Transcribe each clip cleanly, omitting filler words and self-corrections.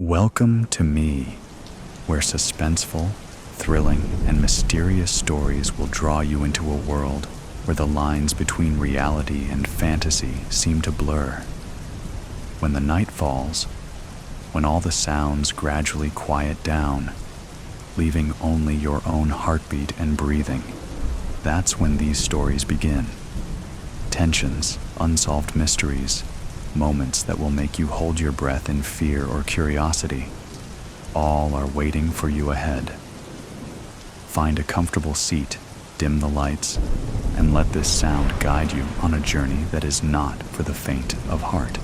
Welcome to me, where suspenseful, thrilling, and mysterious stories will draw you into a world where the lines between reality and fantasy seem to blur. When the night falls, when all the sounds gradually quiet down, leaving only your own heartbeat and breathing, that's when these stories begin. Tensions, unsolved mysteries, moments that will make you hold your breath in fear or curiosity, all are waiting for you ahead. Find a comfortable seat, dim the lights, and let this sound guide you on a journey that is not for the faint of heart.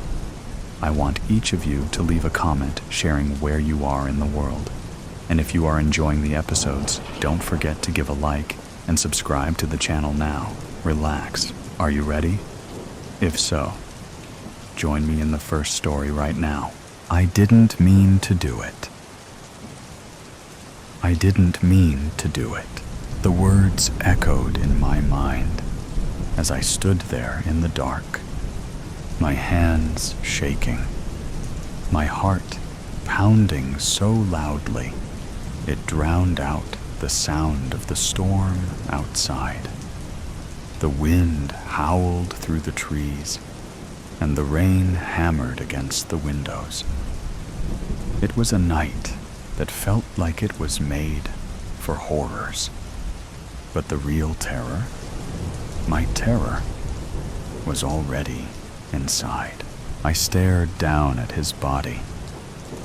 I want each of you to leave a comment sharing where you are in the world. And if you are enjoying the episodes, don't forget to give a like and subscribe to the channel now. Relax. Are you ready? If so, join me in the first story right now. I didn't mean to do it. I didn't mean to do it. The words echoed in my mind as I stood there in the dark, my hands shaking, my heart pounding so loudly it drowned out the sound of the storm outside. The wind howled through the trees, and the rain hammered against the windows. It was a night that felt like it was made for horrors. But the real terror, my terror, was already inside. I stared down at his body,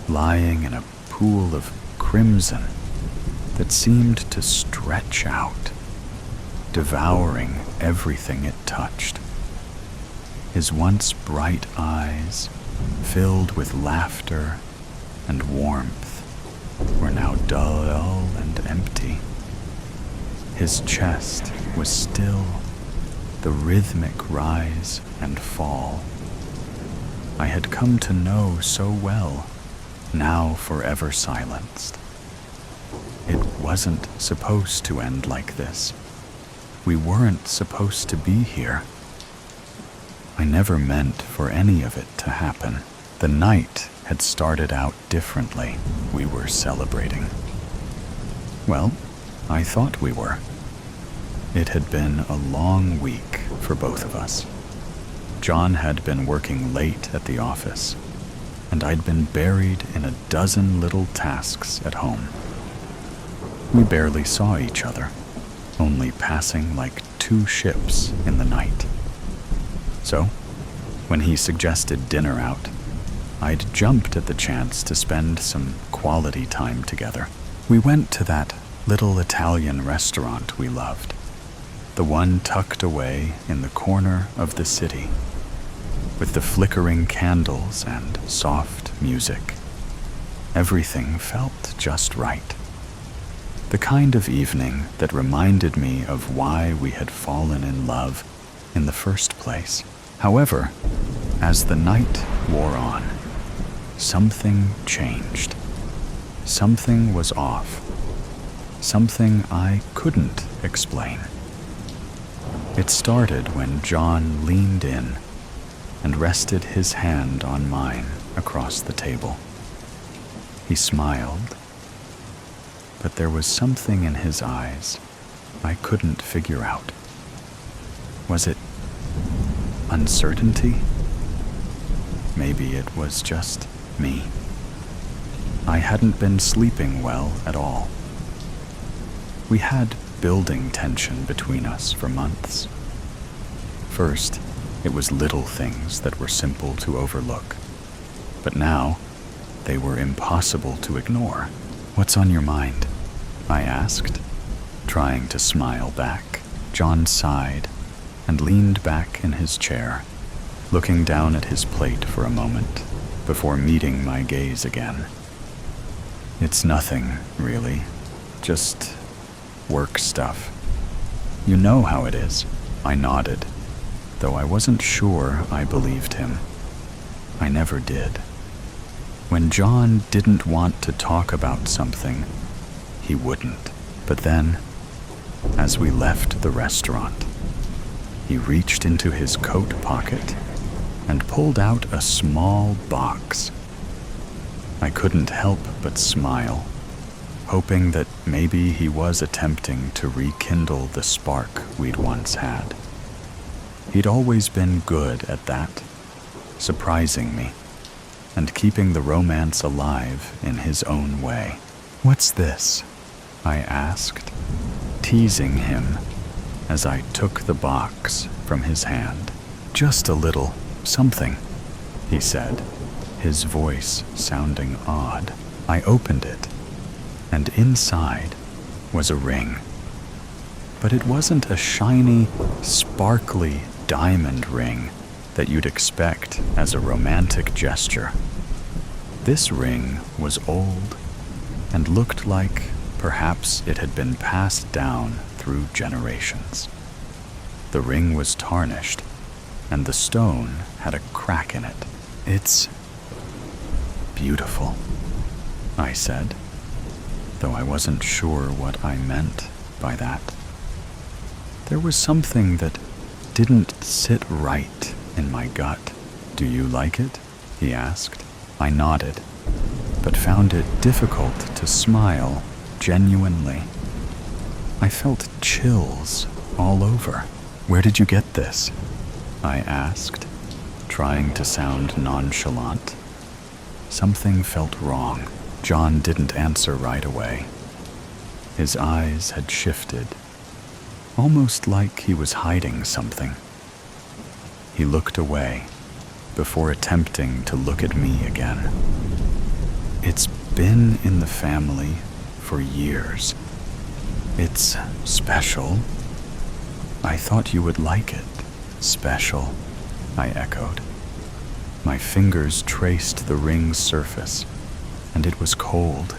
lying in a pool of crimson that seemed to stretch out, devouring everything it touched. His once bright eyes, filled with laughter and warmth, were now dull and empty. His chest was still, the rhythmic rise and fall I had come to know so well, now forever silenced. It wasn't supposed to end like this. We weren't supposed to be here. I never meant for any of it to happen. The night had started out differently. We were celebrating. Well, I thought we were. It had been a long week for both of us. John had been working late at the office, and I'd been buried in a dozen little tasks at home. We barely saw each other, only passing like two ships in the night. So, when he suggested dinner out, I'd jumped at the chance to spend some quality time together. We went to that little Italian restaurant we loved, the one tucked away in the corner of the city, with the flickering candles and soft music. Everything felt just right. The kind of evening that reminded me of why we had fallen in love in the first place. However, as the night wore on, something changed. Something was off. Something I couldn't explain. It started when John leaned in and rested his hand on mine across the table. He smiled, but there was something in his eyes I couldn't figure out. Was it uncertainty? Maybe it was just me. I hadn't been sleeping well at all. We had building tension between us for months. First, it was little things that were simple to overlook, but now they were impossible to ignore. "What's on your mind?" I asked, trying to smile back. John sighed and leaned back in his chair, looking down at his plate for a moment before meeting my gaze again. "It's nothing, really. Just work stuff. You know how it is." I nodded, though I wasn't sure I believed him. I never did. When John didn't want to talk about something, he wouldn't. But then, as we left the restaurant, he reached into his coat pocket and pulled out a small box. I couldn't help but smile, hoping that maybe he was attempting to rekindle the spark we'd once had. He'd always been good at that, surprising me, and keeping the romance alive in his own way. "What's this?" I asked, teasing him as I took the box from his hand. "Just a little something," he said, his voice sounding odd. I opened it, and inside was a ring. But it wasn't a shiny, sparkly diamond ring that you'd expect as a romantic gesture. This ring was old and looked like perhaps it had been passed down through generations. The ring was tarnished, and the stone had a crack in it. "It's beautiful," I said, though I wasn't sure what I meant by that. There was something that didn't sit right in my gut. "Do you like it?" he asked. I nodded, but found it difficult to smile genuinely. I felt chills all over. "Where did you get this?" I asked, trying to sound nonchalant. Something felt wrong. John didn't answer right away. His eyes had shifted, almost like he was hiding something. He looked away before attempting to look at me again. "It's been in the family for years. It's special. I thought you would like it." "Special," I echoed. My fingers traced the ring's surface, and it was cold,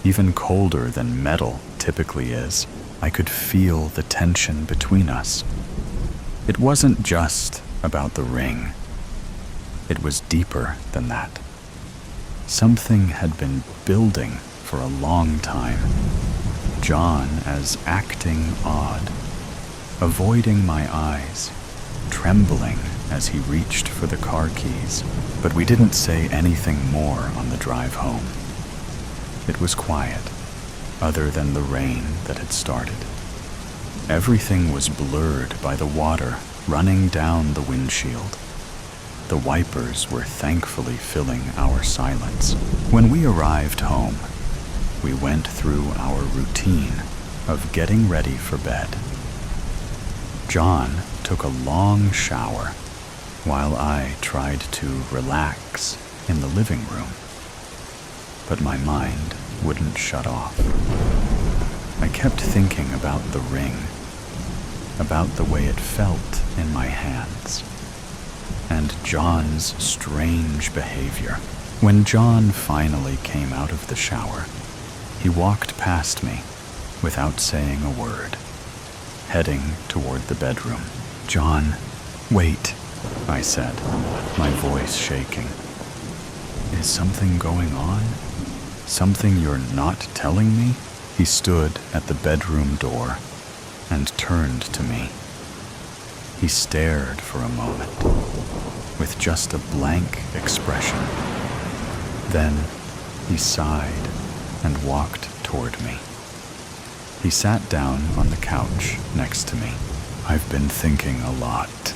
even colder than metal typically is. I could feel the tension between us. It wasn't just about the ring. It was deeper than that. Something had been building for a long time. John as acting odd, avoiding my eyes, trembling as he reached for the car keys. But we didn't say anything more on the drive home. It was quiet, other than the rain that had started. Everything was blurred by the water running down the windshield. The wipers were thankfully filling our silence. When we arrived home, we went through our routine of getting ready for bed. John took a long shower while I tried to relax in the living room. But my mind wouldn't shut off. I kept thinking about the ring, about the way it felt in my hands, and John's strange behavior. When John finally came out of the shower, he walked past me without saying a word, heading toward the bedroom. "John, wait," I said, my voice shaking. "Is something going on? Something you're not telling me?" He stood at the bedroom door and turned to me. He stared for a moment, with just a blank expression. Then he sighed and walked toward me. He sat down on the couch next to me. "I've been thinking a lot,"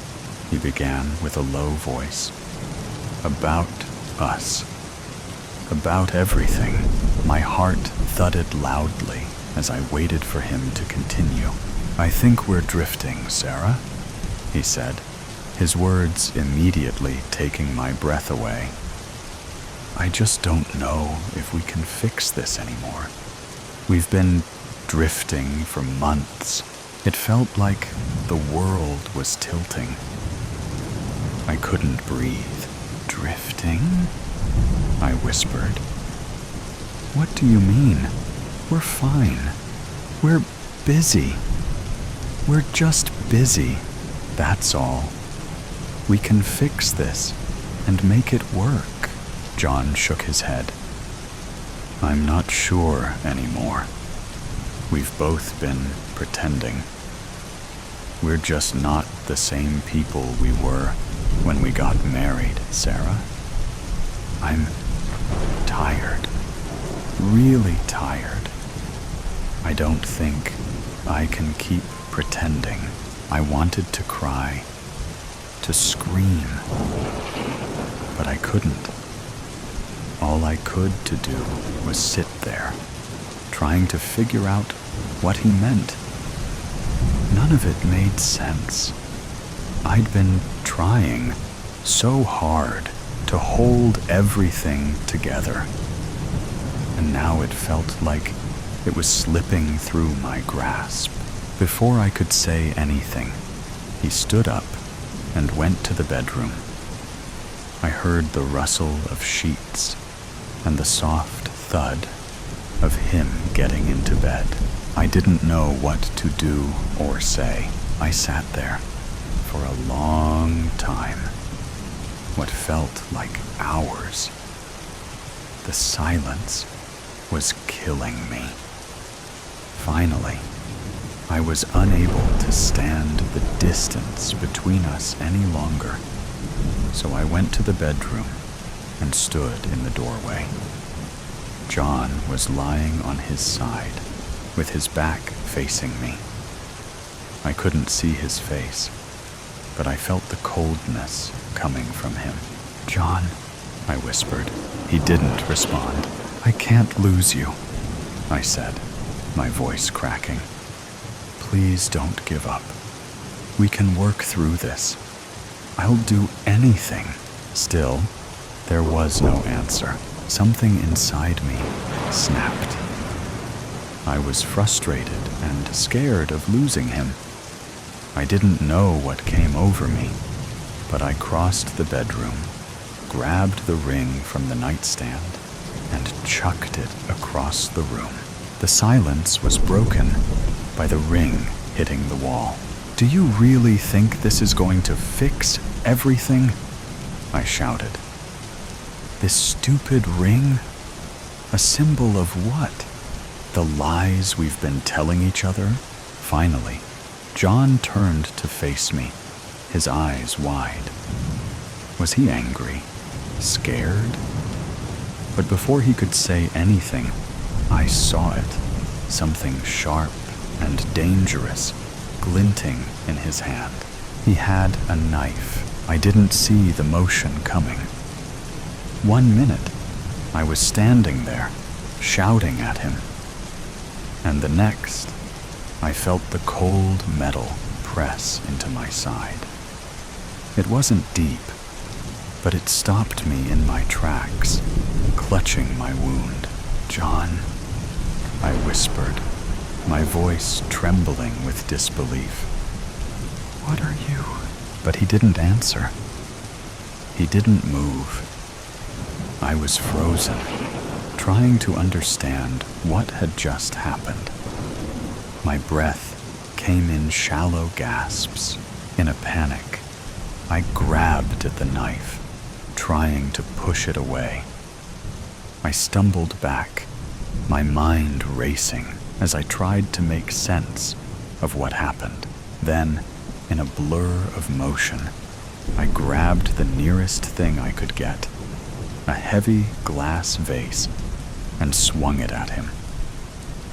he began with a low voice. "About us. About everything." My heart thudded loudly as I waited for him to continue. "I think we're drifting, Sarah," he said, his words immediately taking my breath away. "I just don't know if we can fix this anymore. We've been drifting for months. It felt like the world was tilting. I couldn't breathe. Drifting?" I whispered. "What do you mean? We're fine. We're busy. We're just busy. That's all. We can fix this and make it work." John shook his head. "I'm not sure anymore. We've both been pretending. We're just not the same people we were when we got married, Sarah. I'm tired. Really tired. I don't think I can keep pretending. I wanted to cry, to scream, but I couldn't. All I could to do was sit there, trying to figure out what he meant. None of it made sense. I'd been trying so hard to hold everything together, and now it felt like it was slipping through my grasp. Before I could say anything, he stood up and went to the bedroom. I heard the rustle of sheets and the soft thud of him getting into bed. I didn't know what to do or say. I sat there for a long time, what felt like hours. The silence was killing me. Finally, I was unable to stand the distance between us any longer, so I went to the bedroom and stood in the doorway. John was lying on his side, with his back facing me. I couldn't see his face, but I felt the coldness coming from him. "John," I whispered. He didn't respond. "I can't lose you," I said, my voice cracking. "Please don't give up. We can work through this. I'll do anything." Still, there was no answer. Something inside me snapped. I was frustrated and scared of losing him. I didn't know what came over me, but I crossed the bedroom, grabbed the ring from the nightstand, and chucked it across the room. The silence was broken by the ring hitting the wall. "Do you really think this is going to fix everything?" I shouted. "This stupid ring? A symbol of what? The lies we've been telling each other?" Finally, John turned to face me, his eyes wide. Was he angry? Scared? But before he could say anything, I saw it, something sharp and dangerous glinting in his hand. He had a knife. I didn't see the motion coming. 1 minute, I was standing there, shouting at him, and the next, I felt the cold metal press into my side. It wasn't deep, but it stopped me in my tracks, clutching my wound. "John," I whispered, my voice trembling with disbelief. "What are you?" But he didn't answer. He didn't move. I was frozen, trying to understand what had just happened. My breath came in shallow gasps. In a panic, I grabbed at the knife, trying to push it away. I stumbled back, my mind racing as I tried to make sense of what happened. Then, in a blur of motion, I grabbed the nearest thing I could get, a heavy glass vase, and swung it at him.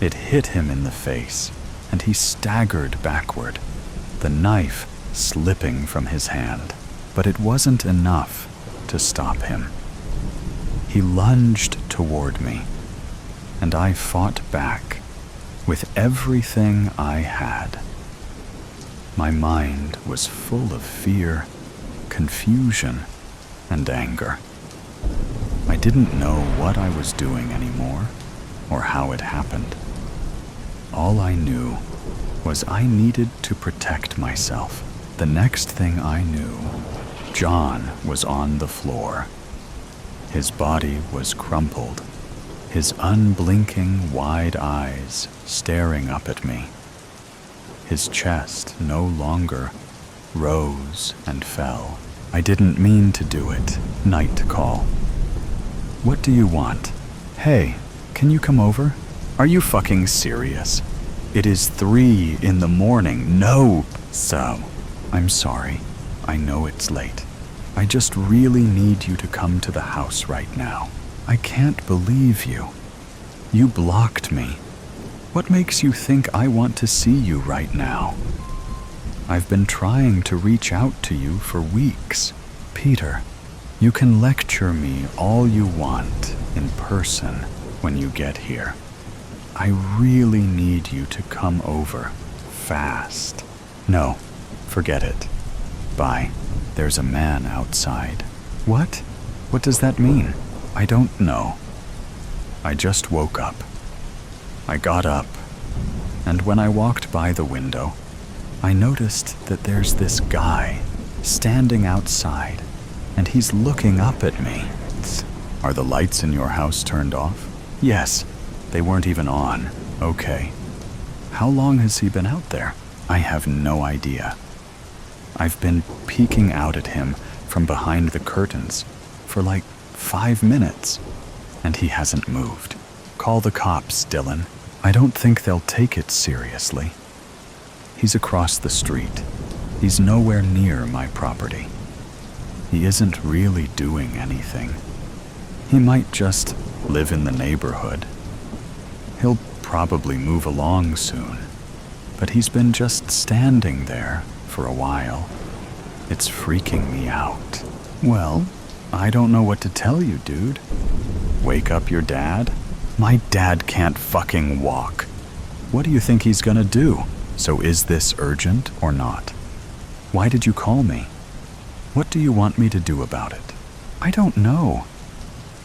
It hit him in the face, and he staggered backward, the knife slipping from his hand. But it wasn't enough to stop him. He lunged toward me, and I fought back with everything I had. My mind was full of fear, confusion, and anger. I didn't know what I was doing anymore, or how it happened. All I knew was I needed to protect myself. The next thing I knew, John was on the floor. His body was crumpled, his unblinking wide eyes staring up at me. His chest no longer rose and fell. I didn't mean to do it. Night call. "What do you want? Hey, can you come over? Are you fucking serious? It is 3 a.m. No! So, I'm sorry. I know it's late. I just really need you to come to the house right now. I can't believe you. You blocked me. What makes you think I want to see you right now? I've been trying to reach out to you for weeks. Peter, you can lecture me all you want in person when you get here. I really need you to come over fast. No, forget it. Bye. There's a man outside. What? What does that mean? I don't know. I just woke up. I got up, and when I walked by the window, I noticed that there's this guy standing outside, and he's looking up at me. Are the lights in your house turned off? Yes, they weren't even on. Okay. How long has he been out there? I have no idea. I've been peeking out at him from behind the curtains for like 5 minutes, and he hasn't moved. Call the cops, Dylan. I don't think they'll take it seriously. He's across the street. He's nowhere near my property. He isn't really doing anything. He might just live in the neighborhood. He'll probably move along soon, but he's been just standing there for a while. It's freaking me out. Well, I don't know what to tell you, dude. Wake up your dad? My dad can't fucking walk. What do you think he's gonna do? So is this urgent or not? Why did you call me? What do you want me to do about it? I don't know.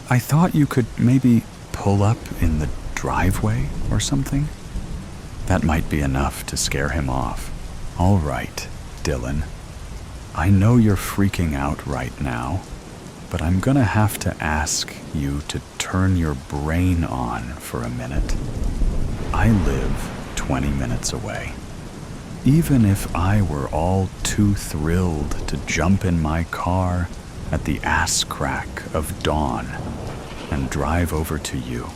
I thought you could maybe pull up in the driveway or something. That might be enough to scare him off. All right, Dylan. I know you're freaking out right now, but I'm gonna have to ask you to turn your brain on for a minute. I live 20 minutes away. Even if I were all too thrilled to jump in my car at the ass crack of dawn and drive over to you,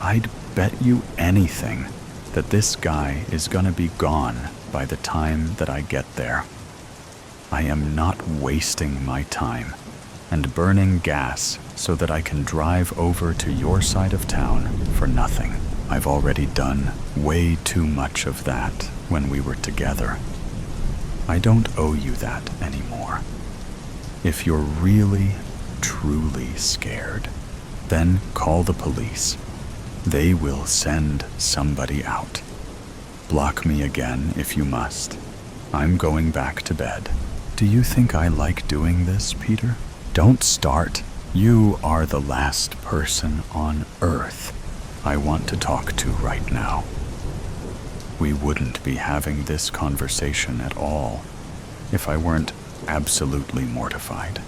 I'd bet you anything that this guy is gonna be gone by the time that I get there. I am not wasting my time and burning gas so that I can drive over to your side of town for nothing. I've already done way too much of that when we were together. I don't owe you that anymore. If you're really, truly scared, then call the police. They will send somebody out. Block me again if you must. I'm going back to bed. Do you think I like doing this, Peter? Don't start. You are the last person on earth I want to talk to right now. We wouldn't be having this conversation at all if I weren't absolutely mortified.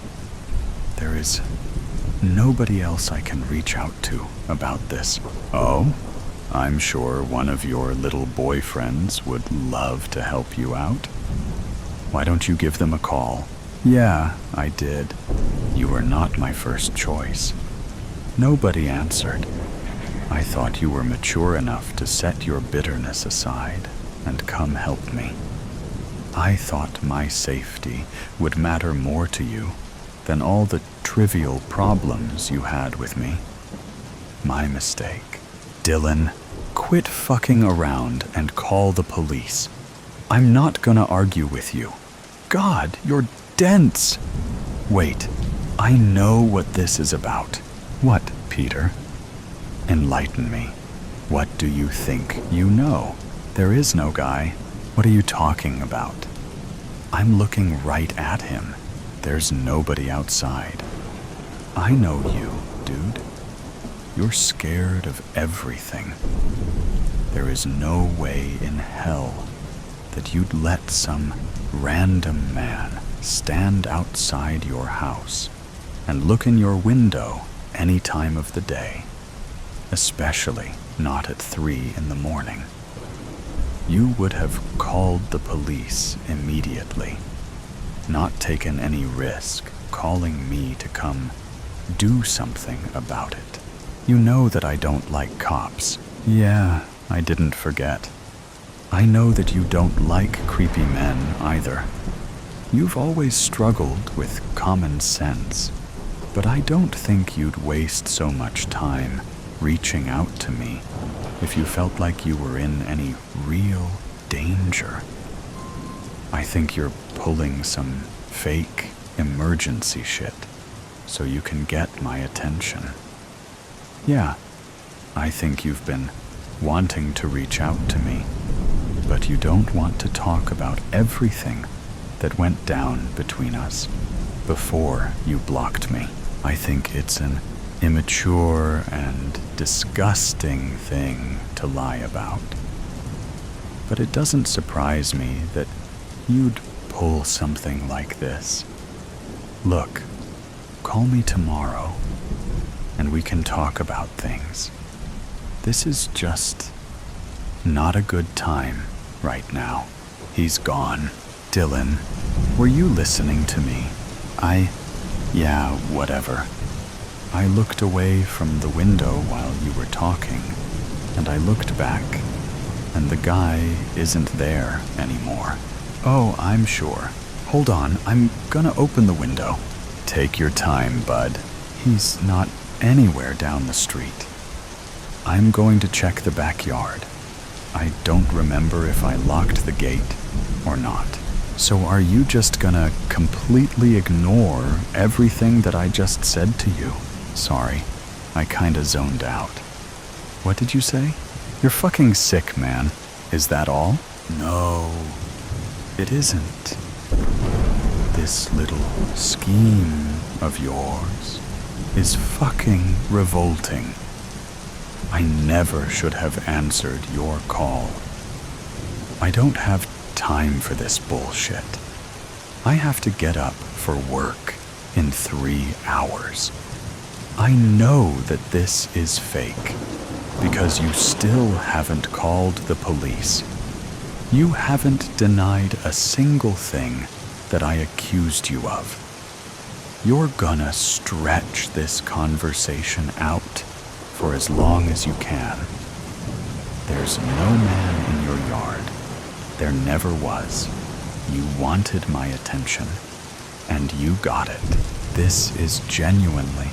There is nobody else I can reach out to about this. Oh, I'm sure one of your little boyfriends would love to help you out. Why don't you give them a call? Yeah, I did. You were not my first choice. Nobody answered. I thought you were mature enough to set your bitterness aside and come help me. I thought my safety would matter more to you than all the trivial problems you had with me. My mistake. Dylan, quit fucking around and call the police. I'm not gonna argue with you. God, you're dense. Wait, I know what this is about. What, Peter? Enlighten me. What do you think you know? There is no guy. What are you talking about? I'm looking right at him. There's nobody outside. I know you, dude. You're scared of everything. There is no way in hell that you'd let some random man stand outside your house and look in your window any time of the day, especially not at 3 in the morning. You would have called the police immediately, not taken any risk calling me to come do something about it. You know that I don't like cops. Yeah, I didn't forget. I know that you don't like creepy men either. You've always struggled with common sense. But I don't think you'd waste so much time reaching out to me if you felt like you were in any real danger. I think you're pulling some fake emergency shit so you can get my attention. Yeah, I think you've been wanting to reach out to me, but you don't want to talk about everything that went down between us before you blocked me. I think it's an immature and disgusting thing to lie about. But it doesn't surprise me that you'd pull something like this. Look, call me tomorrow, and we can talk about things. This is just not a good time right now. He's gone. Dylan, were you listening to me? Yeah, whatever. I looked away from the window while you were talking, and I looked back, and the guy isn't there anymore. Oh, I'm sure. Hold on, I'm gonna open the window. Take your time, bud. He's not anywhere down the street. I'm going to check the backyard. I don't remember if I locked the gate or not. So are you just gonna completely ignore everything that I just said to you? Sorry, I kinda zoned out. What did you say? You're fucking sick, man. Is that all? No, it isn't. This little scheme of yours is fucking revolting. I never should have answered your call. I don't have time for this bullshit. I have to get up for work in 3 hours. I know that this is fake because you still haven't called the police. You haven't denied a single thing that I accused you of. You're gonna stretch this conversation out for as long as you can. There's no man in your yard. There never was. You wanted my attention, and you got it. This is genuinely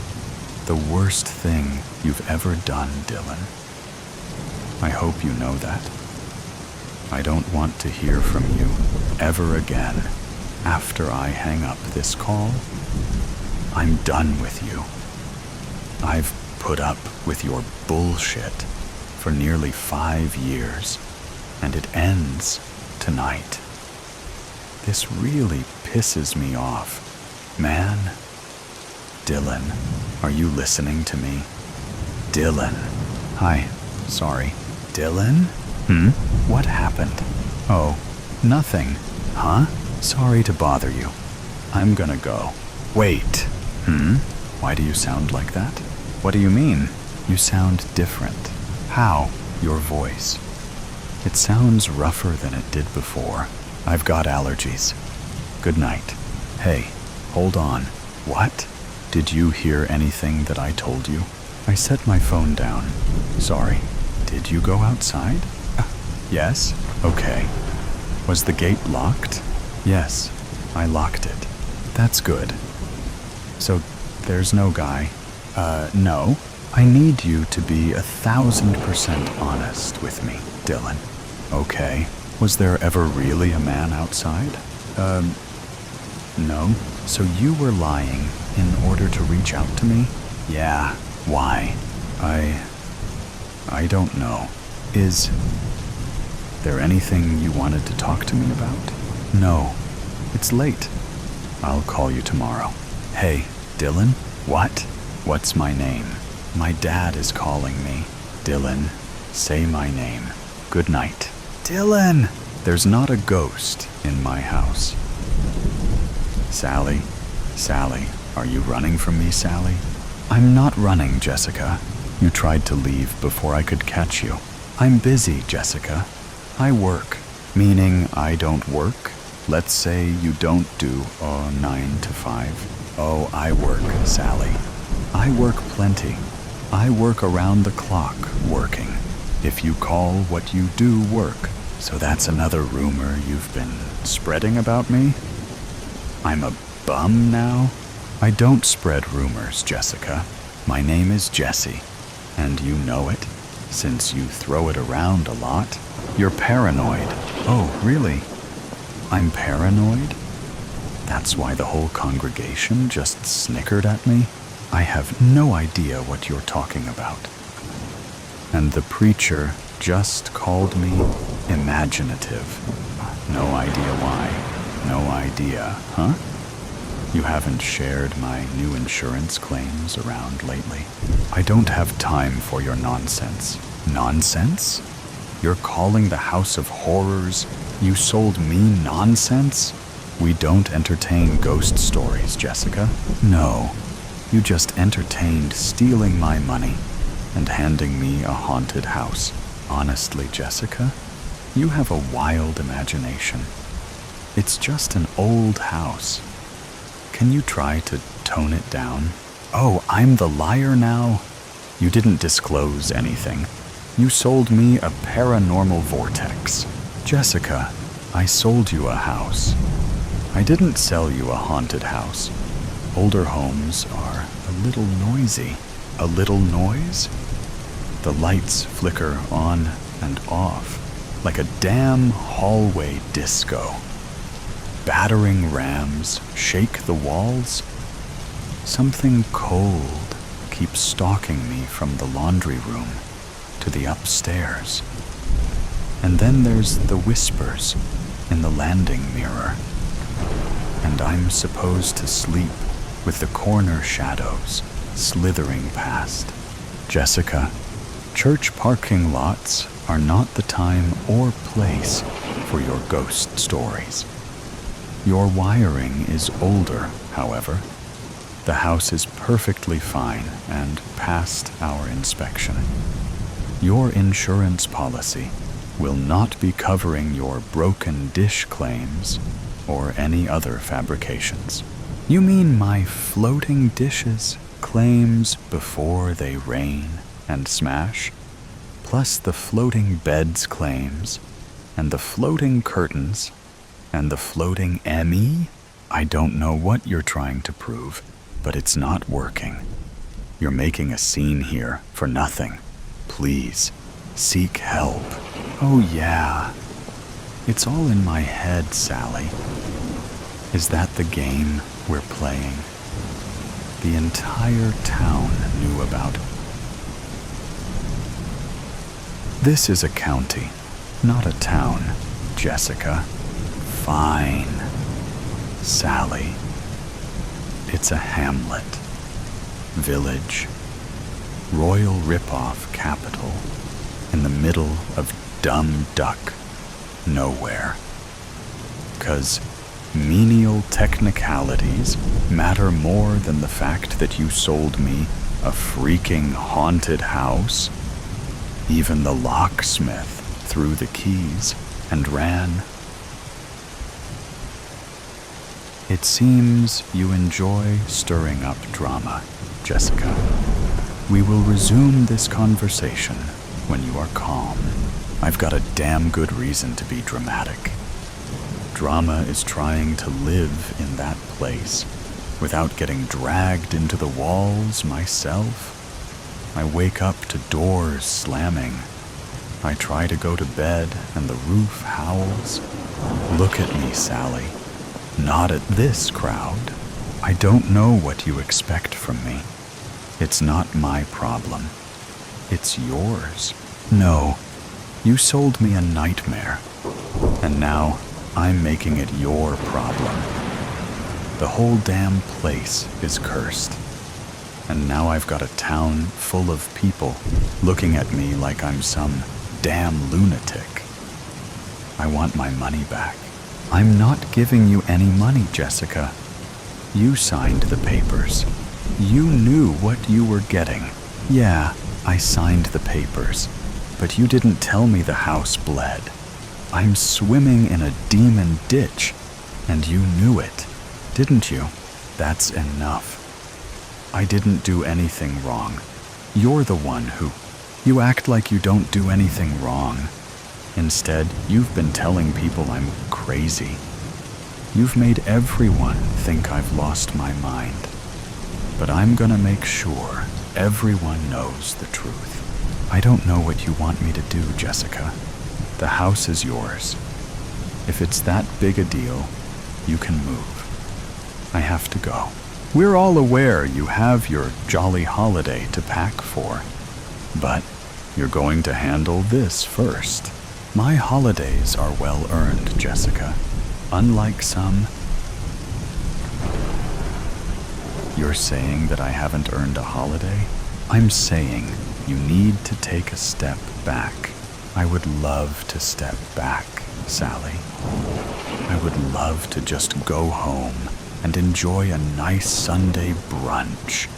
the worst thing you've ever done, Dylan. I hope you know that. I don't want to hear from you ever again after I hang up this call. I'm done with you. I've put up with your bullshit for nearly 5 years, and it ends tonight. This really pisses me off, man. Dylan, are you listening to me? Dylan. Hi, sorry. Dylan? What happened? Oh, nothing. Huh? Sorry to bother you. I'm gonna go. Wait. Why do you sound like that? What do you mean? You sound different. How? Your voice. It sounds rougher than it did before. I've got allergies. Good night. Hey, hold on. What? Did you hear anything that I told you? I set my phone down. Sorry. Did you go outside? Yes? Okay. Was the gate locked? Yes, I locked it. That's good. So, there's no guy? No. I need you to be 1,000% honest with me, Dylan. Okay. Was there ever really a man outside? No. So you were lying in order to reach out to me? Yeah. Why? I don't know. Is there anything you wanted to talk to me about? No. It's late. I'll call you tomorrow. Hey, Dylan? What? What's my name? My dad is calling me. Dylan, say my name. Good night. Dylan! There's not a ghost in my house. Sally? Sally, are you running from me, Sally? I'm not running, Jessica. You tried to leave before I could catch you. I'm busy, Jessica. I work. Meaning I don't work? Let's say you don't do 9 to 5. Oh, I work, Sally. I work plenty. I work around the clock working. If you call what you do work. So that's another rumor you've been spreading about me? I'm a bum now? I don't spread rumors, Jessica. My name is Jesse, and you know it, since you throw it around a lot. You're paranoid. Oh, really? I'm paranoid? That's why the whole congregation just snickered at me? I have no idea what you're talking about. And the preacher just called me imaginative. No idea why. No idea, huh? You haven't shared my new insurance claims around lately. I don't have time for your nonsense. Nonsense? You're calling the House of Horrors? You sold me nonsense? We don't entertain ghost stories, Jessica. No, you just entertained stealing my money and handing me a haunted house. Honestly, Jessica, you have a wild imagination. It's just an old house. Can you try to tone it down? Oh, I'm the liar now? You didn't disclose anything. You sold me a paranormal vortex. Jessica, I sold you a house. I didn't sell you a haunted house. Older homes are a little noisy. A little noise? The lights flicker on and off like a damn hallway disco. Battering rams shake the walls. Something cold keeps stalking me from the laundry room to the upstairs. And then there's the whispers in the landing mirror. And I'm supposed to sleep with the corner shadows slithering past. Jessica, church parking lots are not the time or place for your ghost stories. Your wiring is older, however. The house is perfectly fine and passed our inspection. Your insurance policy will not be covering your broken dish claims or any other fabrications. You mean my floating dishes claims before they rain and smash, plus the floating beds claims, and the floating curtains, and the floating ME? I don't know what you're trying to prove, but it's not working. You're making a scene here for nothing. Please, seek help. Oh yeah, it's all in my head, Sally. Is that the game we're playing? The entire town knew about it. This is a county, not a town, Jessica. Fine, Sally. It's a hamlet, village, royal ripoff capital, in the middle of dumb duck nowhere. 'Cause menial technicalities matter more than the fact that you sold me a freaking haunted house. Even the locksmith threw the keys and ran. It seems you enjoy stirring up drama, Jessica. We will resume this conversation when you are calm. I've got a damn good reason to be dramatic. Drama is trying to live in that place without getting dragged into the walls myself. I wake up to doors slamming. I try to go to bed and the roof howls. Look at me, Sally. Not at this crowd. I don't know what you expect from me. It's not my problem. It's yours. No, you sold me a nightmare, and now I'm making it your problem. The whole damn place is cursed, and now I've got a town full of people looking at me like I'm some damn lunatic. I want my money back. I'm not giving you any money, Jessica. You signed the papers. You knew what you were getting. Yeah, I signed the papers, but you didn't tell me the house bled. I'm swimming in a demon ditch, and you knew it, didn't you? That's enough. I didn't do anything wrong. You're the one who... You act like you don't do anything wrong. Instead, you've been telling people I'm crazy. You've made everyone think I've lost my mind. but I'm gonna make sure everyone knows the truth. I don't know what you want me to do, Jessica. The house is yours. If it's that big a deal, you can move. I have to go. We're all aware you have your jolly holiday to pack for, but you're going to handle this first. My holidays are well earned, Jessica. Unlike some. You're saying that I haven't earned a holiday? I'm saying you need to take a step back. I would love to step back, Sally. I would love to just go home and enjoy a nice Sunday brunch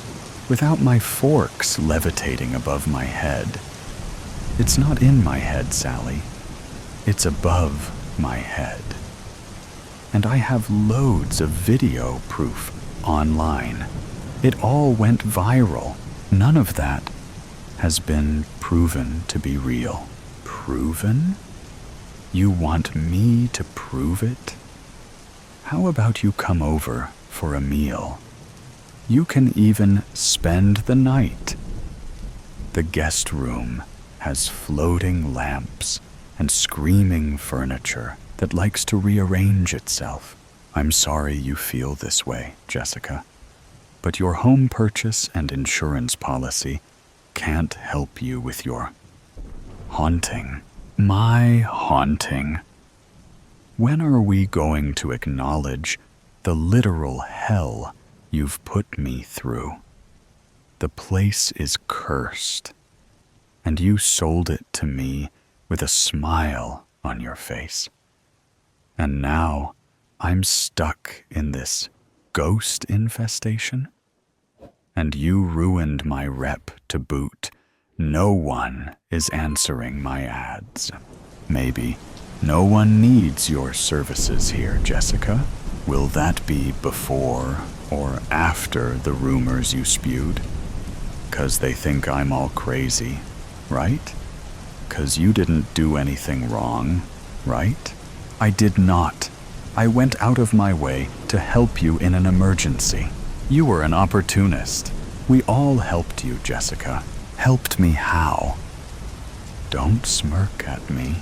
without my forks levitating above my head. It's not in my head, Sally. It's above my head. And I have loads of video proof online. It all went viral. None of that has been proven to be real. Proven? You want me to prove it? How about you come over for a meal? You can even spend the night. The guest room has floating lamps and screaming furniture that likes to rearrange itself. I'm sorry you feel this way, Jessica, but your home purchase and insurance policy can't help you with your haunting. My haunting. When are we going to acknowledge the literal hell you've put me through? The place is cursed, and you sold it to me with a smile on your face. And now I'm stuck in this ghost infestation? And you ruined my rep to boot. No one is answering my ads. Maybe no one needs your services here, Jessica. Will that be before or after the rumors you spewed? 'Cause they think I'm all crazy, right? 'Cause you didn't do anything wrong, right? I did not. I went out of my way to help you in an emergency. You were an opportunist. We all helped you, Jessica. Helped me how? Don't smirk at me.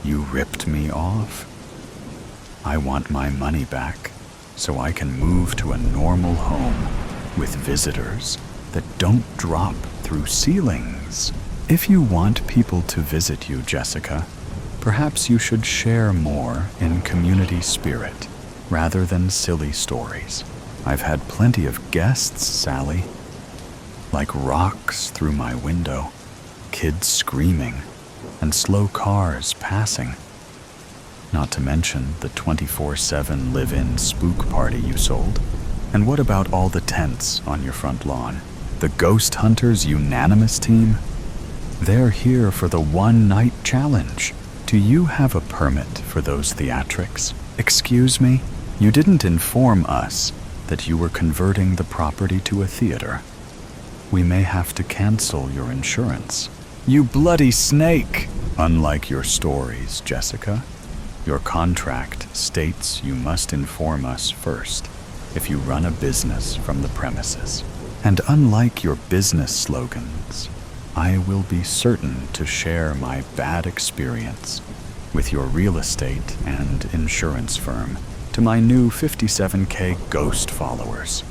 You ripped me off. I want my money back so I can move to a normal home with visitors that don't drop through ceilings. If you want people to visit you, Jessica, perhaps you should share more in community spirit rather than silly stories. I've had plenty of guests, Sally. Like rocks through my window, kids screaming, and slow cars passing. Not to mention the 24/7 live-in spook party you sold. And what about all the tents on your front lawn? The Ghost Hunters Unanimous team? They're here for the one-night challenge. Do you have a permit for those theatrics? Excuse me? You didn't inform us that you were converting the property to a theater. We may have to cancel your insurance. You bloody snake! Unlike your stories, Jessica, your contract states you must inform us first if you run a business from the premises. And unlike your business slogans, I will be certain to share my bad experience with your real estate and insurance firm to my new 57K ghost followers.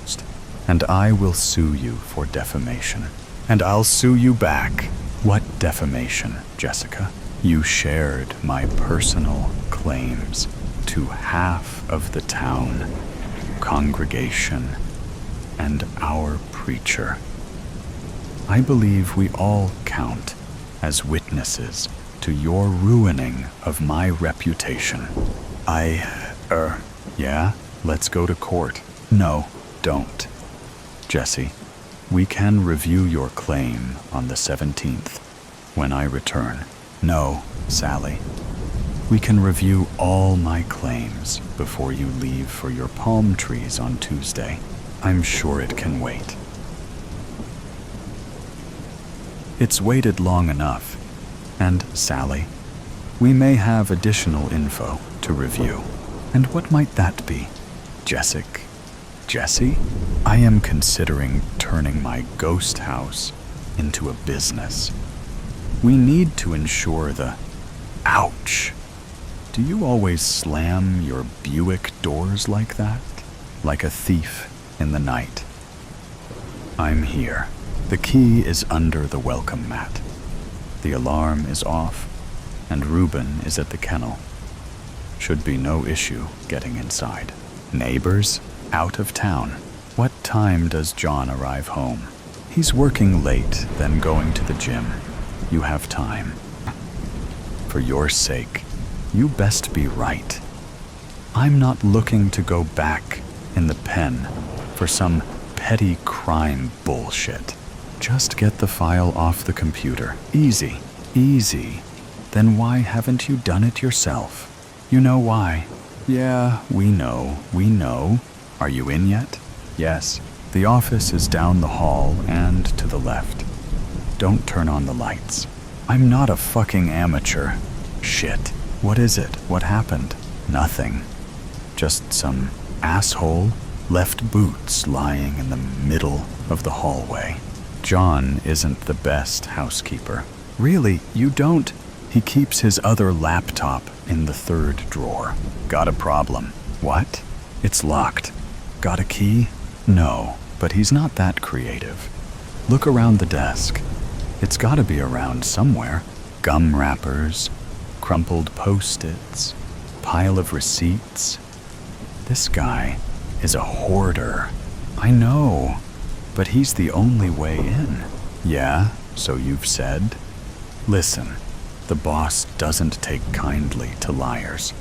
And I will sue you for defamation. And I'll sue you back. What defamation, Jessica? You shared my personal claims to half of the town, congregation, and our preacher. I believe we all count as witnesses to your ruining of my reputation. Yeah, let's go to court. No, don't. Jesse, we can review your claim on the 17th when I return. No, Sally. We can review all my claims before you leave for your palm trees on Tuesday. I'm sure it can wait. It's waited long enough. And, Sally, we may have additional info to review. And what might that be? Jesse, I am considering turning my ghost house into a business. We need to ensure the... Ouch! Do you always slam your Buick doors like that? Like a thief in the night? I'm here. The key is under the welcome mat. The alarm is off, and Reuben is at the kennel. Should be no issue getting inside. Neighbors? Out of town. What time does John arrive home? He's working late, then going to the gym. You have time. For your sake, you best be right. I'm not looking to go back in the pen for some petty crime bullshit. Just get the file off the computer. Easy, easy. Then why haven't you done it yourself? You know why? Yeah, we know. Are you in yet? Yes. The office is down the hall and to the left. Don't turn on the lights. I'm not a fucking amateur. Shit. What is it? What happened? Nothing. Just some asshole left boots lying in the middle of the hallway. John isn't the best housekeeper. Really, you don't? He keeps his other laptop in the third drawer. Got a problem. What? It's locked. Got a key? No, but he's not that creative. Look around the desk. It's gotta be around somewhere. Gum wrappers, crumpled Post-its, pile of receipts. This guy is a hoarder. I know, but he's the only way in. Yeah, so you've said. Listen, the boss doesn't take kindly to liars.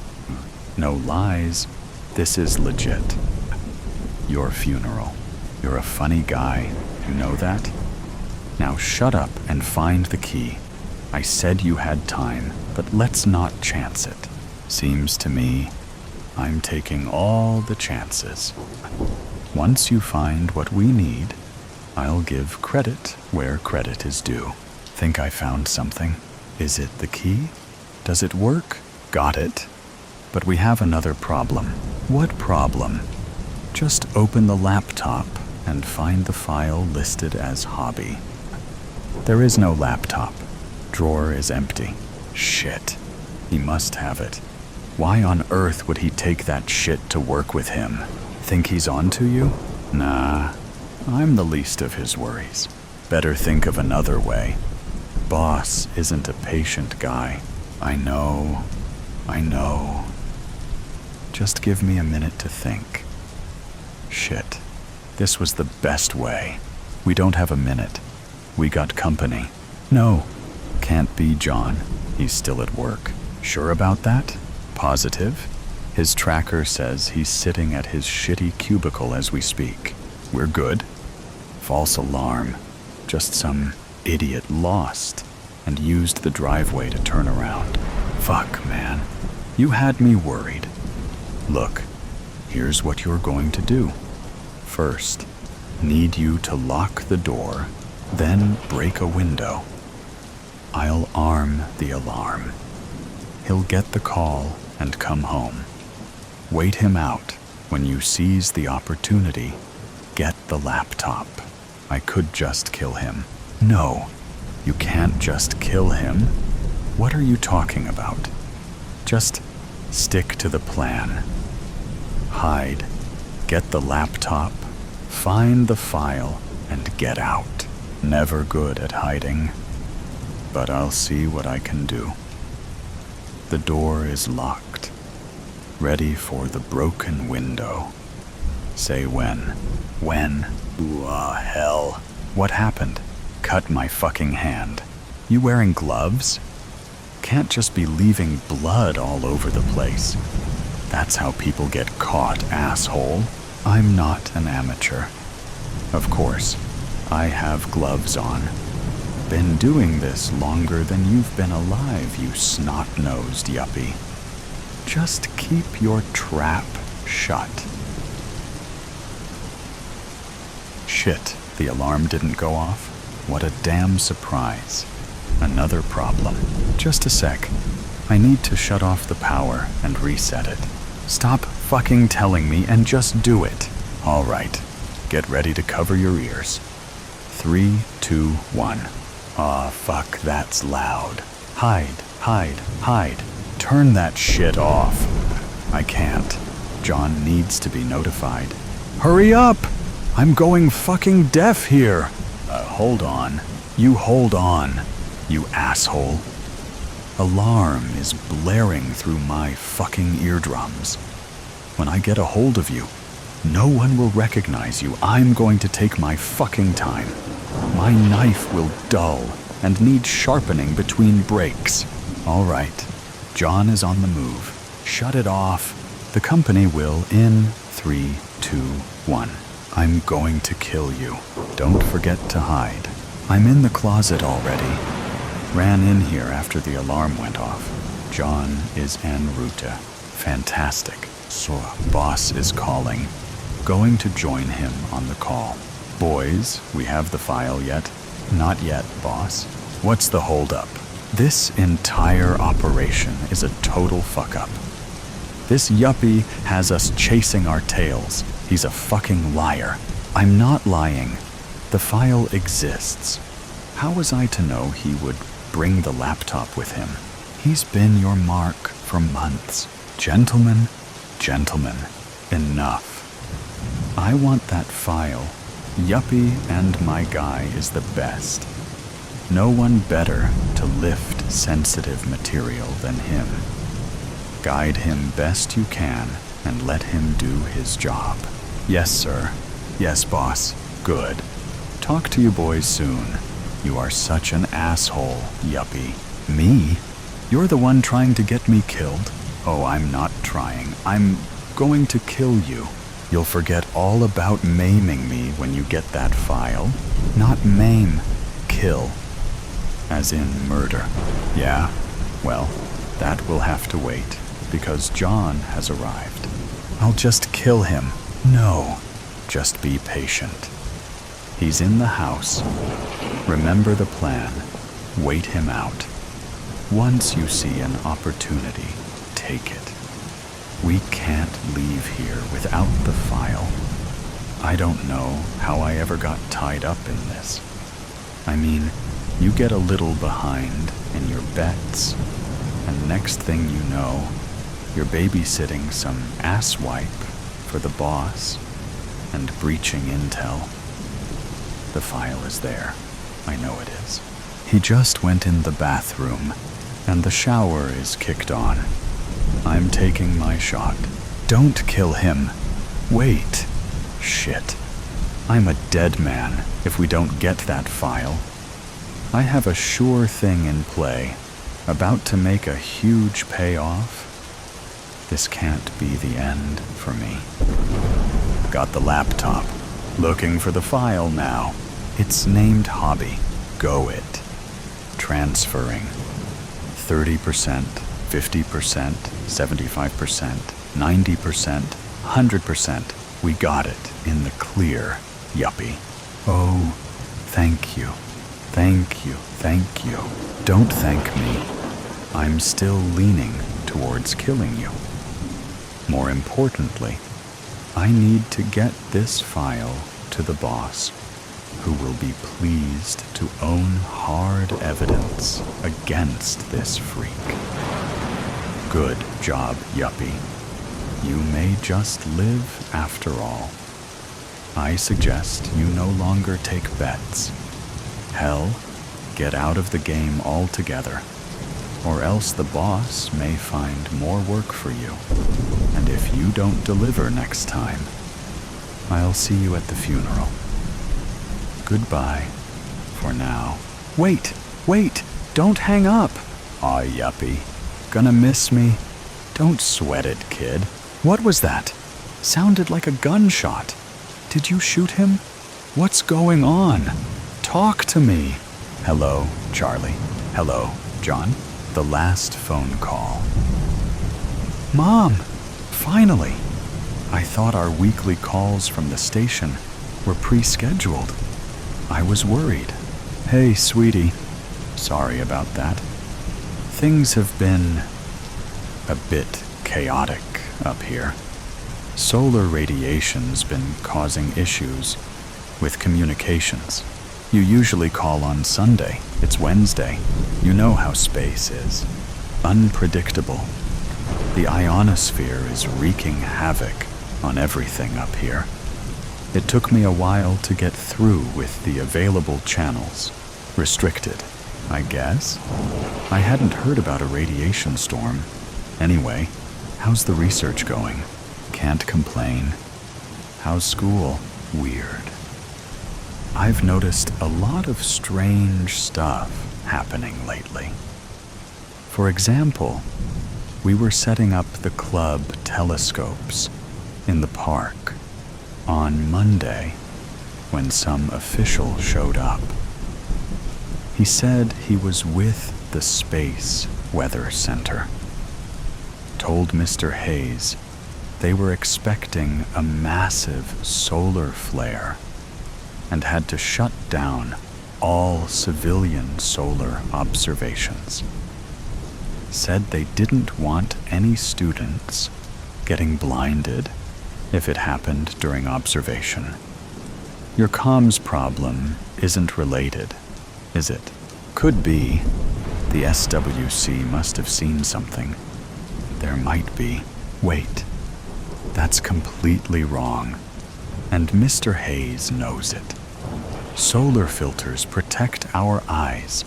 No lies. This is legit. Your funeral. You're a funny guy. You know that? Now shut up and find the key. I said you had time, but let's not chance it. Seems to me I'm taking all the chances. Once you find what we need, I'll give credit where credit is due. Think I found something? Is it the key? Does it work? Got it. But we have another problem. What problem? Just open the laptop and find the file listed as hobby. There is no laptop. Drawer is empty. Shit. He must have it. Why on earth would he take that shit to work with him? Think he's on to you? Nah, I'm the least of his worries. Better think of another way. Boss isn't a patient guy. I know. Just give me a minute to think. Shit. This was the best way. We don't have a minute. We got company. No, can't be John. He's still at work. Sure about that? Positive? His tracker says he's sitting at his shitty cubicle as we speak. We're good. False alarm. Just some idiot lost and used the driveway to turn around. Fuck, man. You had me worried. Look, here's what you're going to do. First, need you to lock the door, then break a window. I'll arm the alarm. He'll get the call and come home. Wait him out. When you seize the opportunity, get the laptop. I could just kill him. No, you can't just kill him. What are you talking about? Just stick to the plan. Hide, get the laptop, find the file, and get out. Never good at hiding, but I'll see what I can do. The door is locked, ready for the broken window. Say when. When? Ooh, hell. What happened? Cut my fucking hand. You wearing gloves? Can't just be leaving blood all over the place. That's how people get caught, asshole. I'm not an amateur. Of course, I have gloves on. Been doing this longer than you've been alive, you snot-nosed yuppie. Just keep your trap shut. Shit, the alarm didn't go off. What a damn surprise. Another problem. Just a sec. I need to shut off the power and reset it. Stop fucking telling me and just do it. All right, get ready to cover your ears. 3, 2, 1. Aw, fuck, that's loud. Hide, hide, hide. Turn that shit off. I can't. John needs to be notified. Hurry up! I'm going fucking deaf here. Hold on. You hold on, you asshole. Alarm is blaring through my fucking eardrums. When I get a hold of you, no one will recognize you. I'm going to take my fucking time. My knife will dull and need sharpening between breaks. All right, John is on the move. Shut it off. The company will in 3, 2, 1. I'm going to kill you. Don't forget to hide. I'm in the closet already. Ran in here after the alarm went off. John is en route. Fantastic. So, boss is calling. Going to join him on the call. Boys, we have the file yet? Not yet, boss. What's the holdup? This entire operation is a total fuck-up. This yuppie has us chasing our tails. He's a fucking liar. I'm not lying. The file exists. How was I to know he would bring the laptop with him? He's been your mark for months. Gentlemen, enough. I want that file. Yuppie and my guy is the best. No one better to lift sensitive material than him. Guide him best you can and let him do his job. Yes, sir. Yes, boss. Good. Talk to you boys soon. You are such an asshole, yuppie. Me? You're the one trying to get me killed? Oh, I'm not trying. I'm going to kill you. You'll forget all about maiming me when you get that file. Not maim, kill. As in murder. Yeah, well, that will have to wait, because John has arrived. I'll just kill him. No, just be patient. He's in the house. Remember the plan. Wait him out. Once you see an opportunity, take it. We can't leave here without the file. I don't know how I ever got tied up in this. I mean, you get a little behind in your bets, and next thing you know, you're babysitting some asswipe for the boss and breaching intel. The file is there. I know it is. He just went in the bathroom, and the shower is kicked on. I'm taking my shot. Don't kill him. Wait. Shit. I'm a dead man if we don't get that file. I have a sure thing in play, about to make a huge payoff. This can't be the end for me. Got the laptop. Looking for the file now. It's named Hobby. Go it. Transferring. 30%, 50%, 75%, 90%, 100%. We got it in the clear, yuppie. Oh, thank you. Thank you, thank you. Don't thank me. I'm still leaning towards killing you. More importantly, I need to get this file to the boss, who will be pleased to own hard evidence against this freak. Good job, yuppie. You may just live after all. I suggest you no longer take bets. Hell, get out of the game altogether, or else the boss may find more work for you. And if you don't deliver next time, I'll see you at the funeral. Goodbye, for now. Wait, don't hang up. Aw, yuppie. Gonna miss me? Don't sweat it, kid. What was that? Sounded like a gunshot. Did you shoot him? What's going on? Talk to me. Hello, Charlie. Hello, John. The last phone call. Mom, finally. I thought our weekly calls from the station were pre-scheduled. I was worried. Hey, sweetie. Sorry about that. Things have been a bit chaotic up here. Solar radiation's been causing issues with communications. You usually call on Sunday. It's Wednesday. You know how space is. Unpredictable. The ionosphere is wreaking havoc on everything up here. It took me a while to get through with the available channels. Restricted, I guess. I hadn't heard about a radiation storm. Anyway, how's the research going? Can't complain. How's school? Weird. I've noticed a lot of strange stuff happening lately. For example, we were setting up the club telescopes in the park on Monday when some official showed up. He said he was with the Space Weather Center. Told Mr. Hayes they were expecting a massive solar flare and had to shut down all civilian solar observations. Said they didn't want any students getting blinded if it happened during observation. Your comms problem isn't related, is it? Could be. The SWC must have seen something. There might be. Wait. That's completely wrong. And Mr. Hayes knows it. Solar filters protect our eyes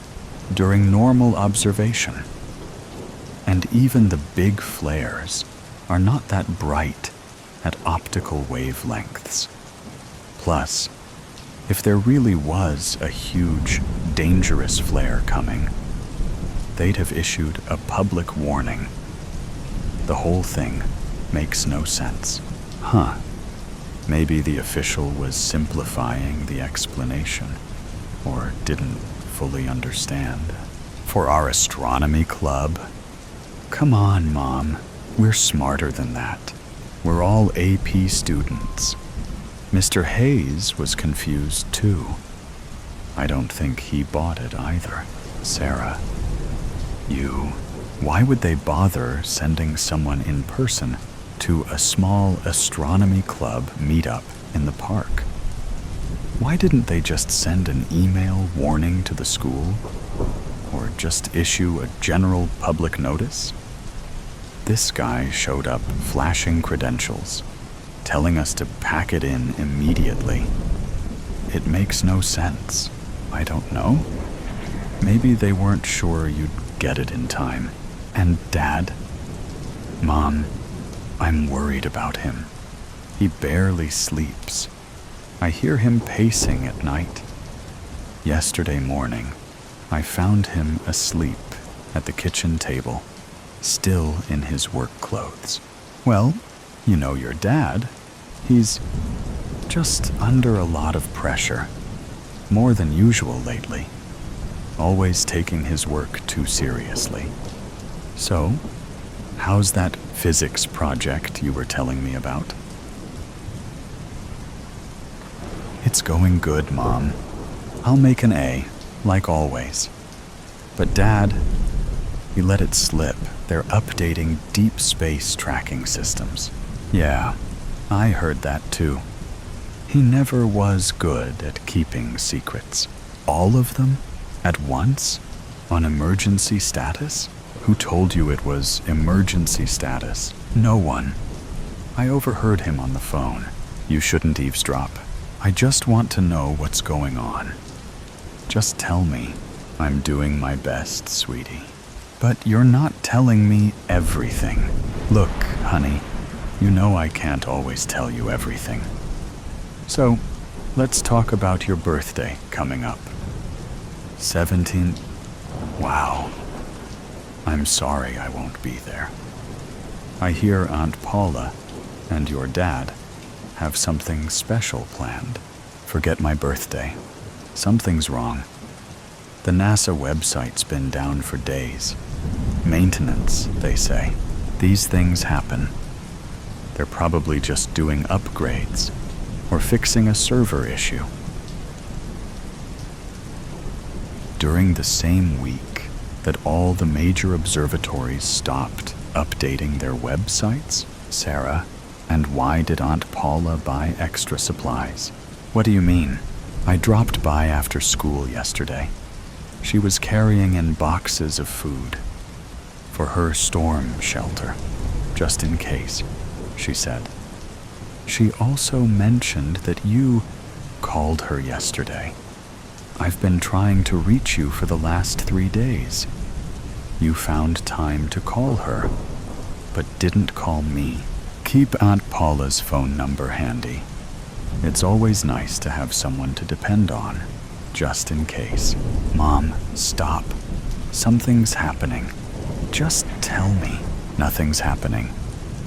during normal observation. And even the big flares are not that bright at optical wavelengths. Plus, if there really was a huge, dangerous flare coming, they'd have issued a public warning. The whole thing makes no sense. Huh. Maybe the official was simplifying the explanation, or didn't fully understand. For our astronomy club? Come on, Mom. We're smarter than that. We're all AP students. Mr. Hayes was confused too. I don't think he bought it either. Sarah, why would they bother sending someone in person to a small astronomy club meetup in the park? Why didn't they just send an email warning to the school? Or just issue a general public notice? This guy showed up flashing credentials, telling us to pack it in immediately. It makes no sense. I don't know. Maybe they weren't sure you'd get it in time. And Dad? Mom, I'm worried about him. He barely sleeps. I hear him pacing at night. Yesterday morning, I found him asleep at the kitchen table, still in his work clothes. Well, you know your dad. He's just under a lot of pressure, more than usual lately, always taking his work too seriously. So, how's that physics project you were telling me about? It's going good, Mom. I'll make an A, like always. But Dad, you let it slip. They're updating deep space tracking systems. Yeah, I heard that too. He never was good at keeping secrets. All of them? At once? On emergency status? Who told you it was emergency status? No one. I overheard him on the phone. You shouldn't eavesdrop. I just want to know what's going on. Just tell me. I'm doing my best, sweetie. But you're not telling me everything. Look, honey, you know I can't always tell you everything. So, let's talk about your birthday coming up. 17. Wow. I'm sorry I won't be there. I hear Aunt Paula and your dad have something special planned. Forget my birthday. Something's wrong. The NASA website's been down for days. Maintenance, they say. These things happen. They're probably just doing upgrades or fixing a server issue. During the same week that all the major observatories stopped updating their websites, Sarah, And why did Aunt Paula buy extra supplies? What do you mean? I dropped by after school yesterday. She was carrying in boxes of food for her storm shelter, just in case, she said. She also mentioned that you called her yesterday. I've been trying to reach you for the last 3 days. You found time to call her, but didn't call me. Keep Aunt Paula's phone number handy. It's always nice to have someone to depend on, just in case. Mom, stop. Something's happening. Just tell me. Nothing's happening.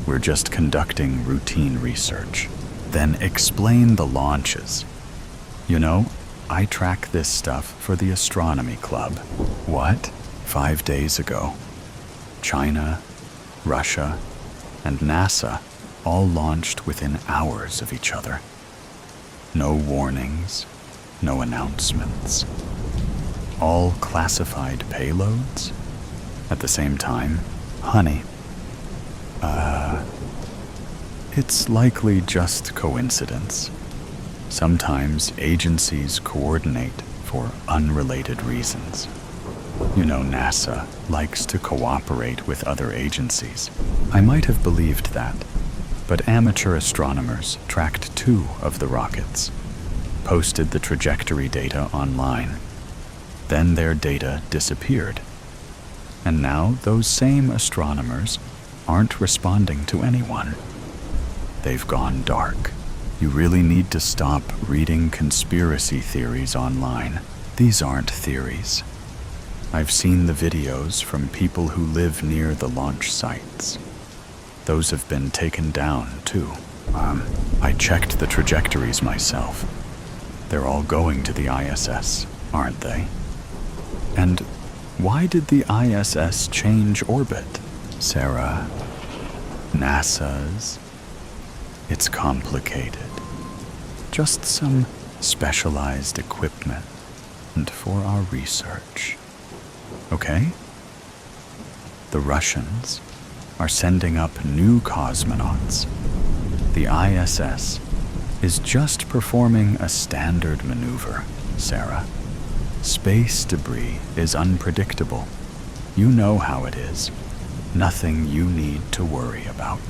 We're just conducting routine research. Then explain the launches. You know, I track this stuff for the astronomy club. What? 5 days ago. China, Russia, and NASA all launched within hours of each other. No warnings, no announcements. All classified payloads? At the same time, honey. It's likely just coincidence. Sometimes agencies coordinate for unrelated reasons. You know, NASA likes to cooperate with other agencies. I might have believed that, but amateur astronomers tracked 2 of the rockets, posted the trajectory data online. Then their data disappeared. And now those same astronomers aren't responding to anyone. They've gone dark. You really need to stop reading conspiracy theories online. These aren't theories. I've seen the videos from people who live near the launch sites. Those have been taken down, too. I checked the trajectories myself. They're all going to the ISS, aren't they? And why did the ISS change orbit? Sarah, NASA's. It's complicated. Just some specialized equipment and for our research. Okay? The Russians are sending up new cosmonauts. The ISS is just performing a standard maneuver, Sarah. Space debris is unpredictable. You know how it is. Nothing you need to worry about.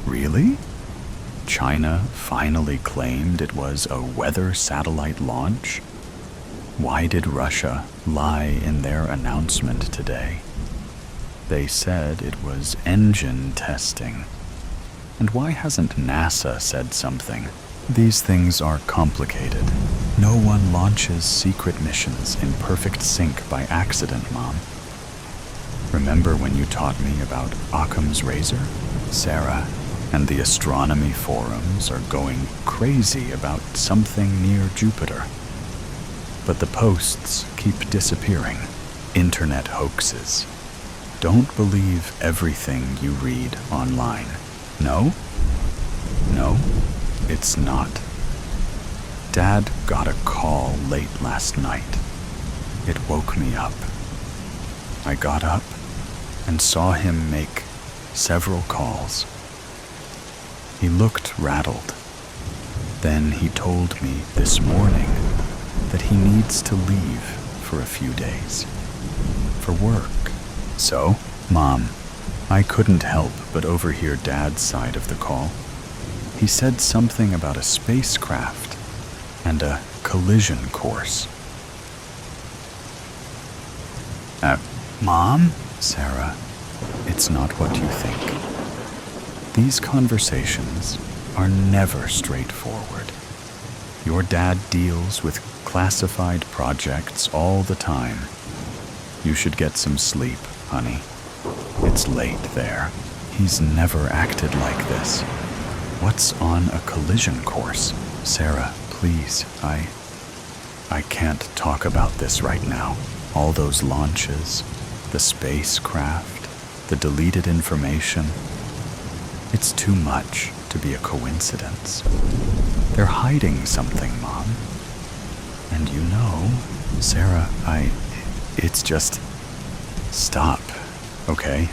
Really? China finally claimed it was a weather satellite launch? Why did Russia lie in their announcement today? They said it was engine testing. And why hasn't NASA said something? These things are complicated. No one launches secret missions in perfect sync by accident, Mom. Remember when you taught me about Occam's razor? Sarah and the astronomy forums are going crazy about something near Jupiter. But the posts keep disappearing. Internet hoaxes. Don't believe everything you read online. No? No, it's not. Dad got a call late last night. It woke me up. I got up and saw him make several calls. He looked rattled. Then he told me this morning that he needs to leave for a few days. For work. So, Mom, I couldn't help but overhear Dad's side of the call. He said something about a spacecraft and a collision course. Mom? Sarah, it's not what you think. These conversations are never straightforward. Your dad deals with classified projects all the time. You should get some sleep, honey. It's late there. He's never acted like this. What's on a collision course? Sarah, please, I can't talk about this right now. All those launches, the spacecraft, the deleted information. It's too much to be a coincidence. They're hiding something, Mom. And you know, Sarah, it's just... Stop, okay?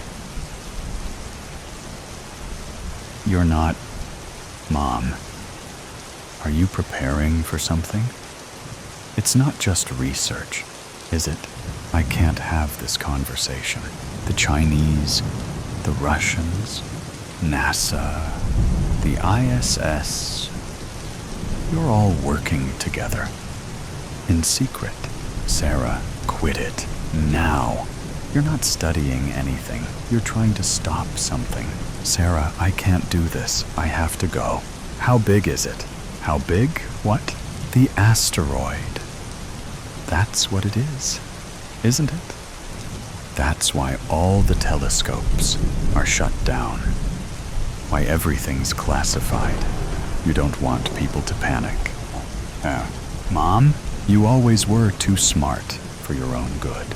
You're not Mom, are you preparing for something? It's not just research, is it? I can't have this conversation. The Chinese, the Russians, NASA, the ISS, you're all working together. In secret. Sarah, quit it. Now. You're not studying anything. You're trying to stop something. Sarah, I can't do this. I have to go. How big is it? How big? What? The asteroid. That's what it is, isn't it? That's why all the telescopes are shut down. Why everything's classified. You don't want people to panic. Mom, you always were too smart for your own good.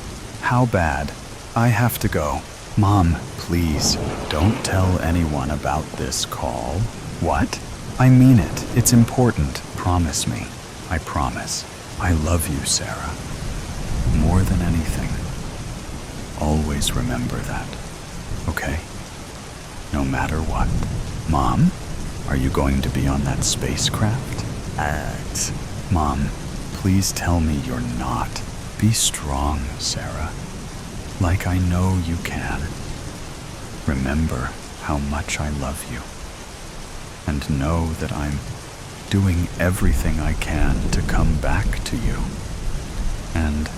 How bad? I have to go. Mom, please, don't tell anyone about this call. What? I mean it. It's important. Promise me. I promise. I love you, Sarah. More than anything. Always remember that. Okay? No matter what. Mom, are you going to be on that spacecraft? Mom, please tell me you're not. Be strong, Sarah. Like I know you can. Remember how much I love you. And know that I'm doing everything I can to come back to you. And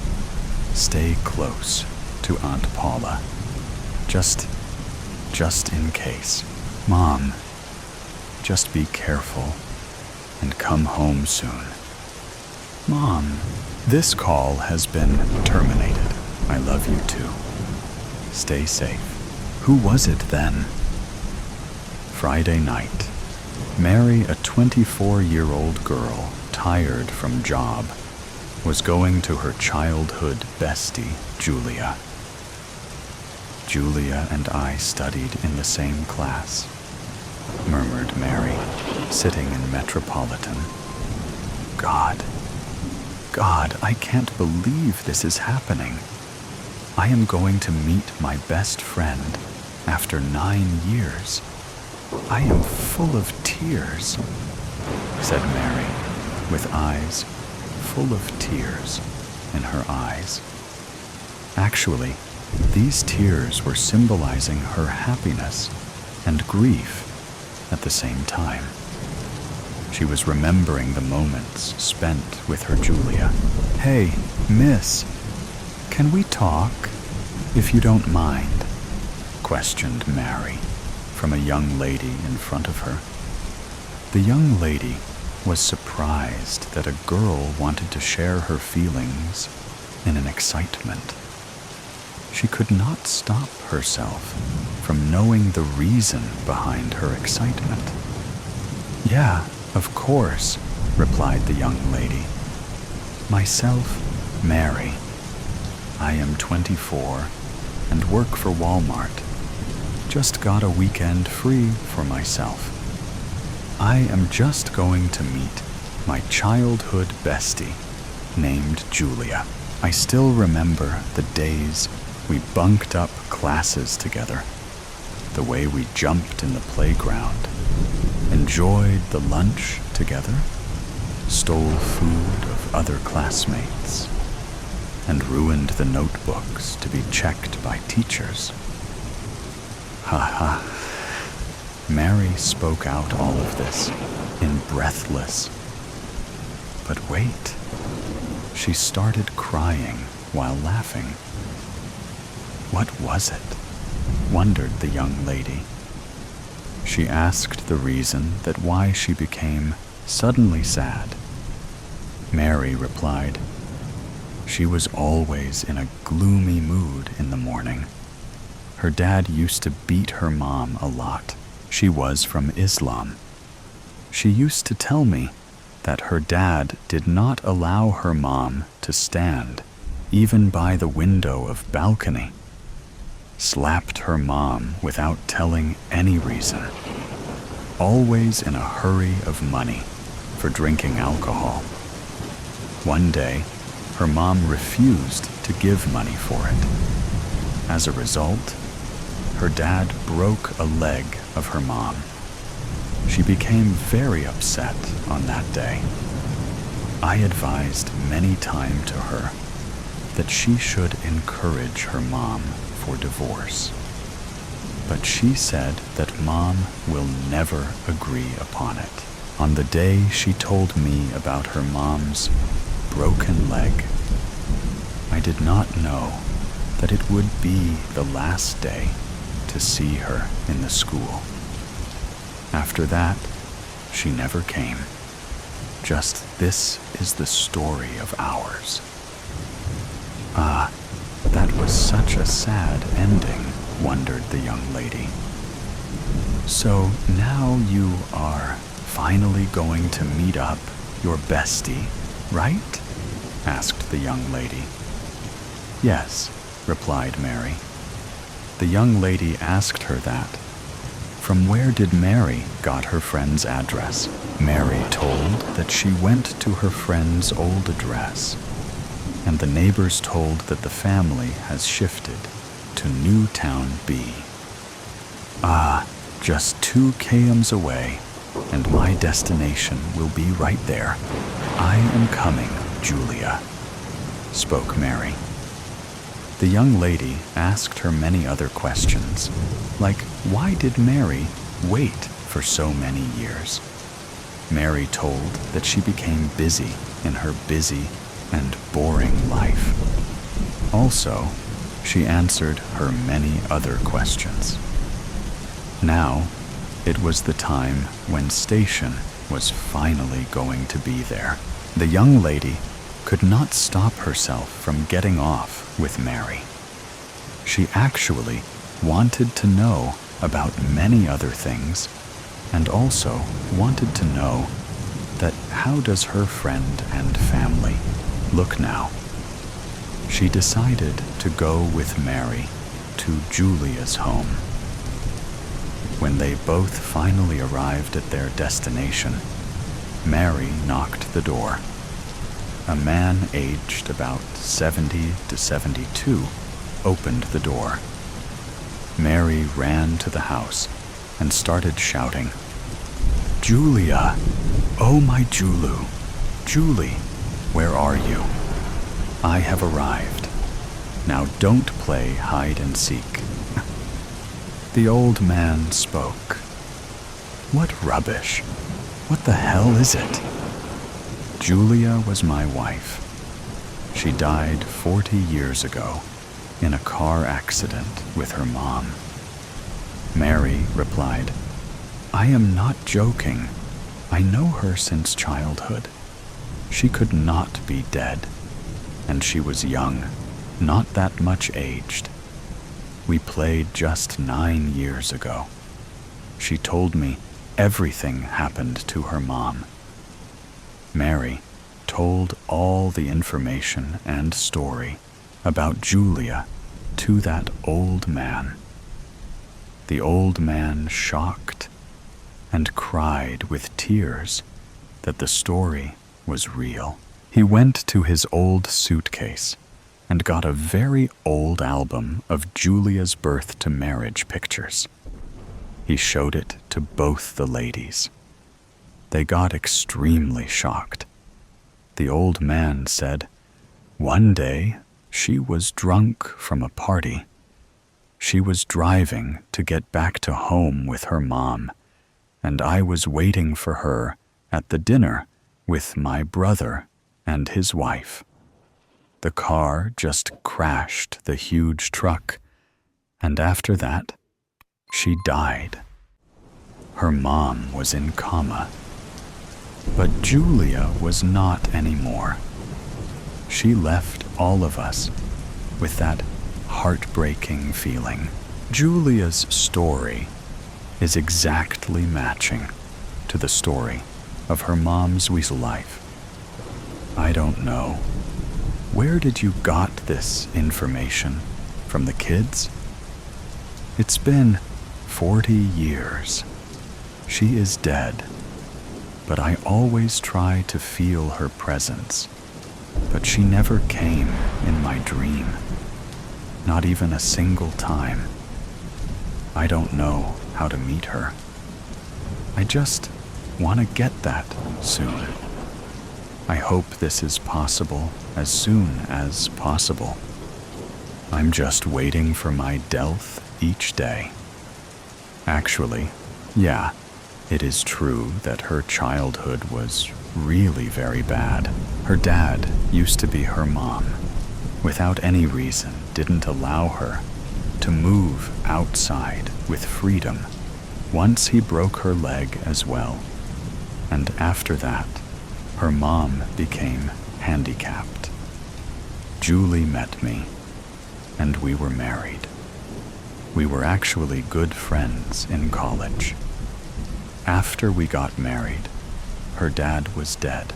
stay close to Aunt Paula. Just in case. Mom, just be careful and come home soon. Mom, this call has been terminated. I love you too. Stay safe. Who was it then? Friday night. Mary, a 24-year-old girl, tired from job, was going to her childhood bestie, Julia. Julia and I studied in the same class, murmured Mary, sitting in Metropolitan. God, I can't believe this is happening. I am going to meet my best friend after 9 years. I am full of tears, said Mary, with eyes full of tears in her eyes. Actually, these tears were symbolizing her happiness and grief at the same time. She was remembering the moments spent with her Julia. Hey, miss, can we talk, if you don't mind? Questioned Mary from a young lady in front of her. The young lady was surprised that a girl wanted to share her feelings in an excitement. She could not stop herself from knowing the reason behind her excitement. Yeah, of course, replied the young lady. Myself, Mary. I am 24 and work for Walmart. Just got a weekend free for myself. I am just going to meet my childhood bestie named Julia. I still remember the days we bunked up classes together, the way we jumped in the playground, enjoyed the lunch together, stole food of other classmates, and ruined the notebooks to be checked by teachers. Ha ha. Mary spoke out all of this in breathless. But wait, she started crying while laughing. What was it? Wondered the young lady. She asked the reason that why she became suddenly sad. Mary replied, she was always in a gloomy mood in the morning. Her dad used to beat her mom a lot. She was from Islam. She used to tell me that her dad did not allow her mom to stand, even by the window of balcony. Slapped her mom without telling any reason. Always in a hurry of money for drinking alcohol. One day, her mom refused to give money for it. As a result, her dad broke a leg of her mom. She became very upset on that day. I advised many times to her that she should encourage her mom for divorce. But she said that Mom will never agree upon it. On the day she told me about her mom's broken leg, I did not know that it would be the last day to see her in the school. After that, she never came. Just this is the story of ours. Ah, that was such a sad ending, wondered the young lady. So now you are finally going to meet up your bestie, right? Asked the young lady. Yes, replied Mary. The young lady asked her that. From where did Mary got her friend's address? Mary told that she went to her friend's old address, and the neighbors told that the family has shifted to Newtown B. Ah, just 2 kms away, and my destination will be right there. I am coming, Julia, spoke Mary. The young lady asked her many other questions, like why did Mary wait for so many years? Mary told that she became busy in her busy and boring life. Also, she answered her many other questions. Now, it was the time when Station was finally going to be there. The young lady could not stop herself from getting off with Mary. She actually wanted to know about many other things, and also wanted to know that how does her friend and family look now. She decided to go with Mary to Julia's home. When they both finally arrived at their destination, Mary knocked the door. A man aged about 70 to 72 opened the door. Mary ran to the house and started shouting, "Julia! Oh my Julu! Julie, where are you? I have arrived. Now don't play hide and seek." The old man spoke. "What rubbish! What the hell is it?" Julia was my wife. She died 40 years ago in a car accident with her mom. Mary replied, "I am not joking. I know her since childhood. She could not be dead, and she was young, not that much aged. We played just 9 years ago. She told me everything happened to her mom." Mary told all the information and story about Julia to that old man. The old man shocked and cried with tears that the story was real. He went to his old suitcase and got a very old album of Julia's birth to marriage pictures. He showed it to both the ladies. They got extremely shocked. The old man said, "One day she was drunk from a party. She was driving to get back to home with her mom, and I was waiting for her at the dinner with my brother and his wife. The car just crashed the huge truck, and after that, she died. Her mom was in coma. But Julia was not anymore. She left all of us with that heartbreaking feeling." Julia's story is exactly matching to the story of her mom's weasel life. I don't know. Where did you got this information? From the kids? It's been 40 years. She is dead, but I always try to feel her presence. But she never came in my dream, not even a single time. I don't know how to meet her. I just want to get that soon. I hope this is possible as soon as possible. I'm just waiting for my Delth each day. Actually, yeah, it is true that her childhood was really very bad. Her dad used to be her mom. Without any reason, didn't allow her to move outside with freedom. Once he broke her leg as well. And after that, her mom became handicapped. Julie met me, and we were married. We were actually good friends in college. After we got married, her dad was dead.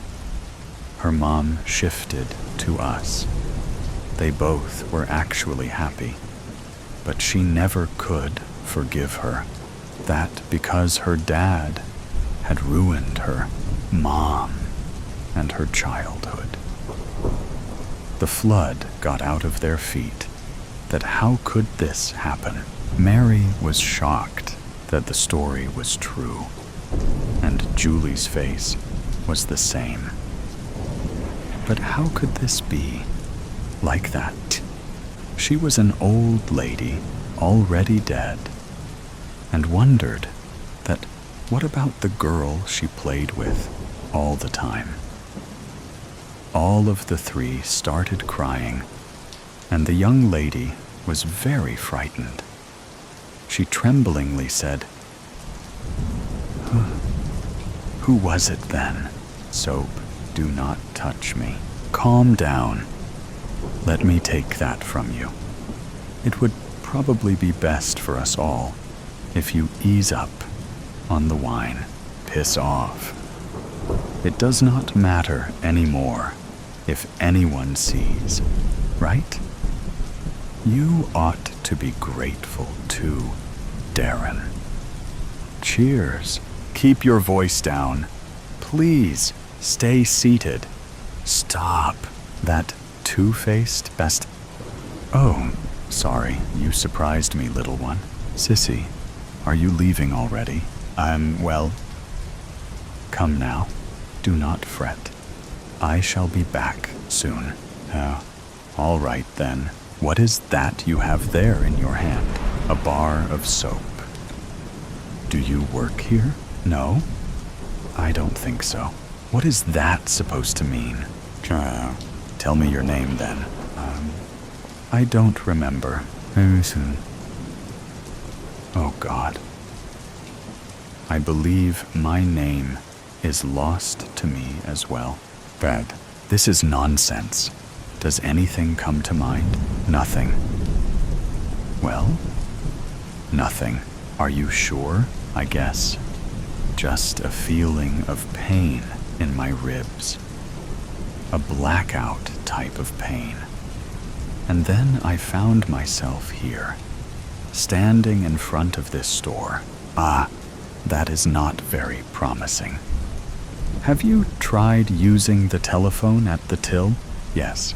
Her mom shifted to us. They both were actually happy, but she never could forgive her. That because her dad had ruined her mom and her childhood. The flood got out of their feet. That how could this happen? Mary was shocked that the story was true, and Julie's face was the same. But how could this be like that? She was an old lady, already dead, and wondered that what about the girl she played with all the time? All of the three started crying, and the young lady was very frightened. She tremblingly said, "Who was it then? Soap, do not touch me. Calm down. Let me take that from you. It would probably be best for us all if you ease up on the wine. Piss off. It does not matter anymore if anyone sees, right? You ought to be grateful too, Darren. Cheers. Keep your voice down. Please stay seated. Stop. That two-faced best... Oh, sorry, you surprised me, little one. Sissy, are you leaving already? Well... Come now. Do not fret. I shall be back soon. All right then. What is that you have there in your hand? A bar of soap. Do you work here? No? I don't think so. What is that supposed to mean? Tell me your name then. I don't remember. Very soon. Oh God. I believe my name is lost to me as well. Bad. This is nonsense. Does anything come to mind? Nothing. Well, nothing. Are you sure? I guess. Just a feeling of pain in my ribs. A blackout type of pain. And then I found myself here, standing in front of this store. That is not very promising. Have you tried using the telephone at the till? Yes.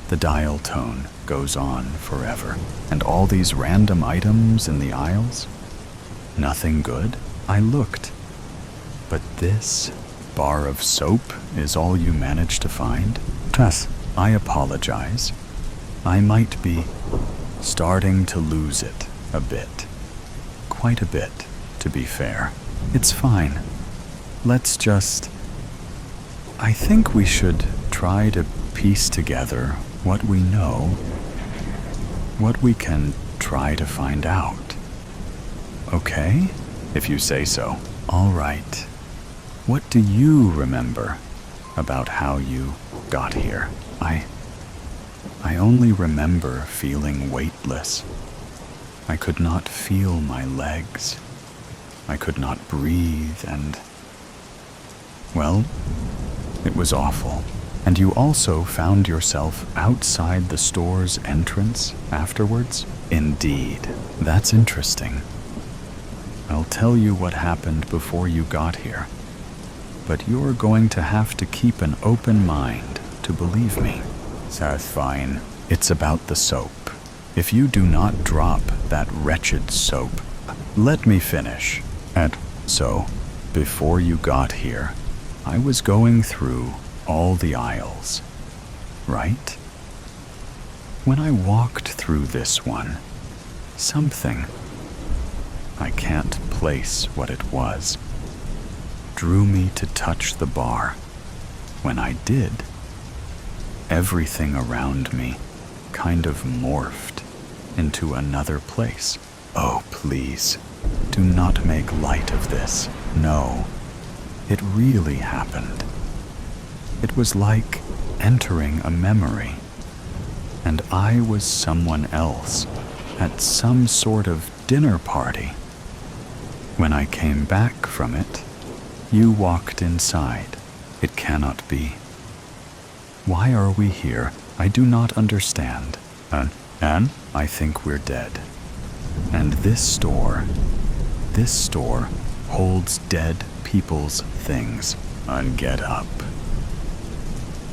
The dial tone goes on forever, and all these random items in the aisles. Nothing good? I looked. But this bar of soap is all you managed to find? Tess, I apologize. I might be starting to lose it a bit. Quite a bit, to be fair. It's fine. Let's just... I think we should try to piece together what we know, what we can try to find out. Okay? If you say so. All right. What do you remember about how you got here? I only remember feeling weightless. I could not feel my legs. I could not breathe and... Well, it was awful. And you also found yourself outside the store's entrance afterwards? Indeed. That's interesting. I'll tell you what happened before you got here. But you're going to have to keep an open mind to believe me. That's fine. It's about the soap. If you do not drop that wretched soap... Let me finish. So, before you got here, I was going through all the aisles, right? When I walked through this one, something, I can't place what it was, drew me to touch the bar. When I did, everything around me kind of morphed into another place. Oh, please, do not make light of this. No, it really happened. It was like entering a memory, and I was someone else at some sort of dinner party. When I came back from it, you walked inside. It cannot be. Why are we here? I do not understand. And I think we're dead. And this store holds dead people's things. And get up.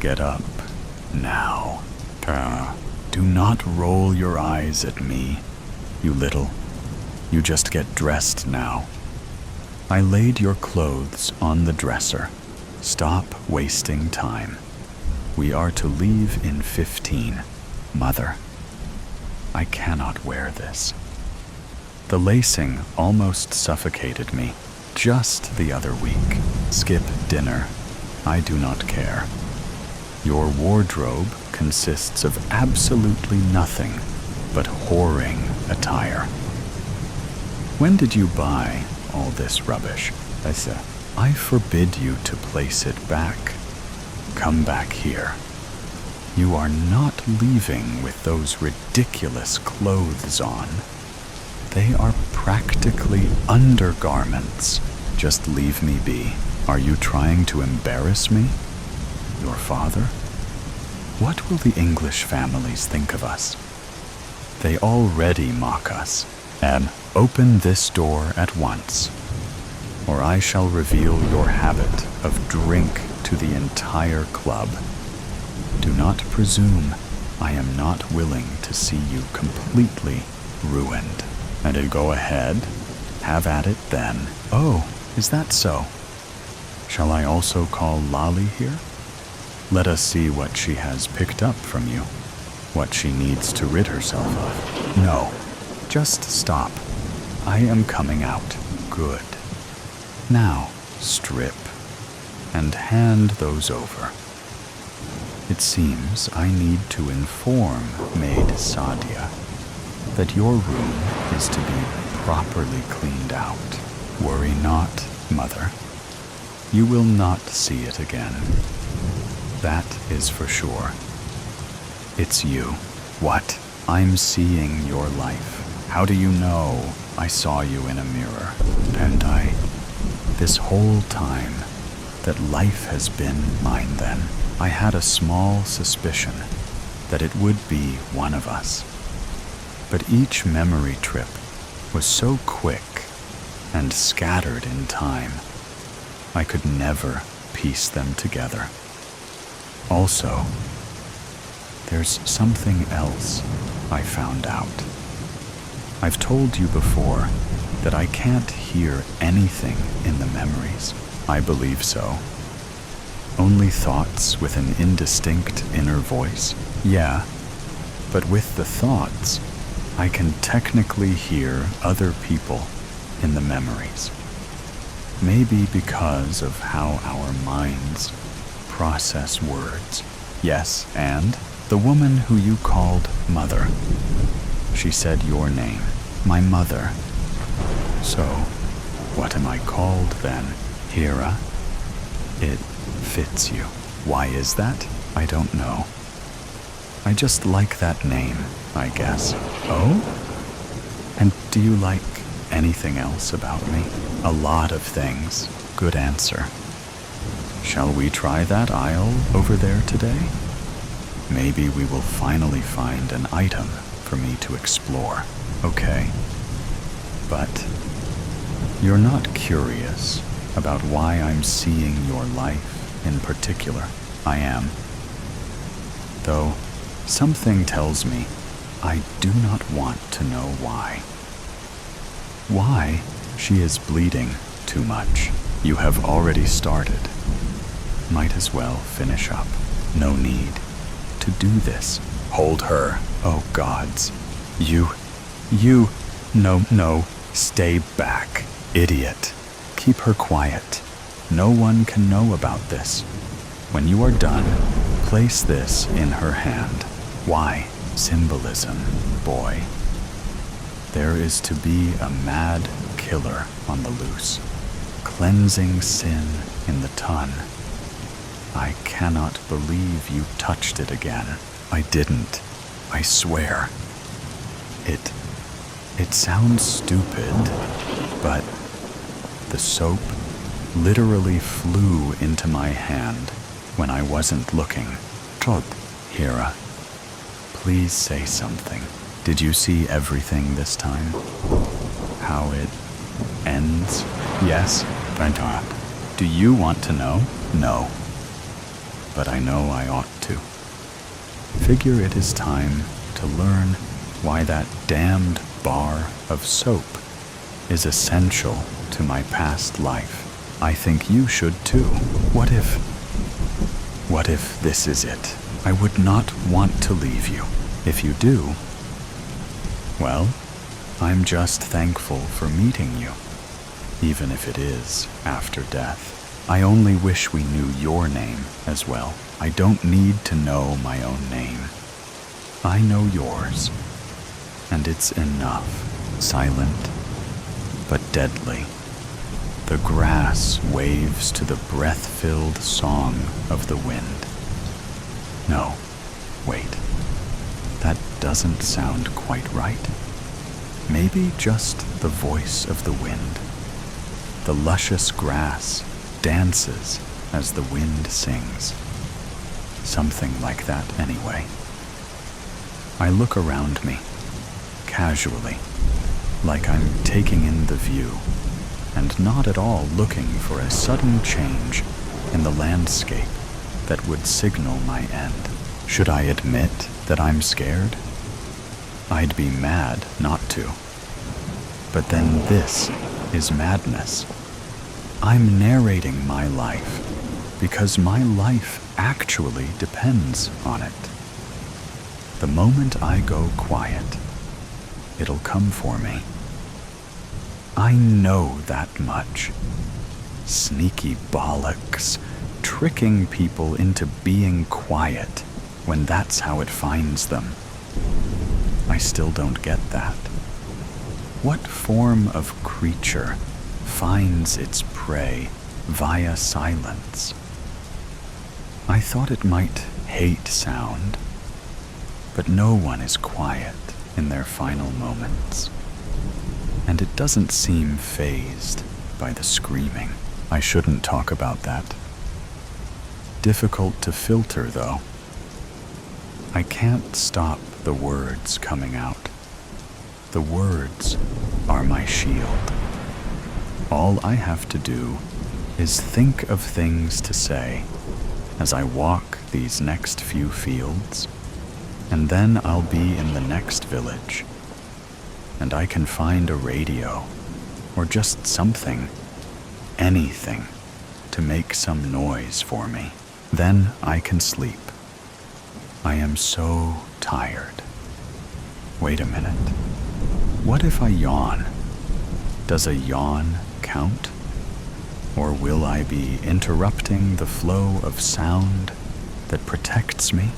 Get up now. Do not roll your eyes at me, you little. You just get dressed now. I laid your clothes on the dresser. Stop wasting time. We are to leave in 15. Mother, I cannot wear this. The lacing almost suffocated me just the other week. Skip dinner. I do not care. Your wardrobe consists of absolutely nothing but whoring attire. When did you buy all this rubbish? I forbid you to place it back. Come back here. You are not leaving with those ridiculous clothes on. They are practically undergarments. Just leave me be. Are you trying to embarrass me? Your father? What will the English families think of us? They already mock us. And open this door at once, or I shall reveal your habit of drink to the entire club. Do not presume I am not willing to see you completely ruined. And go ahead, have at it then. Oh, is that so? Shall I also call Lolly here? Let us see what she has picked up from you, what she needs to rid herself of. No, just stop. I am coming out. Good. Now, strip, and hand those over. It seems I need to inform Maid Sadia that your room is to be properly cleaned out. Worry not, Mother. You will not see it again. That is for sure. It's you. What? I'm seeing your life. How do you know? I saw you in a mirror, and this whole time that life has been mine then, I had a small suspicion that it would be one of us. But each memory trip was so quick and scattered in time, I could never piece them together. Also, there's something else I found out. I've told you before that I can't hear anything in the memories. I believe so. Only thoughts with an indistinct inner voice? Yeah, but with the thoughts, I can technically hear other people in the memories. Maybe because of how our minds process words. Yes, and the woman who you called Mother. She said your name, my mother. So, what am I called then? Hera? It fits you. Why is that? I don't know. I just like that name, I guess. Oh? And do you like anything else about me? A lot of things. Good answer. Shall we try that aisle over there today? Maybe we will finally find an item for me to explore. Okay. But you're not curious about why I'm seeing your life in particular. I am. Though something tells me I do not want to know why. Why she is bleeding too much. You have already started. Might as well finish up. No need to do this. Hold her, oh gods. You, no, stay back. Idiot. Keep her quiet. No one can know about this. When you are done, place this in her hand. Why? Symbolism, boy. There is to be a mad killer on the loose, cleansing sin in the ton. I cannot believe you touched it again. I didn't. I swear. It sounds stupid, but the soap literally flew into my hand when I wasn't looking. Trod, Hera, please say something. Did you see everything this time? How it ends? Yes, Vantara. Do you want to know? No. But I know I ought to. Figure it is time to learn why that damned bar of soap is essential to my past life. I think you should too. What if this is it? I would not want to leave you. If you do, well, I'm just thankful for meeting you, even if it is after death. I only wish we knew your name as well. I don't need to know my own name. I know yours, and it's enough. Silent, but deadly. The grass waves to the breath-filled song of the wind. No, wait. That doesn't sound quite right. Maybe just the voice of the wind. The luscious grass dances as the wind sings. Something like that anyway. I look around me, casually, like I'm taking in the view, and not at all looking for a sudden change in the landscape that would signal my end. Should I admit that I'm scared? I'd be mad not to. But then this is madness. I'm narrating my life because my life actually depends on it. The moment I go quiet, it'll come for me. I know that much. Sneaky bollocks, tricking people into being quiet when that's how it finds them. I still don't get that. What form of creature finds its prey via silence? I thought it might hate sound, but no one is quiet in their final moments. And it doesn't seem fazed by the screaming. I shouldn't talk about that. Difficult to filter, though. I can't stop the words coming out. The words are my shield. All I have to do is think of things to say as I walk these next few fields, and then I'll be in the next village, and I can find a radio, or just something, anything, to make some noise for me. Then I can sleep. I am so tired. Wait a minute. What if I yawn? Does a yawn count? Or will I be interrupting the flow of sound that protects me?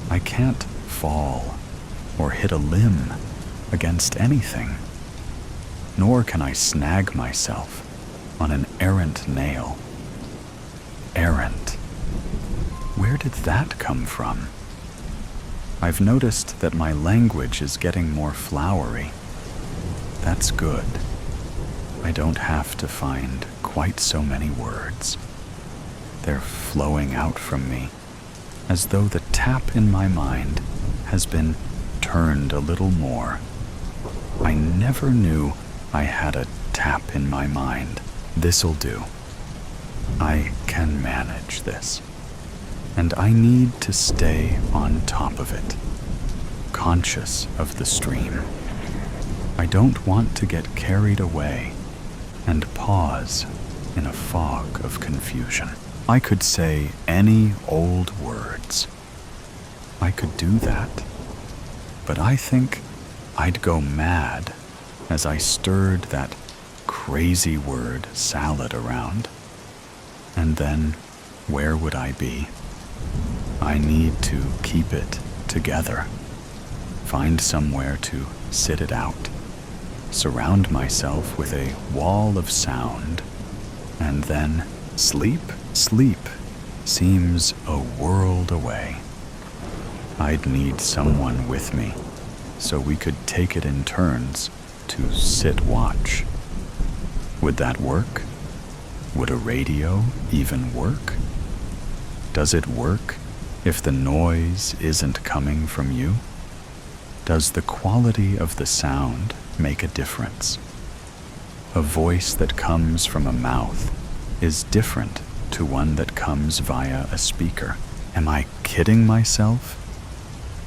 I can't fall or hit a limb against anything, nor can I snag myself on an errant nail. Errant. Where did that come from? I've noticed that my language is getting more flowery. That's good. I don't have to find quite so many words. They're flowing out from me, as though the tap in my mind has been turned a little more. I never knew I had a tap in my mind. This'll do. I can manage this. And I need to stay on top of it, conscious of the stream. I don't want to get carried away and pause in a fog of confusion. I could say any old words. I could do that, but I think I'd go mad as I stirred that crazy word salad around. And then, where would I be? I need to keep it together. Find somewhere to sit it out. Surround myself with a wall of sound. And then sleep seems a world away. I'd need someone with me so we could take it in turns to sit watch. Would that work? Would a radio even work? Does it work if the noise isn't coming from you? Does the quality of the sound make a difference? A voice that comes from a mouth is different to one that comes via a speaker. Am I kidding myself?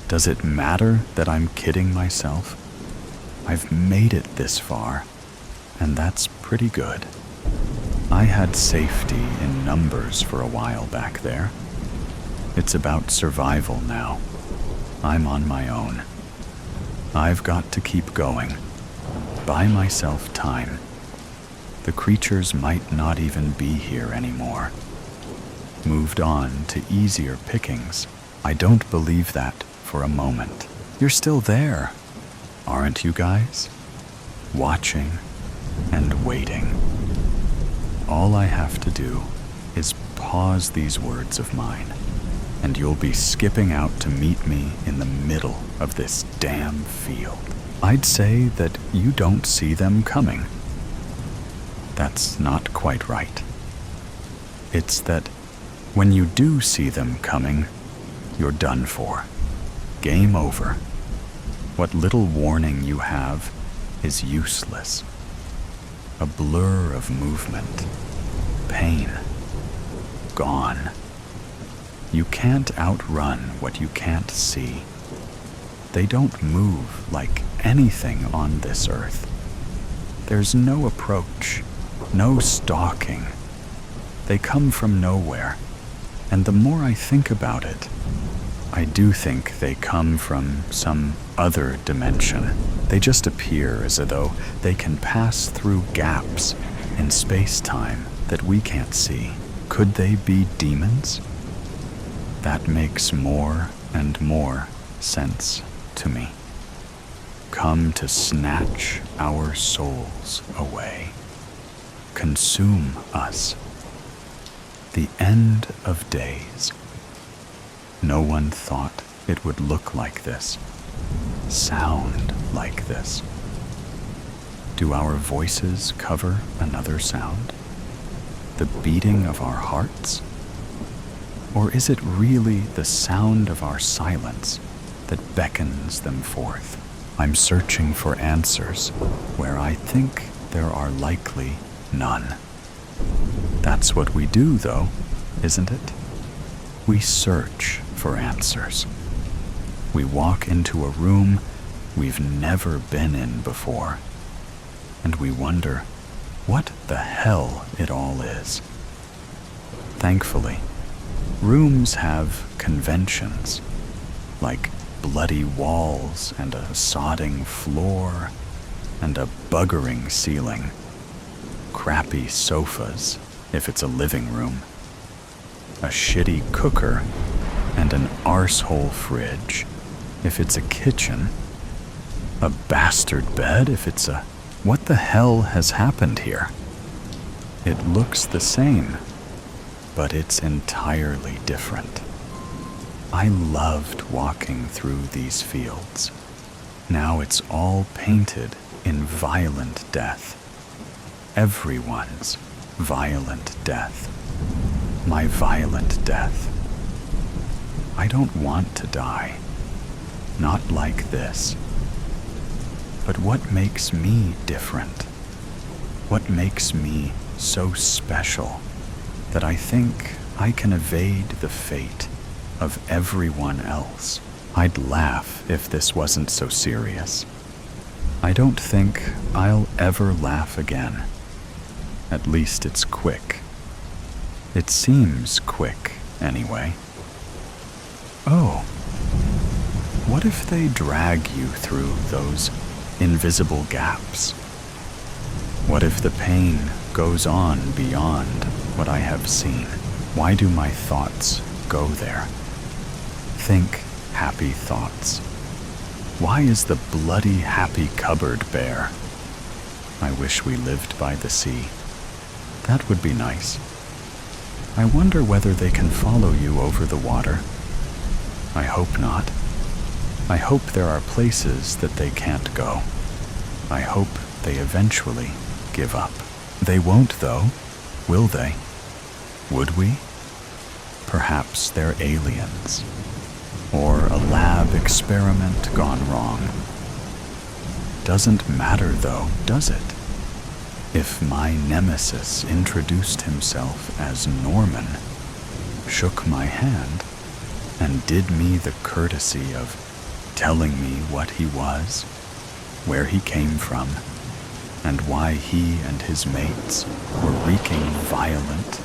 Does it matter that I'm kidding myself? I've made it this far, and that's pretty good. I had safety in numbers for a while back there. It's about survival now. I'm on my own. I've got to keep going. Buy myself time. The creatures might not even be here anymore. Moved on to easier pickings. I don't believe that for a moment. You're still there, aren't you guys? Watching and waiting. All I have to do is pause these words of mine, and you'll be skipping out to meet me in the middle of this damn field. I'd say that you don't see them coming. That's not quite right. It's that when you do see them coming, you're done for. Game over. What little warning you have is useless. A blur of movement. Pain. Gone. You can't outrun what you can't see. They don't move like anything on this earth. There's no approach, no stalking. They come from nowhere, and the more I think about it, I do think they come from some other dimension. They just appear as though they can pass through gaps in space-time that we can't see. Could they be demons? That makes more and more sense to me. Come to snatch our souls away. Consume us. The end of days. No one thought it would look like this, sound like this. Do our voices cover another sound? The beating of our hearts? Or is it really the sound of our silence that beckons them forth? I'm searching for answers where I think there are likely none. That's what we do, though, isn't it? We search for answers. We walk into a room we've never been in before, and we wonder what the hell it all is. Thankfully, rooms have conventions, like bloody walls and a sodding floor and a buggering ceiling, crappy sofas if it's a living room, a shitty cooker, and an arsehole fridge if it's a kitchen, a bastard bed if it's a... What the hell has happened here? It looks the same, but it's entirely different. I loved walking through these fields. Now it's all painted in violent death. Everyone's violent death. My violent death. I don't want to die. Not like this. But what makes me different? What makes me so special that I think I can evade the fate of everyone else? I'd laugh if this wasn't so serious. I don't think I'll ever laugh again. At least it's quick. It seems quick, anyway. Oh, what if they drag you through those invisible gaps? What if the pain goes on beyond what I have seen? Why do my thoughts go there? Think happy thoughts. Why is the bloody happy cupboard bare? I wish we lived by the sea. That would be nice. I wonder whether they can follow you over the water. I hope not. I hope there are places that they can't go. I hope they eventually give up. They won't, though, will they? Would we? Perhaps they're aliens. Or a lab experiment gone wrong. Doesn't matter, though, does it? If my nemesis introduced himself as Norman, shook my hand, and did me the courtesy of telling me what he was, where he came from, and why he and his mates were wreaking violent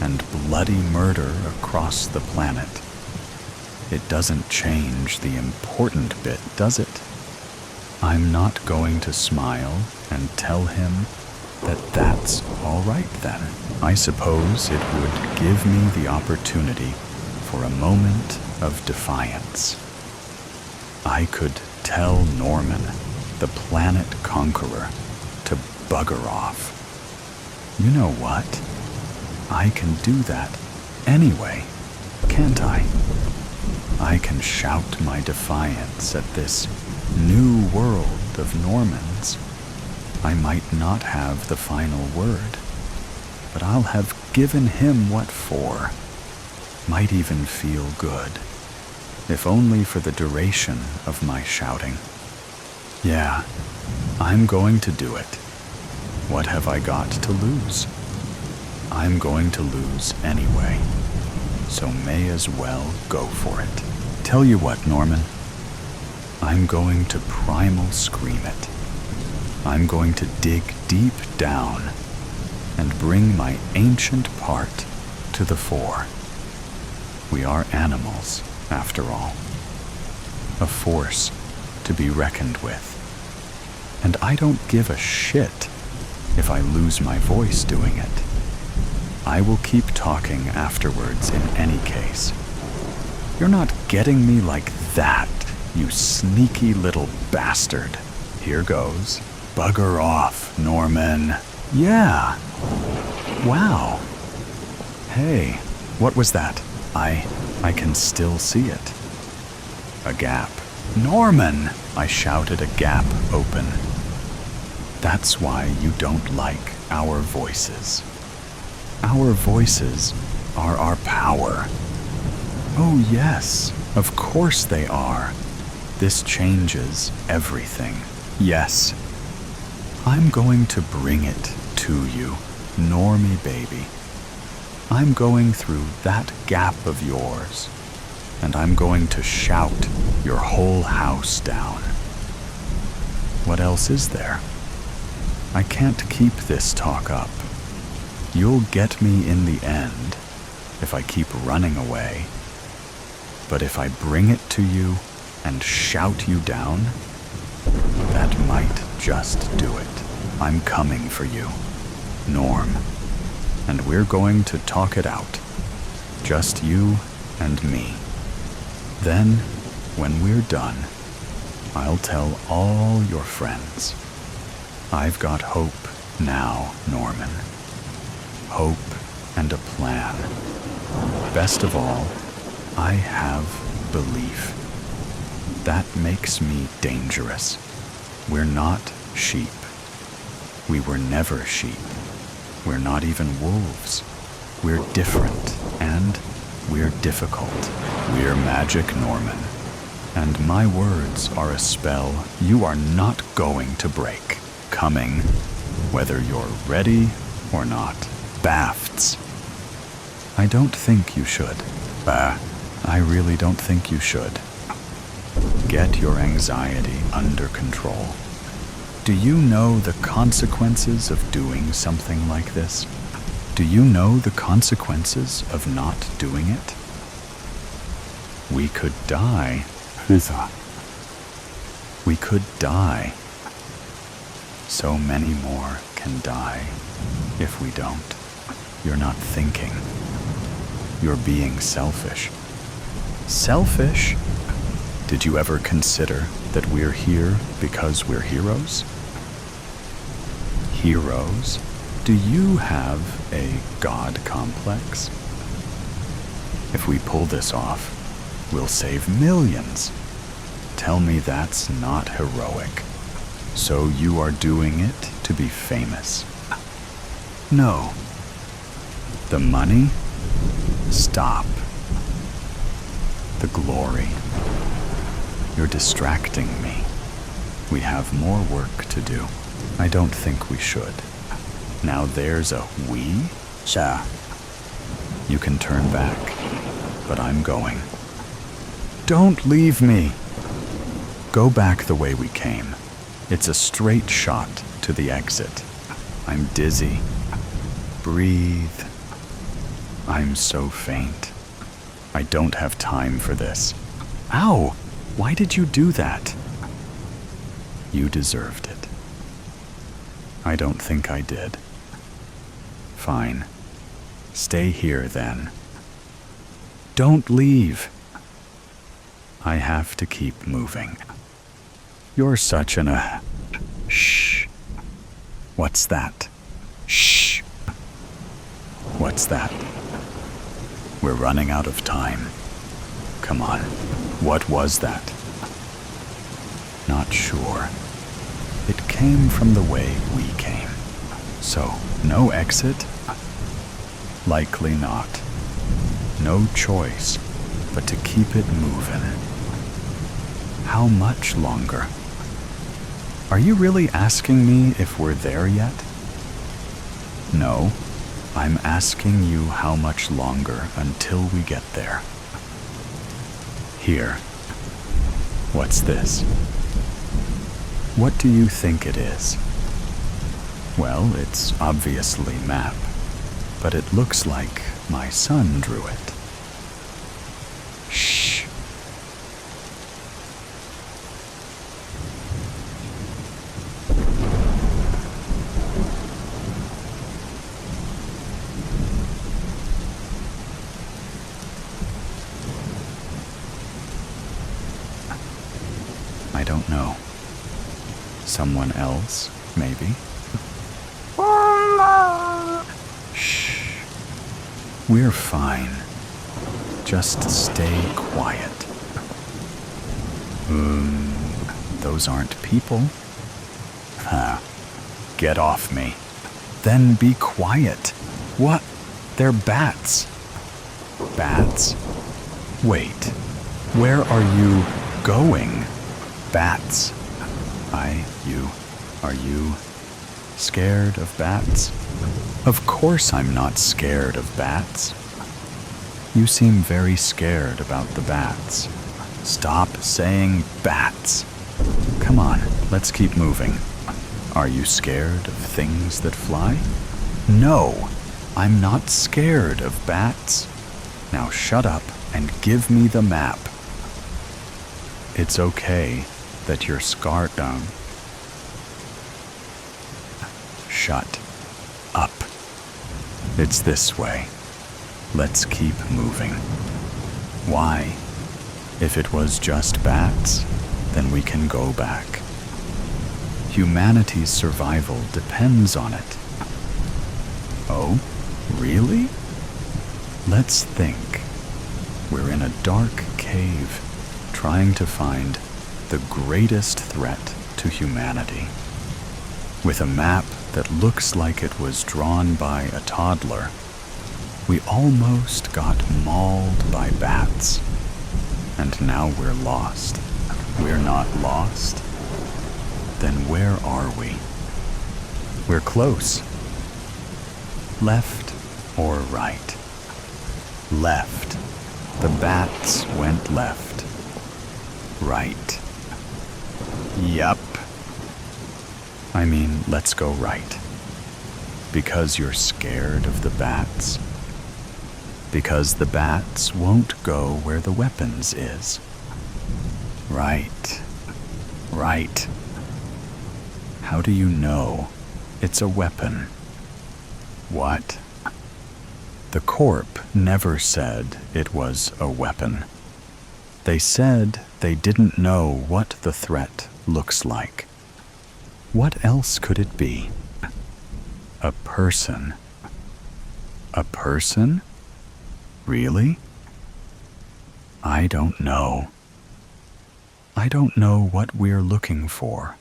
and bloody murder across the planet, it doesn't change the important bit, does it? I'm not going to smile and tell him that that's all right then. I suppose it would give me the opportunity for a moment of defiance. I could tell Norman, the planet conqueror, to bugger off. You know what? I can do that anyway, can't I? I can shout my defiance at this new world of Normans. I might not have the final word, but I'll have given him what for. Might even feel good, if only for the duration of my shouting. Yeah, I'm going to do it. What have I got to lose? I'm going to lose anyway, so may as well go for it. Tell you what, Norman, I'm going to primal scream it. I'm going to dig deep down and bring my ancient part to the fore. We are animals, after all. A force to be reckoned with. And I don't give a shit if I lose my voice doing it. I will keep talking afterwards in any case. You're not getting me like that, you sneaky little bastard. Here goes. Bugger off, Norman. Yeah. Wow. Hey, what was that? I can still see it. A gap. Norman! I shouted, a gap open. That's why you don't like our voices. Our voices are our power. Oh yes, of course they are. This changes everything. Yes. I'm going to bring it to you, Normie baby. I'm going through that gap of yours, and I'm going to shout your whole house down. What else is there? I can't keep this talk up. You'll get me in the end if I keep running away. But if I bring it to you and shout you down, that might just do it. I'm coming for you, Norm. And we're going to talk it out. Just you and me. Then, when we're done, I'll tell all your friends. I've got hope now, Norman. Hope and a plan. Best of all, I have belief. That makes me dangerous. We're not sheep. We were never sheep. We're not even wolves. We're different, and we're difficult. We're magic, Norman. And my words are a spell you are not going to break. Coming, whether you're ready or not. Bafts. I don't think you should. I really don't think you should. Get your anxiety under control. Do you know the consequences of doing something like this? Do you know the consequences of not doing it? We could die. We could die. So many more can die if we don't. You're not thinking. You're being selfish. Selfish? Did you ever consider that we're here because we're heroes? Heroes? Do you have a God complex? If we pull this off, we'll save millions. Tell me that's not heroic. So you are doing it to be famous? No. The money? Stop. The glory. You're distracting me. We have more work to do. I don't think we should. Now there's a we? Sir. You can turn back, but I'm going. Don't leave me! Go back the way we came. It's a straight shot to the exit. I'm dizzy. Breathe. I'm so faint. I don't have time for this. Ow! Why did you do that? You deserved it. I don't think I did. Fine. Stay here then. Don't leave. I have to keep moving. You're such an Shh. What's that? Shh. What's that? We're running out of time. Come on. What was that? Not sure. It came from the way we came. So, no exit? Likely not. No choice but to keep it moving. How much longer? Are you really asking me if we're there yet? No, I'm asking you how much longer until we get there. Here. What's this? What do you think it is? Well, it's obviously map, but it looks like my son drew it. Shh. I don't know. Someone else, maybe? Shh. We're fine. Just stay quiet. Those aren't people. Get off me. Then be quiet. What? They're bats. Bats? Wait. Where are you going? Bats. Are you scared of bats? Of course I'm not scared of bats. You seem very scared about the bats. Stop saying bats. Come on, let's keep moving. Are you scared of things that fly? No, I'm not scared of bats. Now shut up and give me the map. It's okay that you're scarred down. Shut up. It's this way. Let's keep moving. Why? If it was just bats, then we can go back. Humanity's survival depends on it. Oh, really? Let's think. We're in a dark cave, trying to find the greatest threat to humanity. With a map that looks like it was drawn by a toddler, we almost got mauled by bats. And now we're lost. We're not lost? Then where are we? We're close. Left or right? Left. The bats went left. Right. Yup. I mean, let's go right. Because you're scared of the bats? Because the bats won't go where the weapons is. Right. Right. How do you know it's a weapon? What? The corp never said it was a weapon. They said they didn't know what the threat looks like. What else could it be? A person. A person? Really? I don't know. I don't know what we're looking for,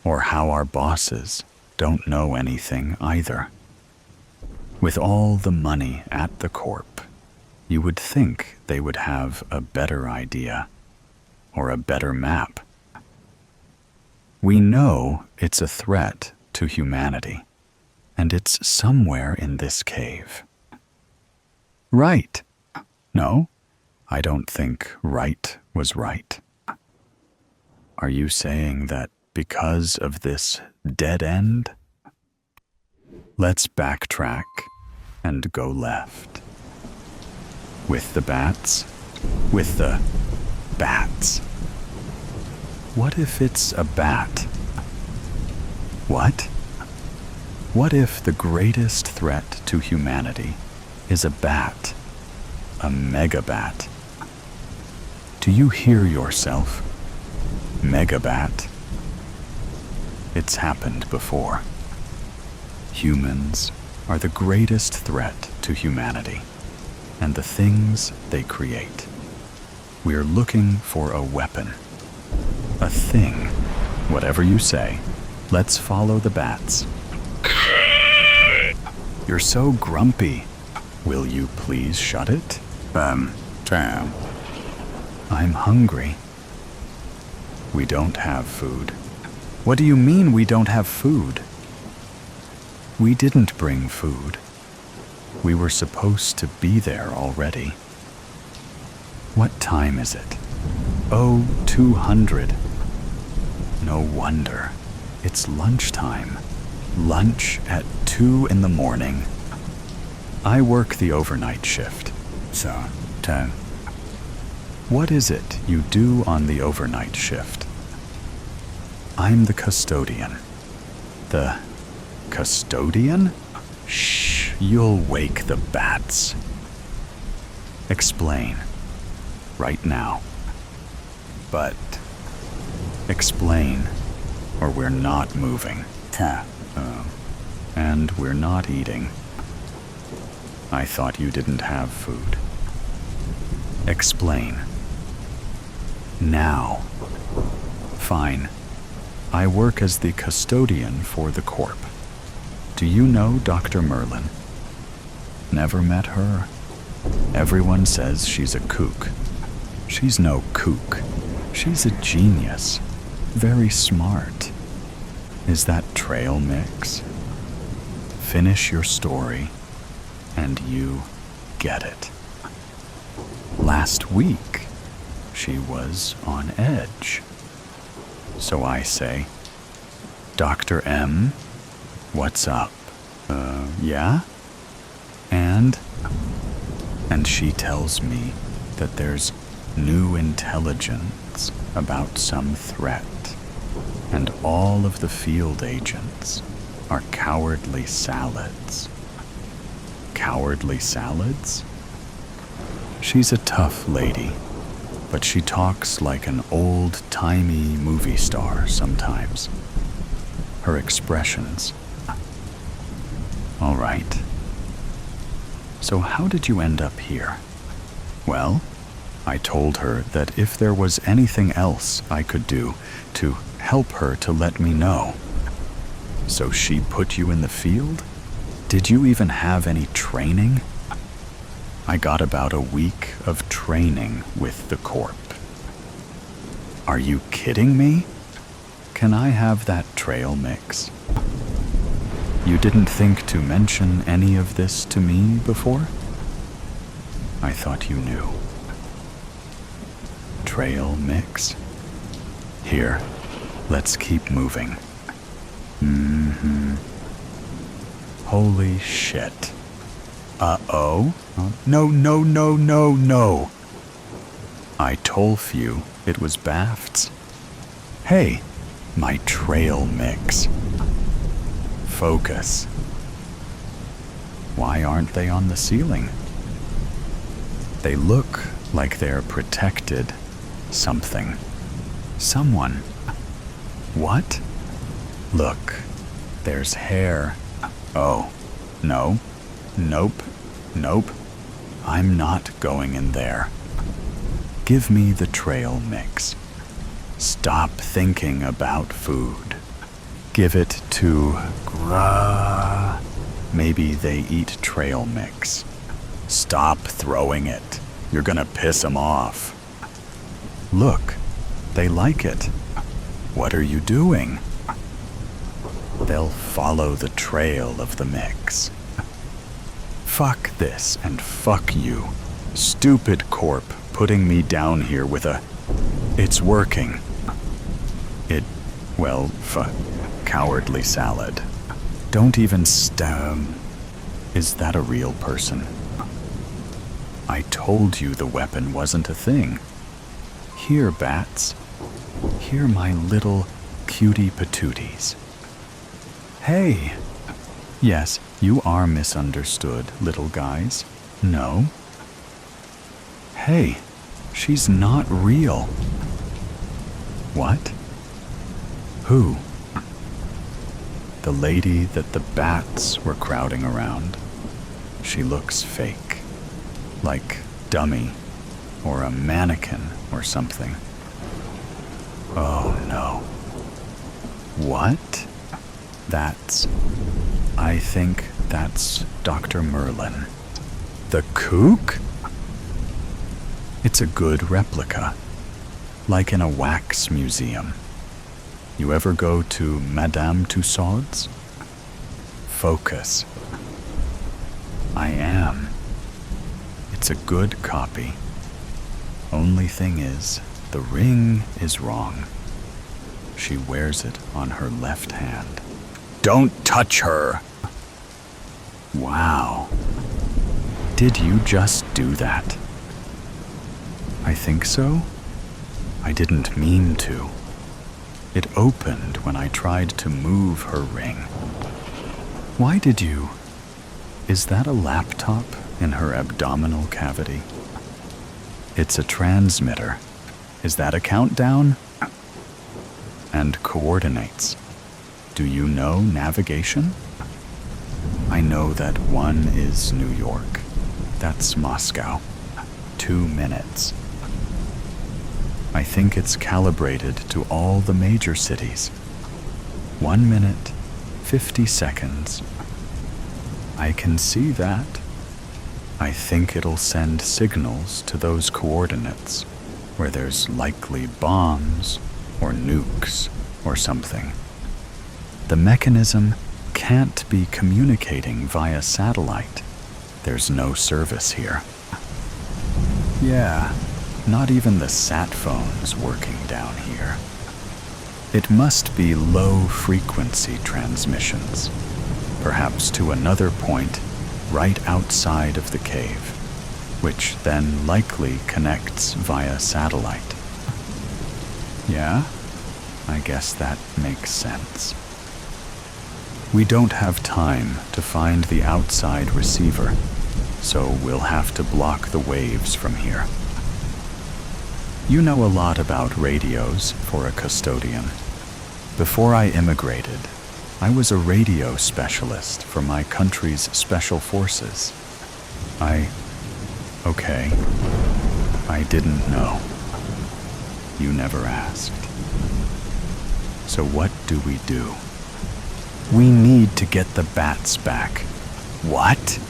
or how our bosses don't know anything either. With all the money at the corp, you would think they would have a better idea, or a better map. We know it's a threat to humanity, and it's somewhere in this cave. Right. No, I don't think right was right. Are you saying that because of this dead end? Let's backtrack and go left. With the bats? With the bats. What if it's a bat? What? What if the greatest threat to humanity is a bat? A megabat? Do you hear yourself? Megabat? It's happened before. Humans are the greatest threat to humanity and the things they create. We're looking for a weapon. A thing. Whatever you say. Let's follow the bats. You're so grumpy. Will you please shut it? Tam. I'm hungry. We don't have food. What do you mean we don't have food? We didn't bring food. We were supposed to be there already. What time is it? Oh, 200. No wonder. It's lunchtime. Lunch at 2 in the morning. I work the overnight shift. So, 10. What is it you do on the overnight shift? I'm the custodian. The custodian? Shh, you'll wake the bats. Explain. Right now. But explain, or we're not moving. And we're not eating. I thought you didn't have food. Explain. Now. Fine. I work as the custodian for the corp. Do you know Dr. Merlin? Never met her. Everyone says she's a kook. She's no kook. She's a genius. Very smart. Is that trail mix? Finish your story, and you get it. Last week, she was on edge. So I say, Dr. M, what's up? Yeah? And she tells me that there's new intelligence about some threat, and all of the field agents are cowardly salads. Cowardly salads? She's a tough lady, but she talks like an old-timey movie star sometimes. Her expressions. All right. So how did you end up here? Well, I told her that if there was anything else I could do to help her to let me know. So she put you in the field? Did you even have any training? I got about a week of training with the corp. Are you kidding me? Can I have that trail mix? You didn't think to mention any of this to me before? I thought you knew. Trail mix? Here, let's keep moving. Holy shit. Uh-oh? No, no, no, no, no. I told you it was Bafts. Hey, my trail mix. Focus. Why aren't they on the ceiling? They look like they're protected something. Someone. What? Look, there's hair. Oh, no. Nope. Nope. I'm not going in there. Give me the trail mix. Stop thinking about food. Give it to Gra. Maybe they eat trail mix. Stop throwing it. You're gonna piss them off. Look, they like it. What are you doing? They'll follow the trail of the mix. Fuck this and fuck you. Stupid corp putting me down here with a... It's working. Cowardly salad. Don't even Is that a real person? I told you the weapon wasn't a thing. Here, bats. Here, my little cutie patooties. Hey! Yes, you are misunderstood, little guys. No? Hey, she's not real. What? Who? The lady that the bats were crowding around. She looks fake. Like dummy, or a mannequin, or something. Oh no. What? I think that's Dr. Merlin. The kook? It's a good replica, like in a wax museum. You ever go to Madame Tussauds? Focus. I am. It's a good copy. Only thing is, the ring is wrong. She wears it on her left hand. Don't touch her! Wow. Did you just do that? I think so. I didn't mean to. It opened when I tried to move her ring. Why did you? Is that a laptop in her abdominal cavity? It's a transmitter. Is that a countdown? And coordinates. Do you know navigation? I know that 1 is New York. That's Moscow. 2 minutes. I think it's calibrated to all the major cities. 1 minute, 50 seconds. I can see that. I think it'll send signals to those coordinates where there's likely bombs or nukes or something. The mechanism can't be communicating via satellite. There's no service here. Yeah, not even the sat phone's working down here. It must be low-frequency transmissions, perhaps to another point right outside of the cave, which then likely connects via satellite. Yeah, I guess that makes sense. We don't have time to find the outside receiver, so we'll have to block the waves from here. You know a lot about radios for a custodian. Before I immigrated, I was a radio specialist for my country's special forces. Okay, I didn't know. You never asked. So what do? We need to get the bats back. What?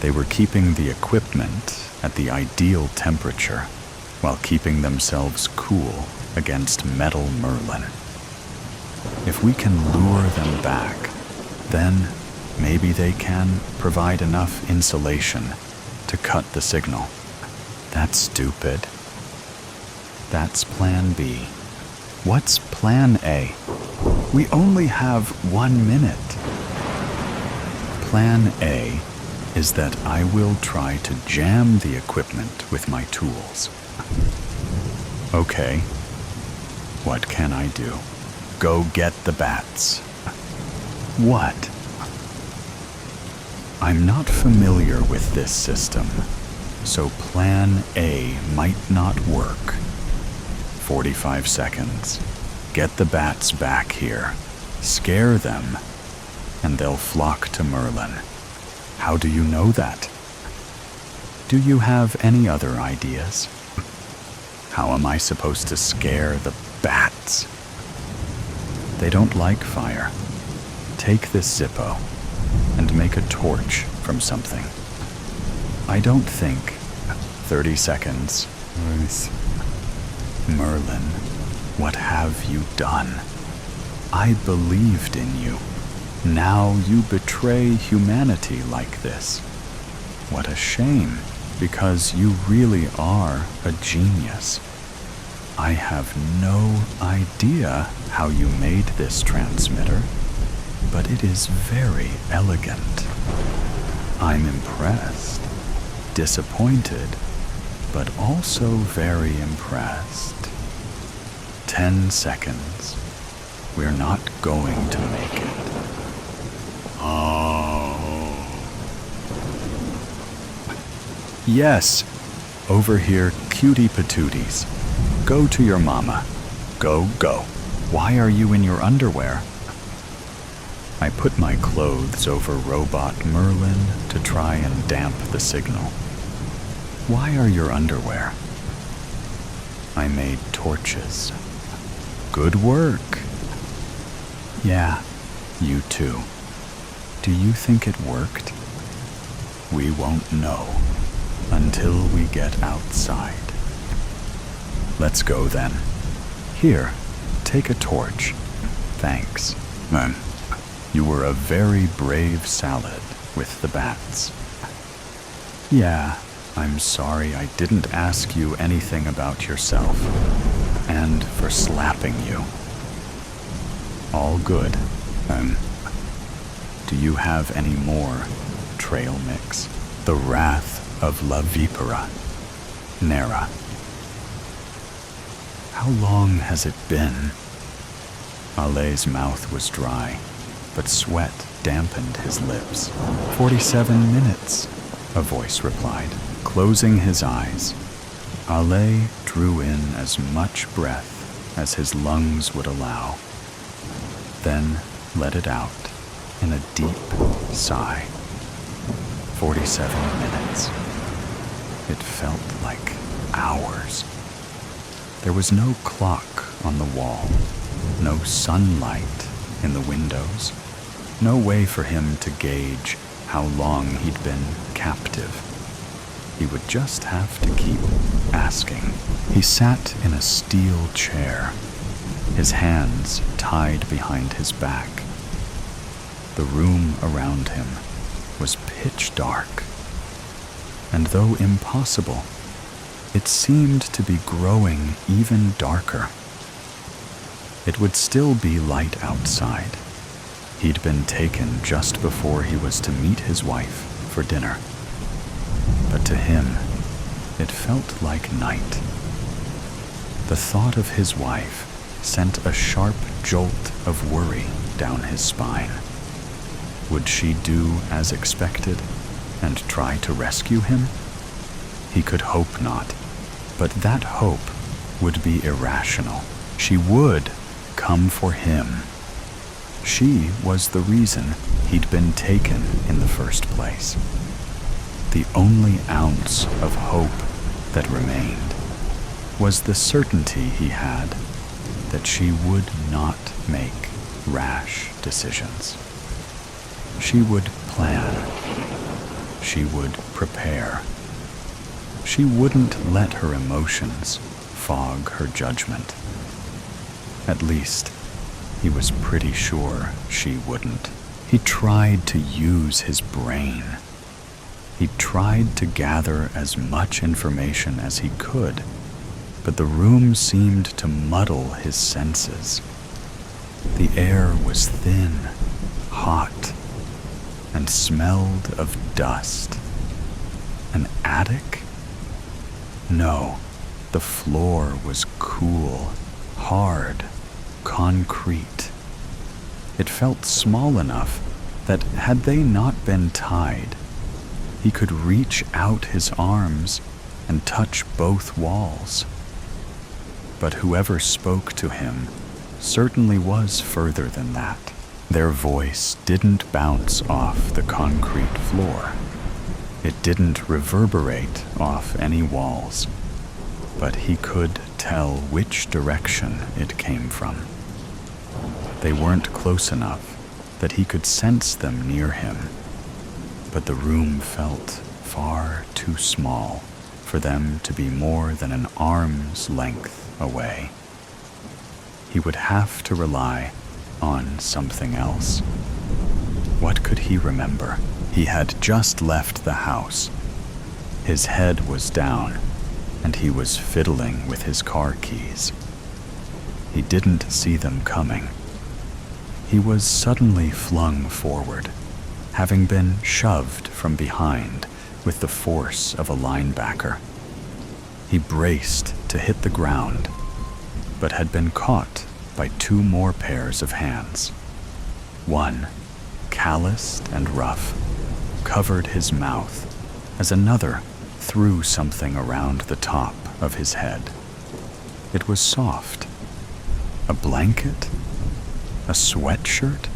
They were keeping the equipment at the ideal temperature while keeping themselves cool against metal Merlin. If we can lure them back, then maybe they can provide enough insulation to cut the signal. That's stupid. That's plan B. What's plan A? We only have 1 minute. Plan A is that I will try to jam the equipment with my tools. Okay, what can I do? Go get the bats. What? I'm not familiar with this system, so Plan A might not work. 45 seconds. Get the bats back here. Scare them, and they'll flock to Merlin. How do you know that? Do you have any other ideas? How am I supposed to scare the bats? They don't like fire. Take this Zippo and make a torch from something. I don't think. 30 seconds. Merlin, what have you done? I believed in you. Now you betray humanity like this. What a shame, because you really are a genius. I have no idea how you made this transmitter, but it is very elegant. I'm impressed, disappointed, but also very impressed. 10 seconds. We're not going to make it. Oh. Yes, over here, cutie patooties. Go to your mama. Go, go. Why are you in your underwear? I put my clothes over Robot Merlin to try and damp the signal. Why are your underwear? I made torches. Good work. Yeah, you too. Do you think it worked? We won't know until we get outside. Let's go then. Here, take a torch. Thanks. You were a very brave salad with the bats. Yeah, I'm sorry I didn't ask you anything about yourself, and for slapping you. All good. Do you have any more trail mix? The Wrath of La Vipera. Nera. How long has it been? Ale's mouth was dry, but sweat dampened his lips. 47 minutes, a voice replied, closing his eyes. Ale drew in as much breath as his lungs would allow, then let it out in a deep sigh. 47 minutes. It felt like hours. There was no clock on the wall, no sunlight in the windows, no way for him to gauge how long he'd been captive. He would just have to keep asking. He sat in a steel chair, his hands tied behind his back. The room around him was pitch dark, and though impossible, it seemed to be growing even darker. It would still be light outside. He'd been taken just before he was to meet his wife for dinner. But to him, it felt like night. The thought of his wife sent a sharp jolt of worry down his spine. Would she do as expected and try to rescue him? He could hope not, but that hope would be irrational. She would come for him. She was the reason he'd been taken in the first place. The only ounce of hope that remained was the certainty he had that she would not make rash decisions. She would plan. She would prepare. She wouldn't let her emotions fog her judgment. At least, he was pretty sure she wouldn't. He tried to use his brain. He tried to gather as much information as he could, but the room seemed to muddle his senses. The air was thin, hot. and smelled of dust. An attic? No, the floor was cool, hard, concrete. It felt small enough that had they not been tied, he could reach out his arms and touch both walls. But whoever spoke to him certainly was further than that. Their voice didn't bounce off the concrete floor. It didn't reverberate off any walls, but he could tell which direction it came from. They weren't close enough that he could sense them near him, but the room felt far too small for them to be more than an arm's length away. He would have to rely on something else. What could he remember? He had just left the house. His head was down, and he was fiddling with his car keys. He didn't see them coming. He was suddenly flung forward, having been shoved from behind with the force of a linebacker. He braced to hit the ground, but had been caught by two more pairs of hands. One, calloused and rough, covered his mouth as another threw something around the top of his head. It was soft. A blanket? A sweatshirt?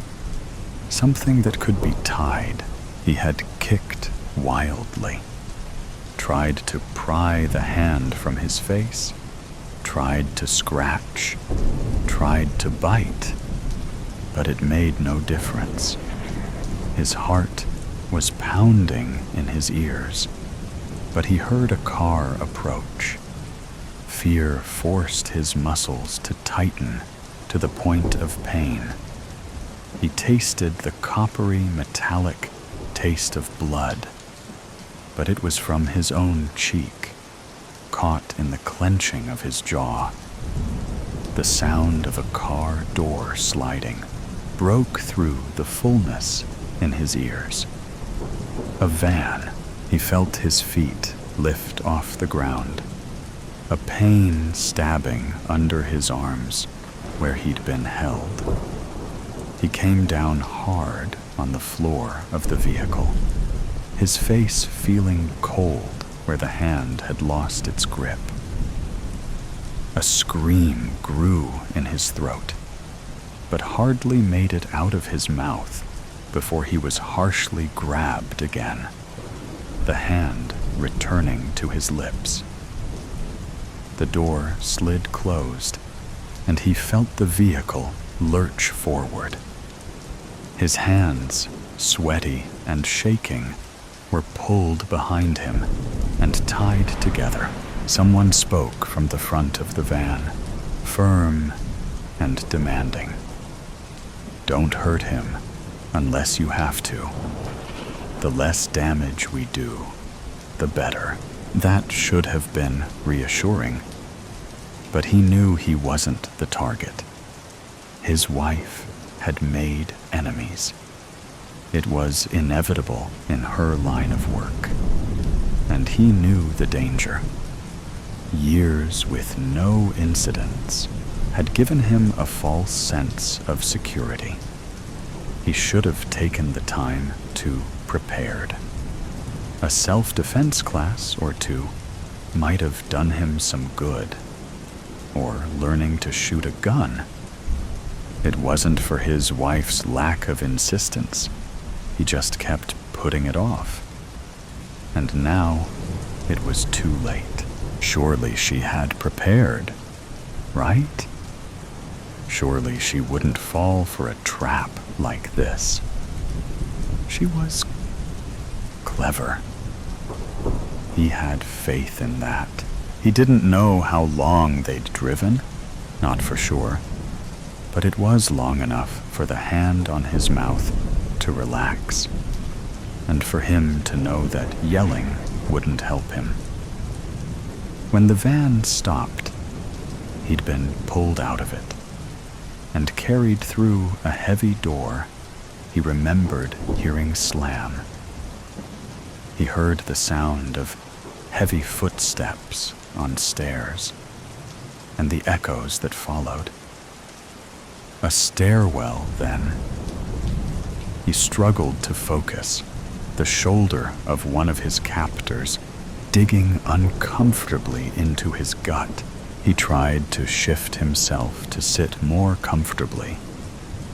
Something that could be tied. He had kicked wildly, tried to pry the hand from his face, tried to scratch, tried to bite, but it made no difference. His heart was pounding in his ears, but he heard a car approach. Fear forced his muscles to tighten to the point of pain. He tasted the coppery, metallic taste of blood, but it was from his own cheek, caught in the clenching of his jaw. The sound of a car door sliding broke through the fullness in his ears. A van. He felt his feet lift off the ground, a pain stabbing under his arms where he'd been held. He came down hard on the floor of the vehicle, his face feeling cold where the hand had lost its grip. A scream grew in his throat, but hardly made it out of his mouth before he was harshly grabbed again, the hand returning to his lips. The door slid closed, and he felt the vehicle lurch forward. His hands, sweaty and shaking, were pulled behind him and tied together. Someone spoke from the front of the van, firm and demanding. "Don't hurt him unless you have to. The less damage we do, the better." That should have been reassuring, but he knew he wasn't the target. His wife had made enemies. It was inevitable in her line of work, and he knew the danger. Years with no incidents had given him a false sense of security. He should have taken the time to prepared. A self-defense class or two might have done him some good, or learning to shoot a gun. It wasn't for his wife's lack of insistence. He just kept putting it off. And now it was too late. Surely she had prepared, right? Surely she wouldn't fall for a trap like this. She was clever. He had faith in that. He didn't know how long they'd driven, not for sure, but it was long enough for the hand on his mouth to relax, and for him to know that yelling wouldn't help him. When the van stopped, he'd been pulled out of it and carried through a heavy door he remembered hearing slam. He heard the sound of heavy footsteps on stairs, and the echoes that followed. A stairwell, then. He struggled to focus, the shoulder of one of his captors digging uncomfortably into his gut. He tried to shift himself to sit more comfortably,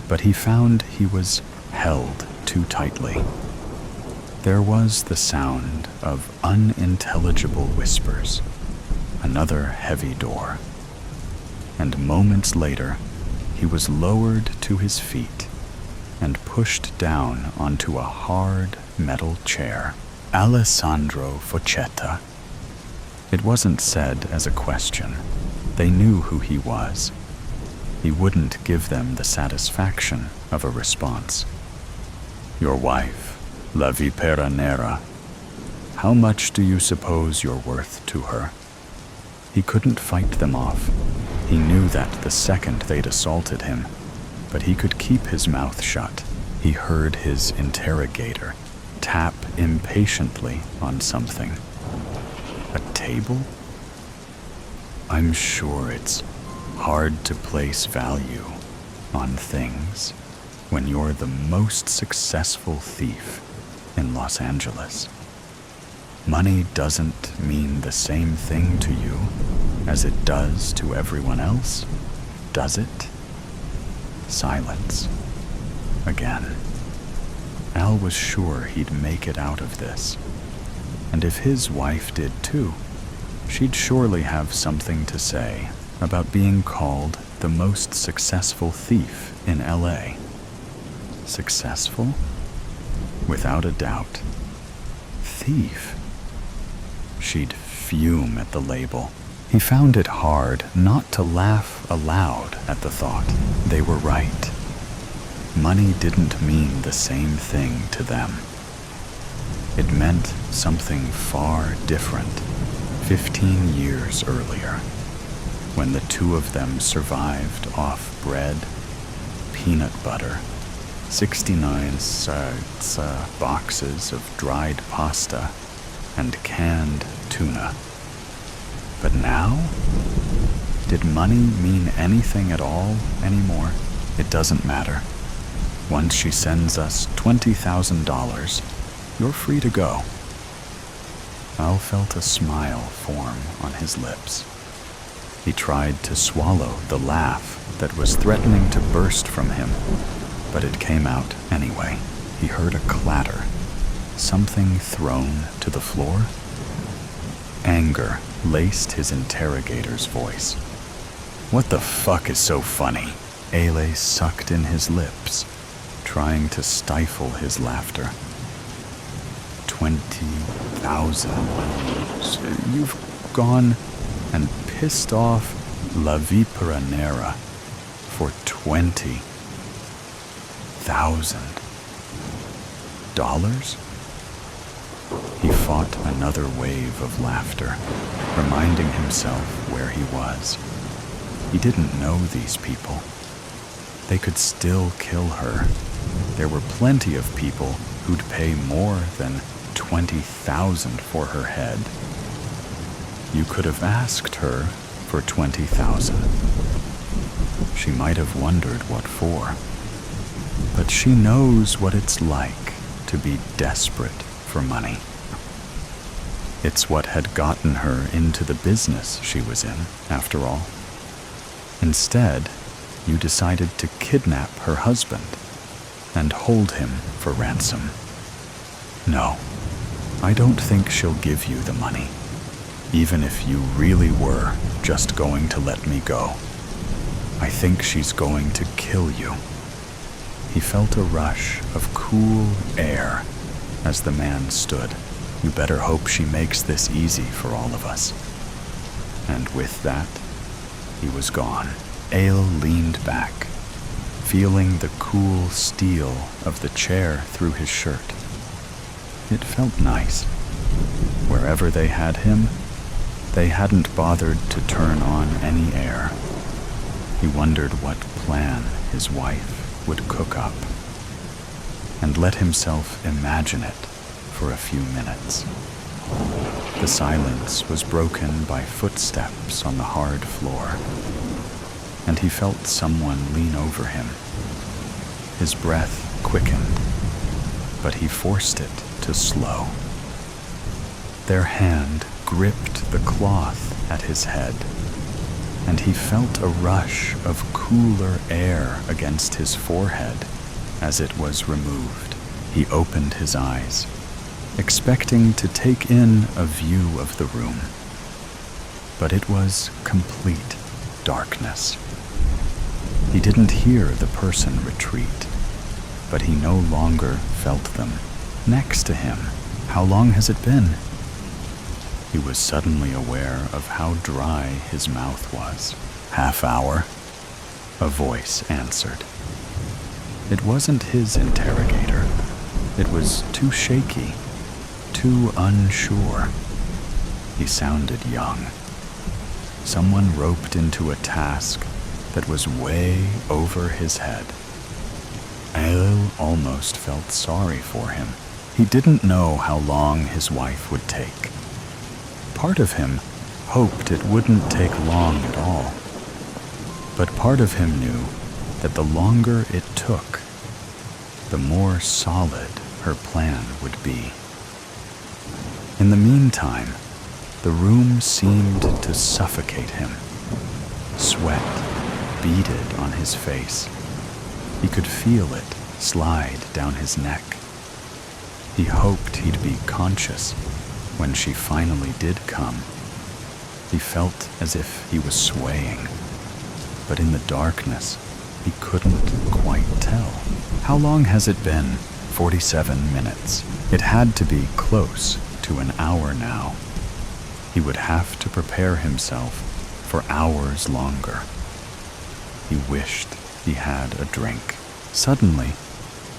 but he found he was held too tightly. There was the sound of unintelligible whispers, another heavy door, and moments later he was lowered to his feet and pushed down onto a hard metal chair. Alessandro Foccetta. It wasn't said as a question. They knew who he was. He wouldn't give them the satisfaction of a response. Your wife, La Vipera Nera. How much do you suppose you're worth to her? He couldn't fight them off. He knew that the second they'd assaulted him, but he could keep his mouth shut. He heard his interrogator tap impatiently on something. A table? I'm sure it's hard to place value on things when you're the most successful thief in Los Angeles. Money doesn't mean the same thing to you as it does to everyone else, does it? Silence. Again. Al was sure he'd make it out of this. And if his wife did too, she'd surely have something to say about being called the most successful thief in LA. Successful? Without a doubt. Thief? She'd fume at the label. He found it hard not to laugh aloud at the thought. They were right. Money didn't mean the same thing to them. It meant something far different 15 years earlier, when the two of them survived off bread, peanut butter, 69 boxes of dried pasta, and canned tuna. But now? Did money mean anything at all anymore? It doesn't matter. Once she sends us $20,000, you're free to go. Al felt a smile form on his lips. He tried to swallow the laugh that was threatening to burst from him, but it came out anyway. He heard a clatter, something thrown to the floor. Anger laced his interrogator's voice. What the fuck is so funny? Ale sucked in his lips, trying to stifle his laughter. 20,000. You've gone and pissed off La Vipera Nera for $20,000? He fought another wave of laughter, reminding himself where he was. He didn't know these people. They could still kill her. There were plenty of people who'd pay more than $20,000 for her head. You could have asked her for $20,000. She might have wondered what for. But she knows what it's like to be desperate for money. It's what had gotten her into the business she was in, after all. Instead, you decided to kidnap her husband and hold him for ransom. No, I don't think she'll give you the money, even if you really were just going to let me go. I think she's going to kill you. He felt a rush of cool air as the man stood. You better hope she makes this easy for all of us. And with that, he was gone. Ale leaned back, feeling the cool steel of the chair through his shirt. It felt nice. Wherever they had him, they hadn't bothered to turn on any air. He wondered what plan his wife would cook up. and let himself imagine it for a few minutes. The silence was broken by footsteps on the hard floor, and he felt someone lean over him. His breath quickened, but he forced it to slow. Their hand gripped the cloth at his head, and he felt a rush of cooler air against his forehead as it was removed. He opened his eyes, expecting to take in a view of the room, but it was complete darkness. He didn't hear the person retreat, but he no longer felt them next to him. How long has it been? He was suddenly aware of how dry his mouth was. "Half hour," a voice answered. It wasn't his interrogator. It was too shaky, too unsure. He sounded young. Someone roped into a task that was way over his head. Al almost felt sorry for him. He didn't know how long his wife would take. Part of him hoped it wouldn't take long at all. But part of him knew that the longer it took, the more solid her plan would be. In the meantime, the room seemed to suffocate him. Sweat beaded on his face. He could feel it slide down his neck. He hoped he'd be conscious when she finally did come. He felt as if he was swaying, but in the darkness, he couldn't quite tell. How long has it been? 47 minutes. It had to be close to an hour now. He would have to prepare himself for hours longer. He wished he had a drink. Suddenly,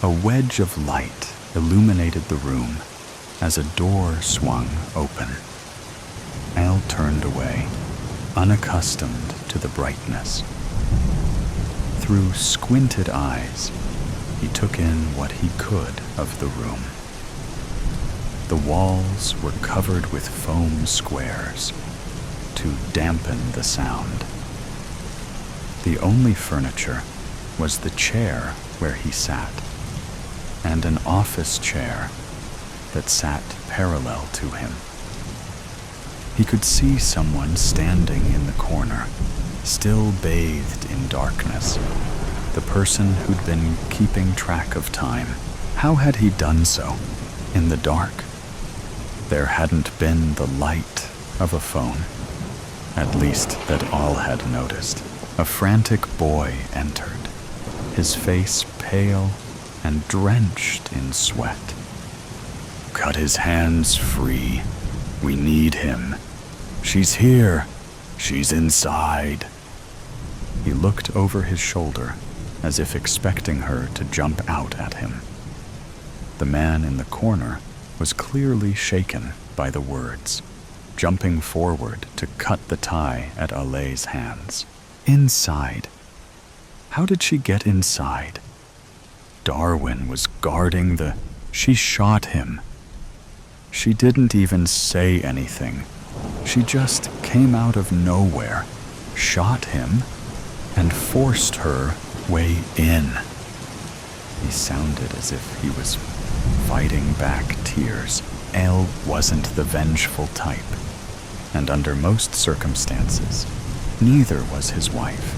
a wedge of light illuminated the room as a door swung open. Al turned away, unaccustomed to the brightness. Through squinted eyes, he took in what he could of the room. The walls were covered with foam squares to dampen the sound. The only furniture was the chair where he sat, and an office chair that sat parallel to him. He could see someone standing in the corner, still bathed in darkness, the person who'd been keeping track of time. How had he done so? In the dark? There hadn't been the light of a phone, at least that all had noticed. A frantic boy entered, his face pale and drenched in sweat. "Cut his hands free. We need him. She's here. She's inside." He looked over his shoulder as if expecting her to jump out at him. The man in the corner was clearly shaken by the words, jumping forward to cut the tie at Alay's hands. Inside? How did she get inside? Darwin was guarding the... She shot him. She didn't even say anything. She just came out of nowhere, shot him, and forced her way in. He sounded as if he was fighting back tears. Al wasn't the vengeful type, and under most circumstances, neither was his wife.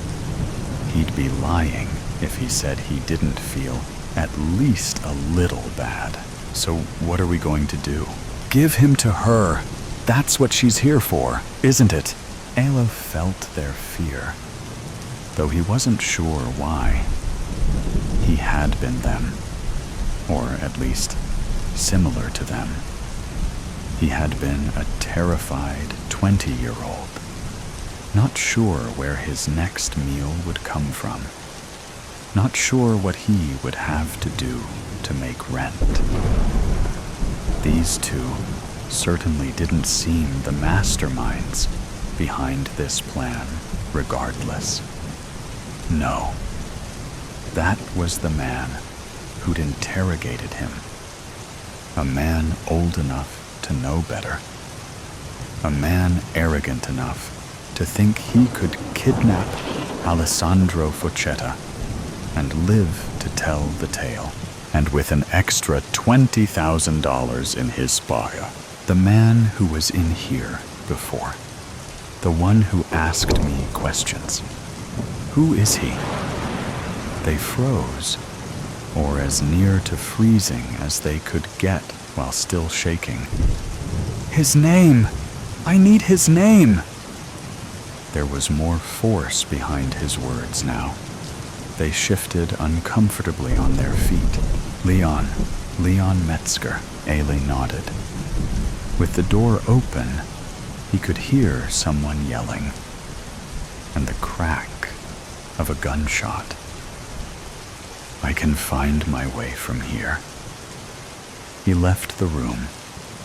He'd be lying if he said he didn't feel at least a little bad. So what are we going to do? Give him to her. That's what she's here for, isn't it? Ayla felt their fear, though he wasn't sure why. He had been them, or at least similar to them. He had been a terrified 20-year-old, not sure where his next meal would come from, not sure what he would have to do to make rent. These two certainly didn't seem the masterminds behind this plan, regardless. No, that was the man who'd interrogated him. A man old enough to know better. A man arrogant enough to think he could kidnap Alessandro Foccetta and live to tell the tale. And with an extra $20,000 in his spire. The man who was in here before. The one who asked me questions. Who is he? They froze, or as near to freezing as they could get while still shaking. His name! I need his name! There was more force behind his words now. They shifted uncomfortably on their feet. Leon Metzger, Ailey nodded. With the door open, he could hear someone yelling, and the crack of a gunshot. I can find my way from here. He left the room,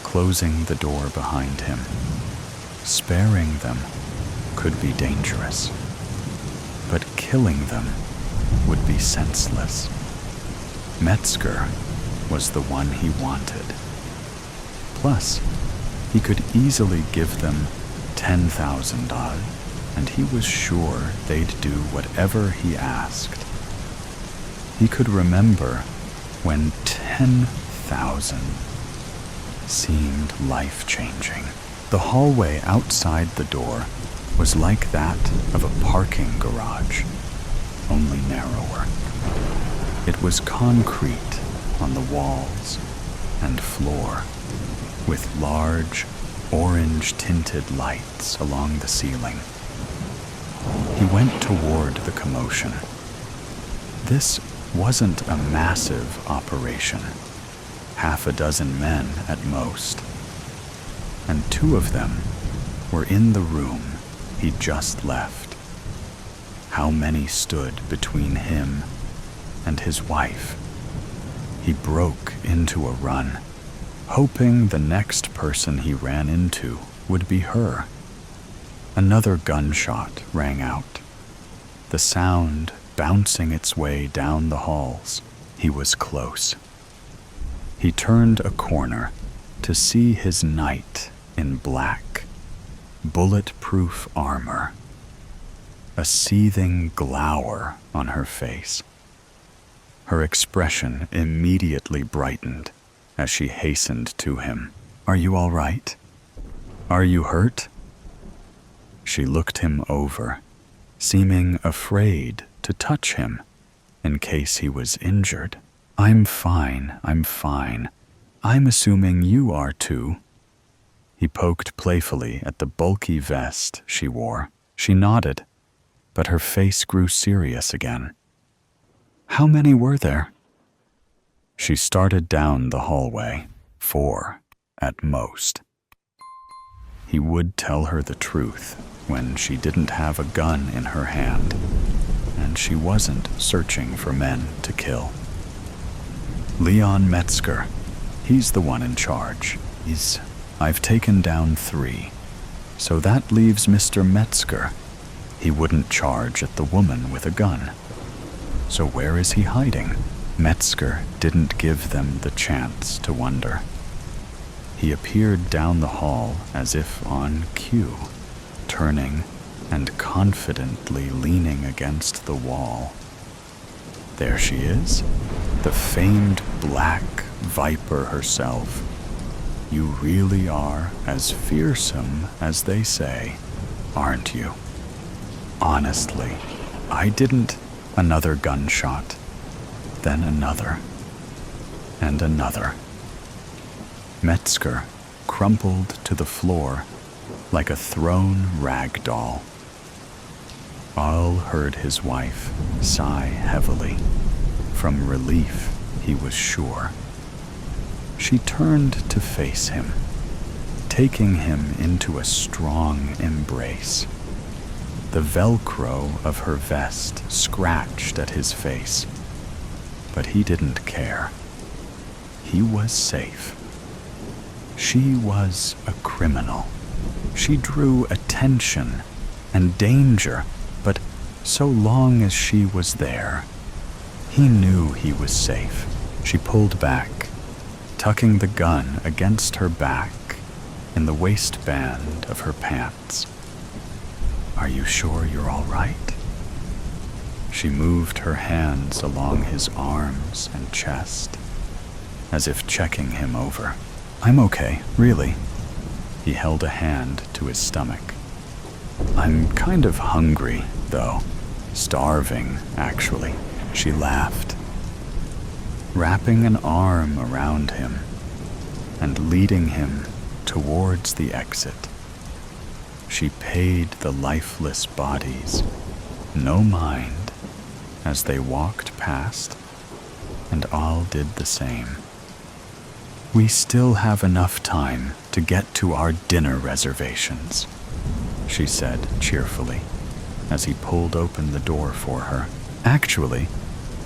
closing the door behind him. Sparing them could be dangerous, but killing them would be senseless. Metzger was the one he wanted. Plus, he could easily give them $10,000, and he was sure they'd do whatever he asked. He could remember when 10,000 seemed life-changing. The hallway outside the door was like that of a parking garage, only narrower. It was concrete on the walls and floor, with large, orange-tinted lights along the ceiling. He went toward the commotion. This wasn't a massive operation, half a dozen men at most, and 2 of them were in the room he'd just left. How many stood between him and his wife? He broke into a run, hoping the next person he ran into would be her. Another gunshot rang out, the sound bouncing its way down the halls. He was close. He turned a corner to see his knight in black, bulletproof armor, a seething glower on her face. Her expression immediately brightened as she hastened to him. "Are you all right? Are you hurt?" She looked him over, seeming afraid to touch him in case he was injured. I'm fine. I'm assuming you are too." He poked playfully at the bulky vest she wore. She nodded, but her face grew serious again. "How many were there?" She started down the hallway, 4 at most. He would tell her the truth when she didn't have a gun in her hand, and she wasn't searching for men to kill. Leon Metzger, he's the one in charge. I've taken down 3, so that leaves Mr. Metzger. He wouldn't charge at the woman with a gun. So where is he hiding? Metzger didn't give them the chance to wonder. He appeared down the hall as if on cue, turning and confidently leaning against the wall. There she is, the famed Black Viper herself. You really are as fearsome as they say, aren't you? Honestly, I didn't. Another gunshot, then another, and another. Metzger crumpled to the floor like a thrown rag doll. All heard his wife sigh heavily, from relief, he was sure. She turned to face him, taking him into a strong embrace. The Velcro of her vest scratched at his face, but he didn't care. He was safe. She was a criminal. She drew attention and danger, but so long as she was there, he knew he was safe. She pulled back, tucking the gun against her back in the waistband of her pants. "Are you sure you're all right?" She moved her hands along his arms and chest, as if checking him over. "I'm okay, really." He held a hand to his stomach. "I'm kind of hungry, though. Starving, actually." She laughed, wrapping an arm around him and leading him towards the exit. She paid the lifeless bodies no mind as they walked past, and all did the same. "We still have enough time to get to our dinner reservations," she said cheerfully as he pulled open the door for her. "Actually,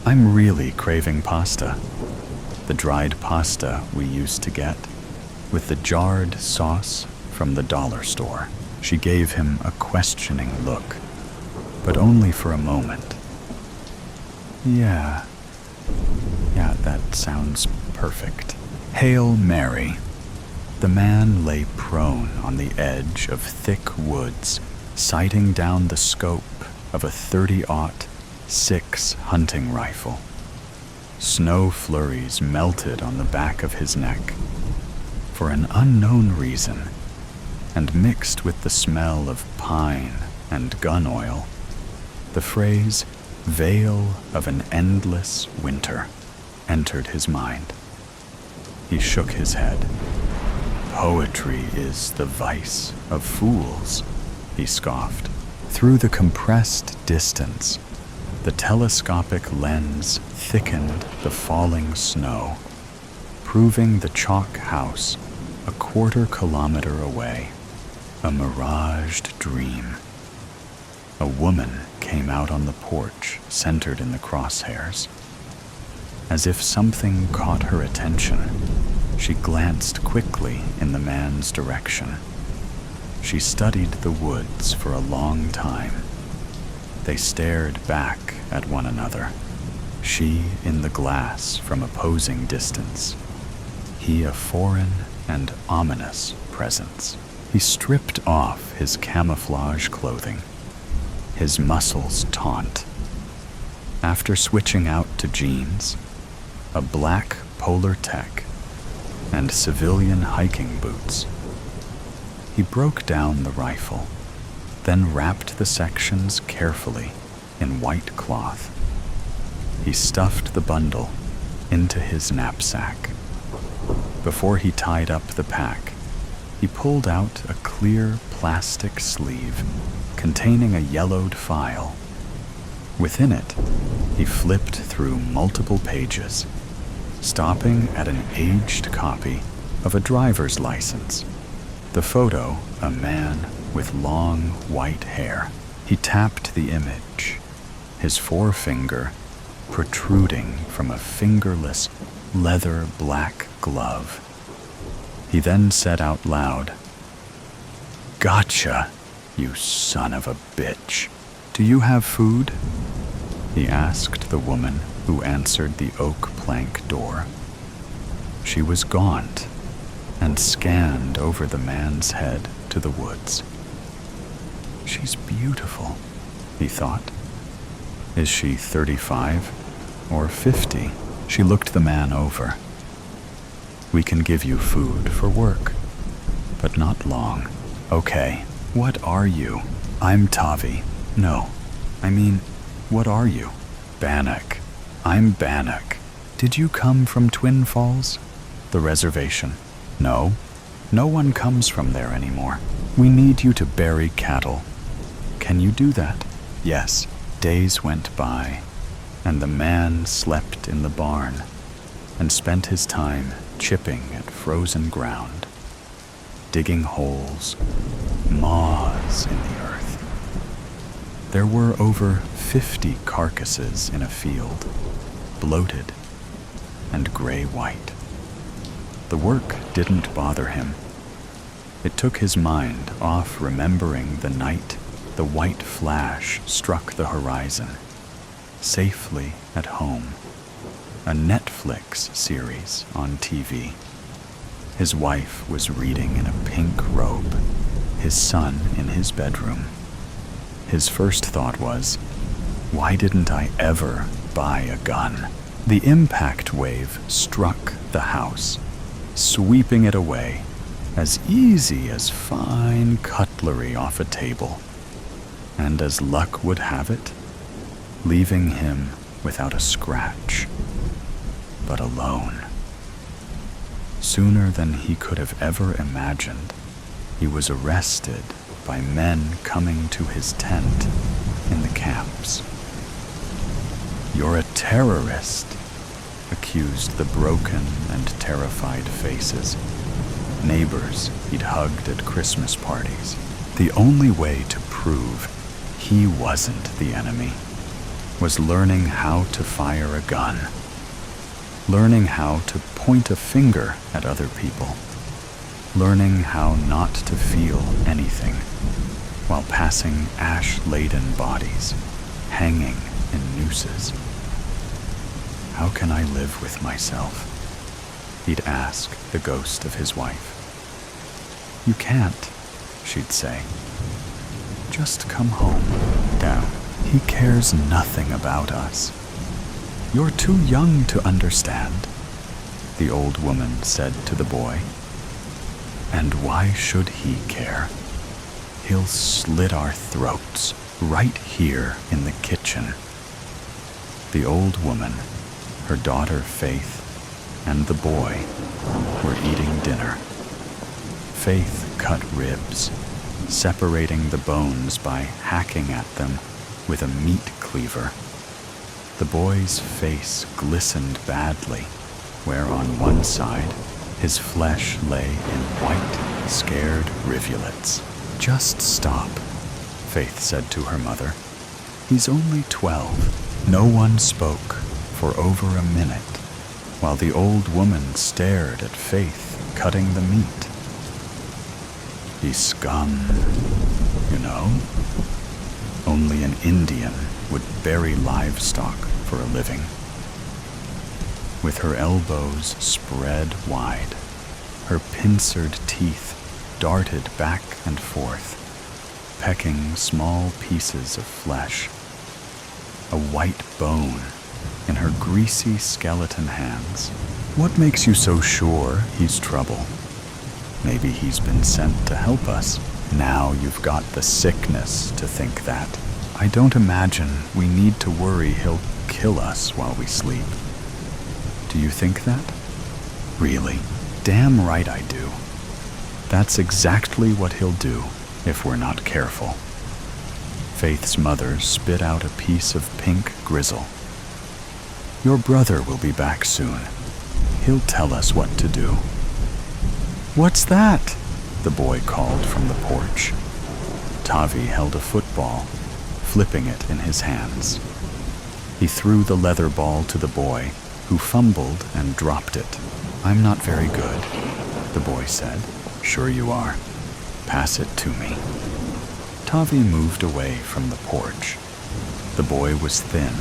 I'm really craving pasta. The dried pasta we used to get, with the jarred sauce from the dollar store." She gave him a questioning look, but only for a moment. Yeah, that sounds perfect." Hail Mary. The man lay prone on the edge of thick woods, sighting down the scope of a .30-06 hunting rifle. Snow flurries melted on the back of his neck for an unknown reason, and mixed with the smell of pine and gun oil, the phrase "veil of an endless winter" entered his mind. He shook his head. "Poetry is the vice of fools," he scoffed. Through the compressed distance, the telescopic lens thickened the falling snow, proving the chalk house a quarter-kilometer away, a miraged dream. A woman came out on the porch, centered in the crosshairs. As if something caught her attention, she glanced quickly in the man's direction. She studied the woods for a long time. They stared back at one another, she in the glass from opposing distance, he a foreign and ominous presence. He stripped off his camouflage clothing, his muscles taut. After switching out to jeans, a black polar tech, and civilian hiking boots, he broke down the rifle, then wrapped the sections carefully in white cloth. He stuffed the bundle into his knapsack. Before he tied up the pack, he pulled out a clear plastic sleeve containing a yellowed file. Within it, he flipped through multiple pages, stopping at an aged copy of a driver's license. The photo, a man with long white hair. He tapped the image, his forefinger protruding from a fingerless leather black glove. He then said out loud, "Gotcha, you son of a bitch. Do you have food?" he asked the woman who answered the oak plank door. She was gaunt and scanned over the man's head to the woods. "She's beautiful," he thought. "Is she 35 or 50? She looked the man over. "We can give you food for work, but not long." "Okay, what are you?" "I'm Tavi." "No, I mean, what are you?" "Bannock." "I'm Bannock." "Did you come from Twin Falls?" "The reservation." "No, no one comes from there anymore. We need you to bury cattle. Can you do that?" "Yes." Days went by, and the man slept in the barn and spent his time chipping at frozen ground, digging holes, maws in the earth. There were over 50 carcasses in a field, bloated and gray-white. The work didn't bother him. It took his mind off remembering the night the white flash struck the horizon, safely at home. a Netflix series on TV. His wife was reading in a pink robe, his son in his bedroom. His first thought was, why didn't I ever buy a gun? The impact wave struck the house, sweeping it away as easy as fine cutlery off a table, and as luck would have it, leaving him without a scratch, but alone. Sooner than he could have ever imagined, he was arrested by men coming to his tent in the camps. "You're a terrorist," accused the broken and terrified faces, neighbors he'd hugged at Christmas parties. The only way to prove he wasn't the enemy was learning how to fire a gun, learning how to point a finger at other people, learning how not to feel anything while passing ash-laden bodies hanging in nooses. "How can I live with myself?" he'd ask the ghost of his wife. "You can't," she'd say. "Just come home, Dad. He cares nothing about us. You're too young to understand," the old woman said to the boy. "And why should he care? He'll slit our throats right here in the kitchen." The old woman, her daughter Faith, and the boy were eating dinner. Faith cut ribs, separating the bones by hacking at them with a meat cleaver. The boy's face glistened badly, where on one side his flesh lay in white, scared rivulets. "Just stop," Faith said to her mother. "He's only 12. No one spoke for over a minute, while the old woman stared at Faith cutting the meat. "He's scum, you know. Only an Indian would bury livestock for a living." With her elbows spread wide, her pincered teeth darted back and forth, pecking small pieces of flesh. A white bone in her greasy skeleton hands. "What makes you so sure he's trouble? Maybe he's been sent to help us. Now you've got the sickness to think that. I don't imagine we need to worry he'll kill us while we sleep." "Do you think that?" "Really? Damn right I do. That's exactly what he'll do if we're not careful." Faith's mother spit out a piece of pink grizzle. "Your brother will be back soon. He'll tell us what to do." "What's that?" the boy called from the porch. Tavi held a football, flipping it in his hands. He threw the leather ball to the boy, who fumbled and dropped it. "I'm not very good," the boy said. "Sure you are. Pass it to me." Tavi moved away from the porch. The boy was thin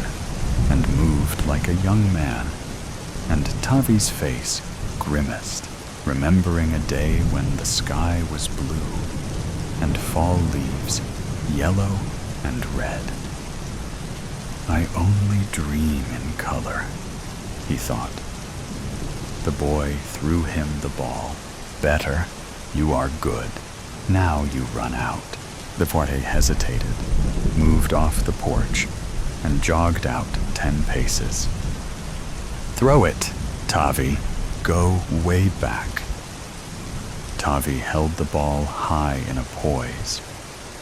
and moved like a young man, and Tavi's face grimaced, remembering a day when the sky was blue and fall leaves yellow and red. "I only dream in color," he thought. The boy threw him the ball. "Better. You are good. Now you run out." The boy hesitated, moved off the porch, and jogged out 10 paces. "Throw it, Tavi. Go way back." Tavi held the ball high in a poise,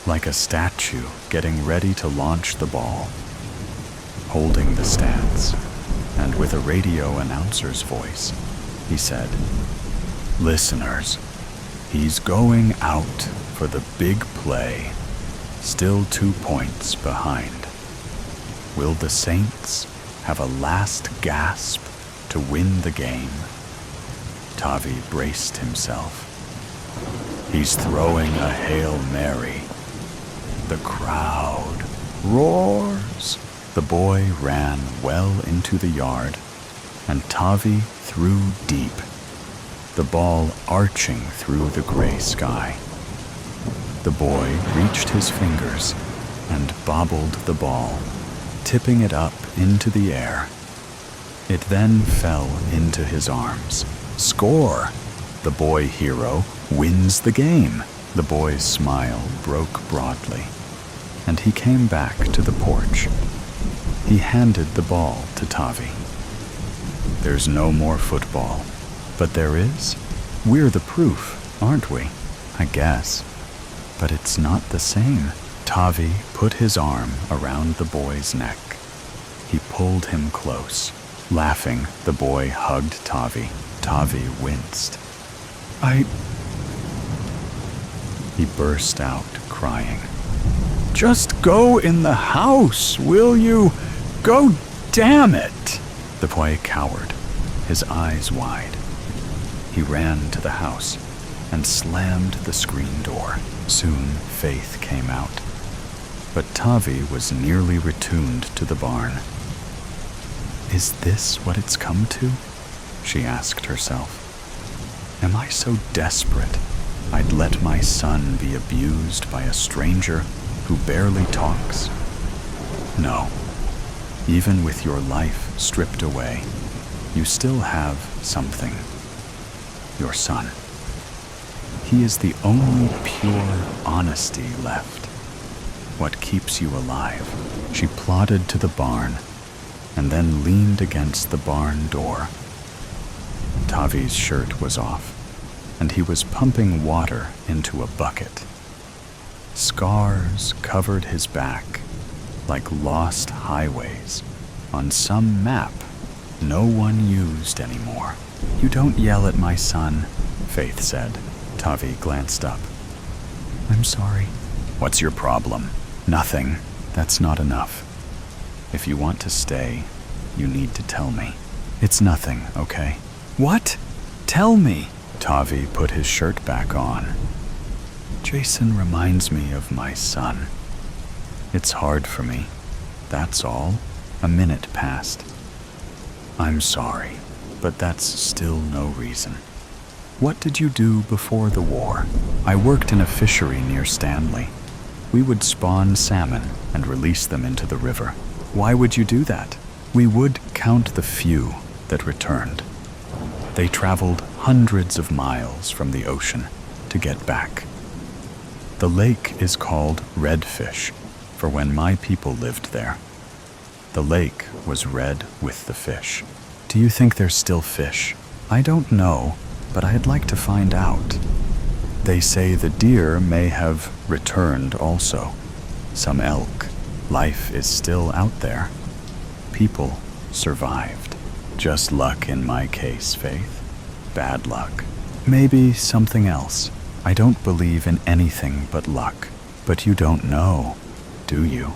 like a statue getting ready to launch the ball. Holding the stance, and with a radio announcer's voice, he said, "Listeners, he's going out for the big play, still 2 points behind. Will the Saints have a last gasp to win the game?" Tavi braced himself. "He's throwing a Hail Mary." The crowd roars. The boy ran well into the yard, and Tavi threw deep, the ball arching through the gray sky. The boy reached his fingers and bobbled the ball, tipping it up into the air. It then fell into his arms. Score! The boy hero wins the game. The boy's smile broke broadly, and he came back to the porch. He handed the ball to Tavi. There's no more football, but there is. We're the proof, aren't we? I guess. But it's not the same. Tavi put his arm around the boy's neck. He pulled him close. Laughing, the boy hugged Tavi. Tavi winced. He burst out crying. Just go in the house, will you? Go, damn it! The boy cowered, his eyes wide. He ran to the house and slammed the screen door. Soon Faith came out, but Tavi was nearly retuned to the barn. Is this what it's come to? She asked herself. Am I so desperate I'd let my son be abused by a stranger who barely talks? No. Even with your life stripped away, you still have something. Your son. He is the only pure honesty left. What keeps you alive? She plodded to the barn and then leaned against the barn door. Tavi's shirt was off, and he was pumping water into a bucket. Scars covered his back like lost highways on some map no one used anymore. You don't yell at my son, Faith said. Tavi glanced up. I'm sorry. What's your problem? Nothing. That's not enough. If you want to stay, you need to tell me. It's nothing, okay? What? Tell me. Tavi put his shirt back on. Jason reminds me of my son. It's hard for me. That's all. A minute passed. I'm sorry, but that's still no reason. What did you do before the war? I worked in a fishery near Stanley. We would spawn salmon and release them into the river. Why would you do that? We would count the few that returned. They traveled hundreds of miles from the ocean to get back. The lake is called Redfish for when my people lived there. The lake was red with the fish. Do you think there's still fish? I don't know, but I'd like to find out. They say the deer may have returned also. Some elk. Life is still out there. People survived. Just luck in my case, Faith. Bad luck. Maybe something else. I don't believe in anything but luck. But you don't know, do you?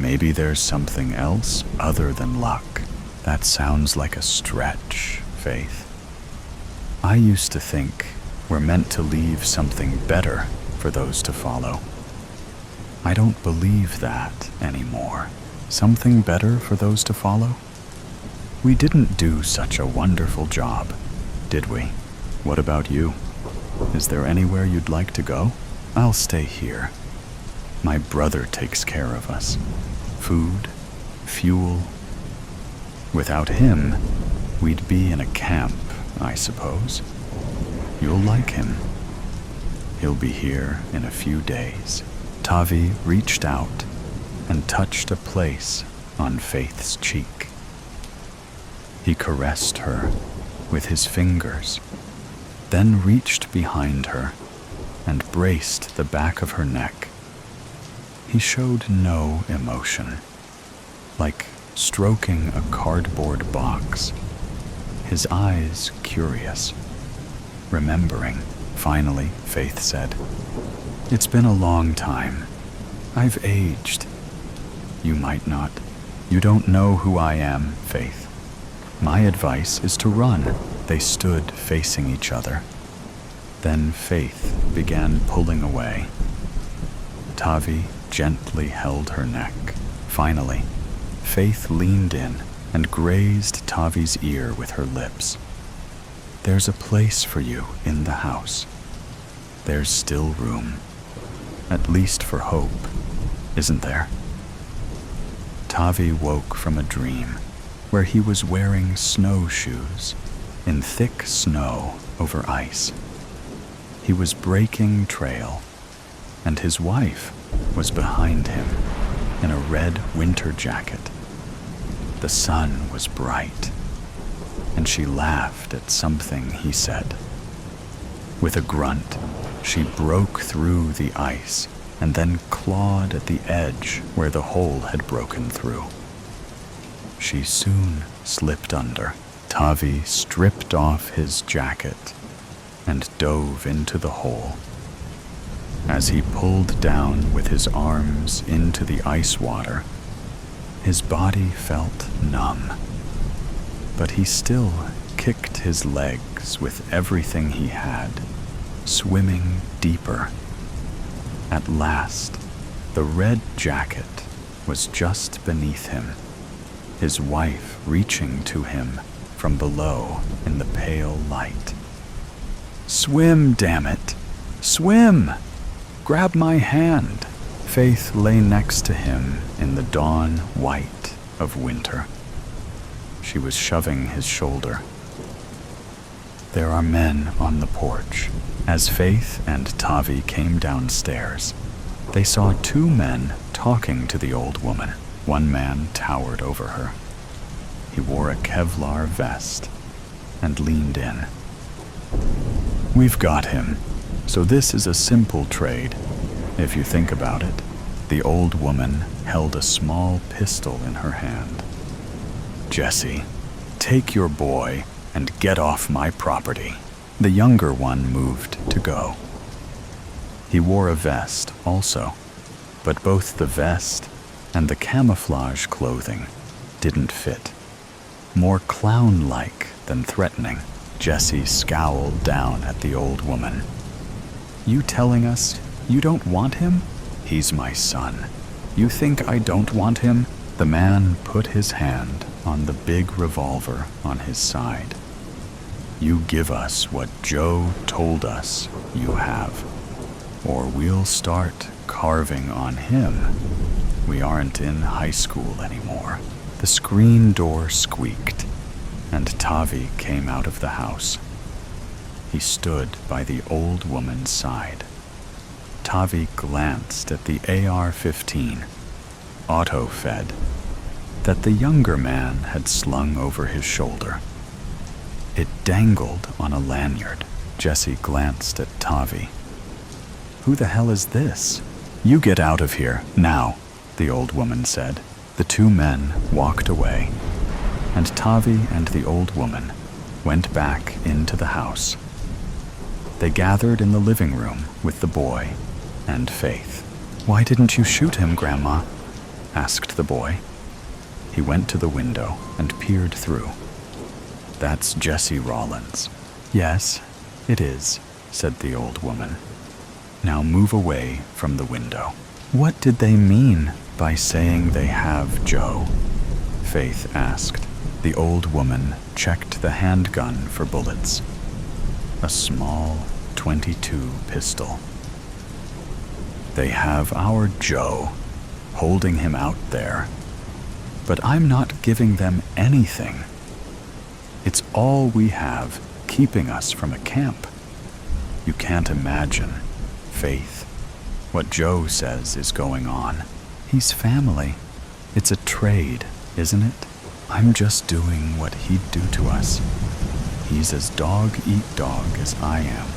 Maybe there's something else other than luck. That sounds like a stretch, Faith. I used to think we're meant to leave something better for those to follow. I don't believe that anymore. Something better for those to follow? We didn't do such a wonderful job, did we? What about you? Is there anywhere you'd like to go? I'll stay here. My brother takes care of us. Food, fuel. Without him, we'd be in a camp, I suppose. You'll like him. He'll be here in a few days. Tavi reached out and touched a place on Faith's cheek. He caressed her with his fingers, then reached behind her and braced the back of her neck. He showed no emotion, like stroking a cardboard box, his eyes curious, remembering. Finally, Faith said, "It's been a long time. I've aged. You might not. You don't know who I am, Faith. My advice is to run." They stood facing each other. Then Faith began pulling away. Tavi gently held her neck. Finally, Faith leaned in and grazed Tavi's ear with her lips. "There's a place for you in the house. There's still room, at least for hope, isn't there?" Tavi woke from a dream where he was wearing snowshoes in thick snow over ice. He was breaking trail, and his wife was behind him in a red winter jacket. The sun was bright, and she laughed at something he said. With a grunt, she broke through the ice and then clawed at the edge where the hole had broken through. She soon slipped under. Tavi stripped off his jacket and dove into the hole. As he pulled down with his arms into the ice water, his body felt numb, but he still kicked his legs with everything he had, swimming deeper. At last, the red jacket was just beneath him, his wife reaching to him from below in the pale light. "Swim, damn it! Swim! Grab my hand!" Faith lay next to him in the dawn white of winter. She was shoving his shoulder. There are men on the porch. As Faith and Tavi came downstairs, they saw two men talking to the old woman. One man towered over her. He wore a Kevlar vest and leaned in. "We've got him, so this is a simple trade, if you think about it." The old woman held a small pistol in her hand. "Jesse, take your boy and get off my property." The younger one moved to go. He wore a vest also, but both the vest and the camouflage clothing didn't fit. More clown-like than threatening, Jesse scowled down at the old woman. "You telling us you don't want him? He's my son. You think I don't want him?" The man put his hand on the big revolver on his side. "You give us what Joe told us you have, or we'll start carving on him. We aren't in high school anymore." The screen door squeaked, and Tavi came out of the house. He stood by the old woman's side. Tavi glanced at the AR-15, auto-fed, that the younger man had slung over his shoulder. It dangled on a lanyard. Jesse glanced at Tavi. "Who the hell is this?" "You get out of here, now," the old woman said. The two men walked away, and Tavi and the old woman went back into the house. They gathered in the living room with the boy and Faith. "Why didn't you shoot him, Grandma?" asked the boy. He went to the window and peered through. "That's Jesse Rollins." "Yes, it is," said the old woman. "Now move away from the window." "What did they mean by saying they have Joe?" Faith asked. The old woman checked the handgun for bullets. A small .22 pistol. "They have our Joe, holding him out there. But I'm not giving them anything. It's all we have keeping us from a camp. You can't imagine, Faith, what Joe says is going on. He's family. It's a trade, isn't it? I'm just doing what he'd do to us. He's as dog-eat-dog as I am,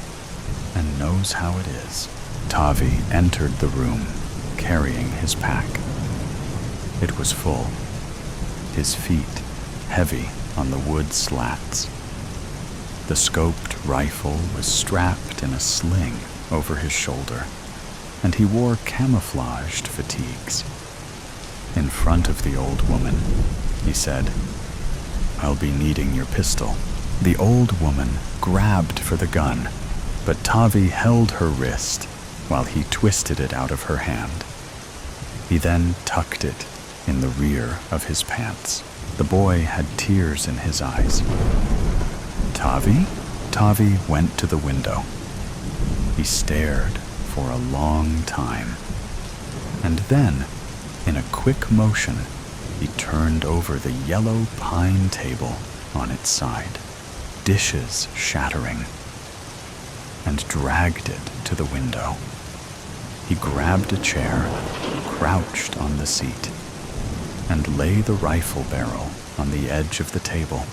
and knows how it is." Tavi entered the room, carrying his pack. It was full, his feet heavy on the wood slats. The scoped rifle was strapped in a sling over his shoulder, and he wore camouflaged fatigues. In front of the old woman, he said, "I'll be needing your pistol." The old woman grabbed for the gun, but Tavi held her wrist while he twisted it out of her hand. He then tucked it in the rear of his pants. The boy had tears in his eyes. Tavi? Tavi went to the window. He stared for a long time. And then, in a quick motion, he turned over the yellow pine table on its side, dishes shattering, and dragged it to the window. He grabbed a chair, crouched on the seat, and lay the rifle barrel on the edge of the table.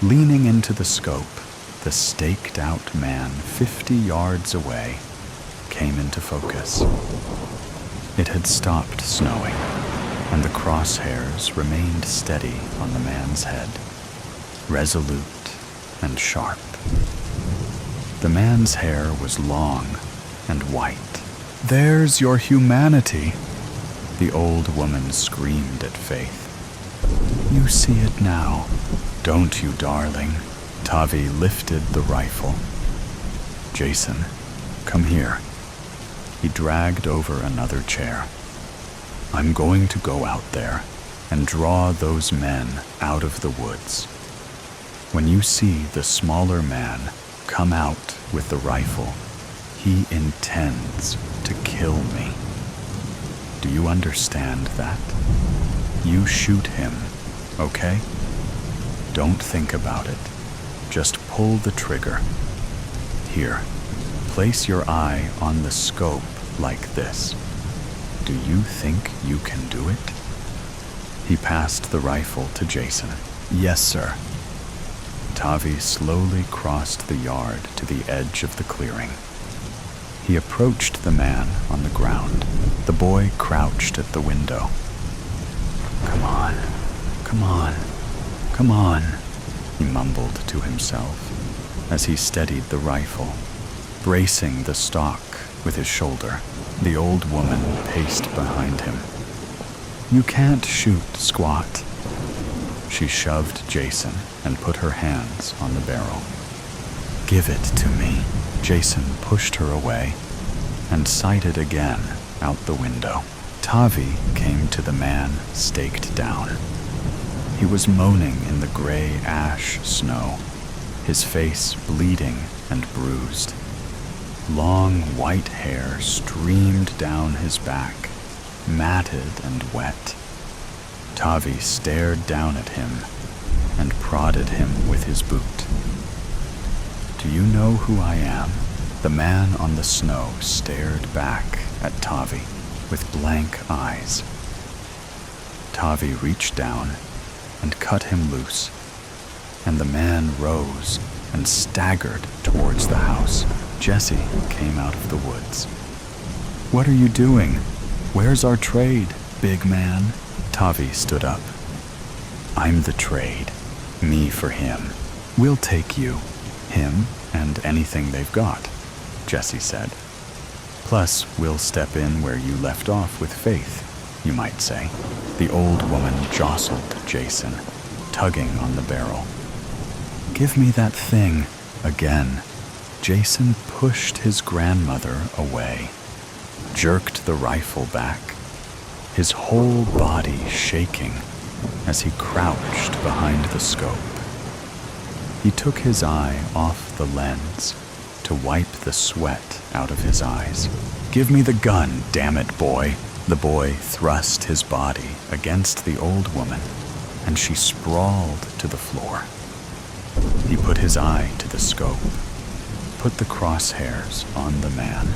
Leaning into the scope, the staked-out man 50 yards away came into focus. It had stopped snowing, and the crosshairs remained steady on the man's head, resolute and sharp. The man's hair was long and white. "There's your humanity," the old woman screamed at Faith. "You see it now, don't you, darling?" Tavi lifted the rifle. "Jason, come here." He dragged over another chair. "I'm going to go out there and draw those men out of the woods. When you see the smaller man come out with the rifle, he intends to kill me. Do you understand that? You shoot him, okay? Don't think about it. Just pull the trigger. Here, place your eye on the scope like this. Do you think you can do it?" He passed the rifle to Jason. "Yes, sir." Tavi slowly crossed the yard to the edge of the clearing. He approached the man on the ground. The boy crouched at the window. "Come on, come on, come on," he mumbled to himself as he steadied the rifle, bracing the stock with his shoulder. The old woman paced behind him. "You can't shoot, squat." She shoved Jason and put her hands on the barrel. "Give it to me." Jason pushed her away and sighted again out the window. Tavi came to the man staked down. He was moaning in the gray ash snow, his face bleeding and bruised. Long white hair streamed down his back, matted and wet. Tavi stared down at him and prodded him with his boot. "Do you know who I am?" The man on the snow stared back at Tavi with blank eyes. Tavi reached down and cut him loose, and the man rose and staggered towards the house. Jesse came out of the woods. "What are you doing? Where's our trade, big man?" Tavi stood up. "I'm the trade. Me for him. We'll take you, him, and anything they've got," Jesse said. "Plus, we'll step in where you left off with Faith, you might say." The old woman jostled Jason, tugging on the barrel. "Give me that thing." Again, Jason pushed his grandmother away, jerked the rifle back, his whole body shaking as he crouched behind the scope. He took his eye off the lens to wipe the sweat out of his eyes. "Give me the gun, damn it, boy." The boy thrust his body against the old woman, and she sprawled to the floor. He put his eye to the scope, put the crosshairs on the man,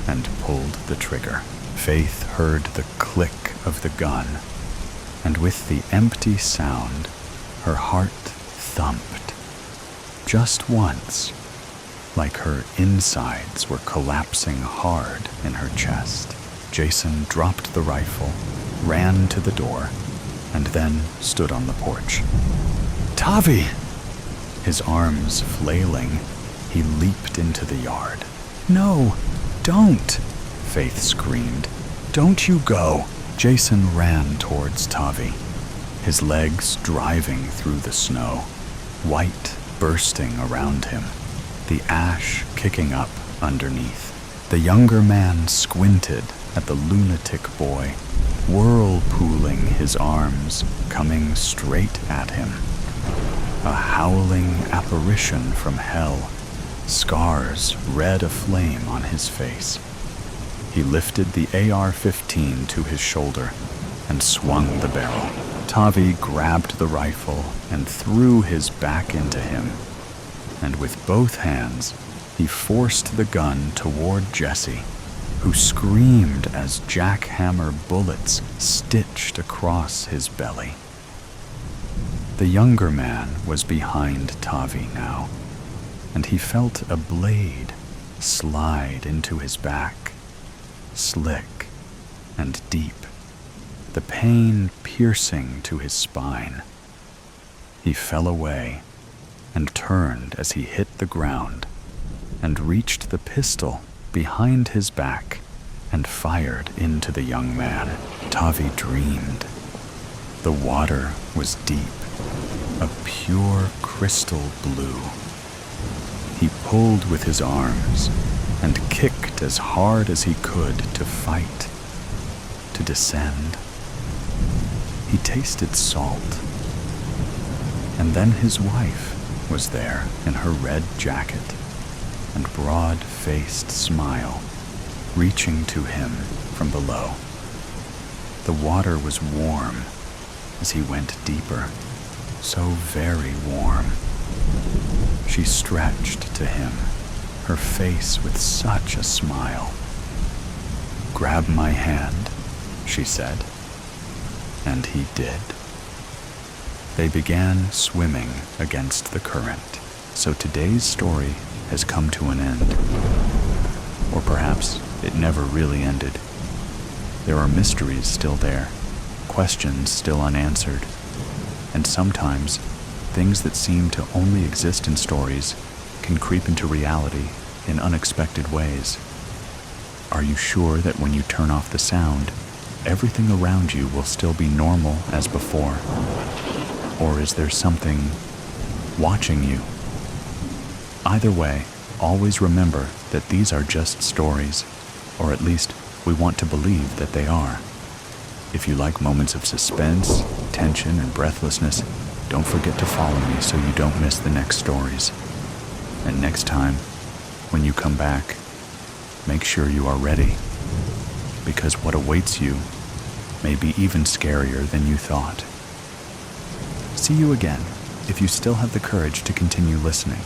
and pulled the trigger. Faith heard the click of the gun, and with the empty sound, her heart thumped. Just once, like her insides were collapsing hard in her chest. Jason dropped the rifle, ran to the door, and then stood on the porch. "Tavi!" His arms flailing, he leaped into the yard. "No, don't!" Faith screamed. "Don't you go!" Jason ran towards Tavi, his legs driving through the snow, white bursting around him, the ash kicking up underneath. The younger man squinted at the lunatic boy, whirlpooling his arms, coming straight at him. A howling apparition from hell, scars red aflame on his face. He lifted the AR-15 to his shoulder and swung the barrel. Tavi grabbed the rifle and threw his back into him, and with both hands, he forced the gun toward Jesse, who screamed as jackhammer bullets stitched across his belly. The younger man was behind Tavi now, and he felt a blade slide into his back, slick and deep, the pain piercing to his spine. He fell away and turned as he hit the ground and reached the pistol behind his back and fired into the young man. Tavi dreamed. The water was deep, a pure crystal blue. He pulled with his arms and kicked as hard as he could to fight, to descend. He tasted salt. And then his wife was there in her red jacket and broad-faced smile, reaching to him from below. The water was warm as he went deeper, so very warm. She stretched to him, her face with such a smile. "Grab my hand," she said, and he did. They began swimming against the current, so today's story has come to an end. Or perhaps it never really ended. There are mysteries still there, questions still unanswered, and sometimes things that seem to only exist in stories can creep into reality in unexpected ways. Are you sure that when you turn off the sound, everything around you will still be normal as before? Or is there something watching you? Either way, always remember that these are just stories, or at least we want to believe that they are. If you like moments of suspense, tension, and breathlessness, don't forget to follow me so you don't miss the next stories. And next time, when you come back, make sure you are ready, because what awaits you may be even scarier than you thought. See you again if you still have the courage to continue listening.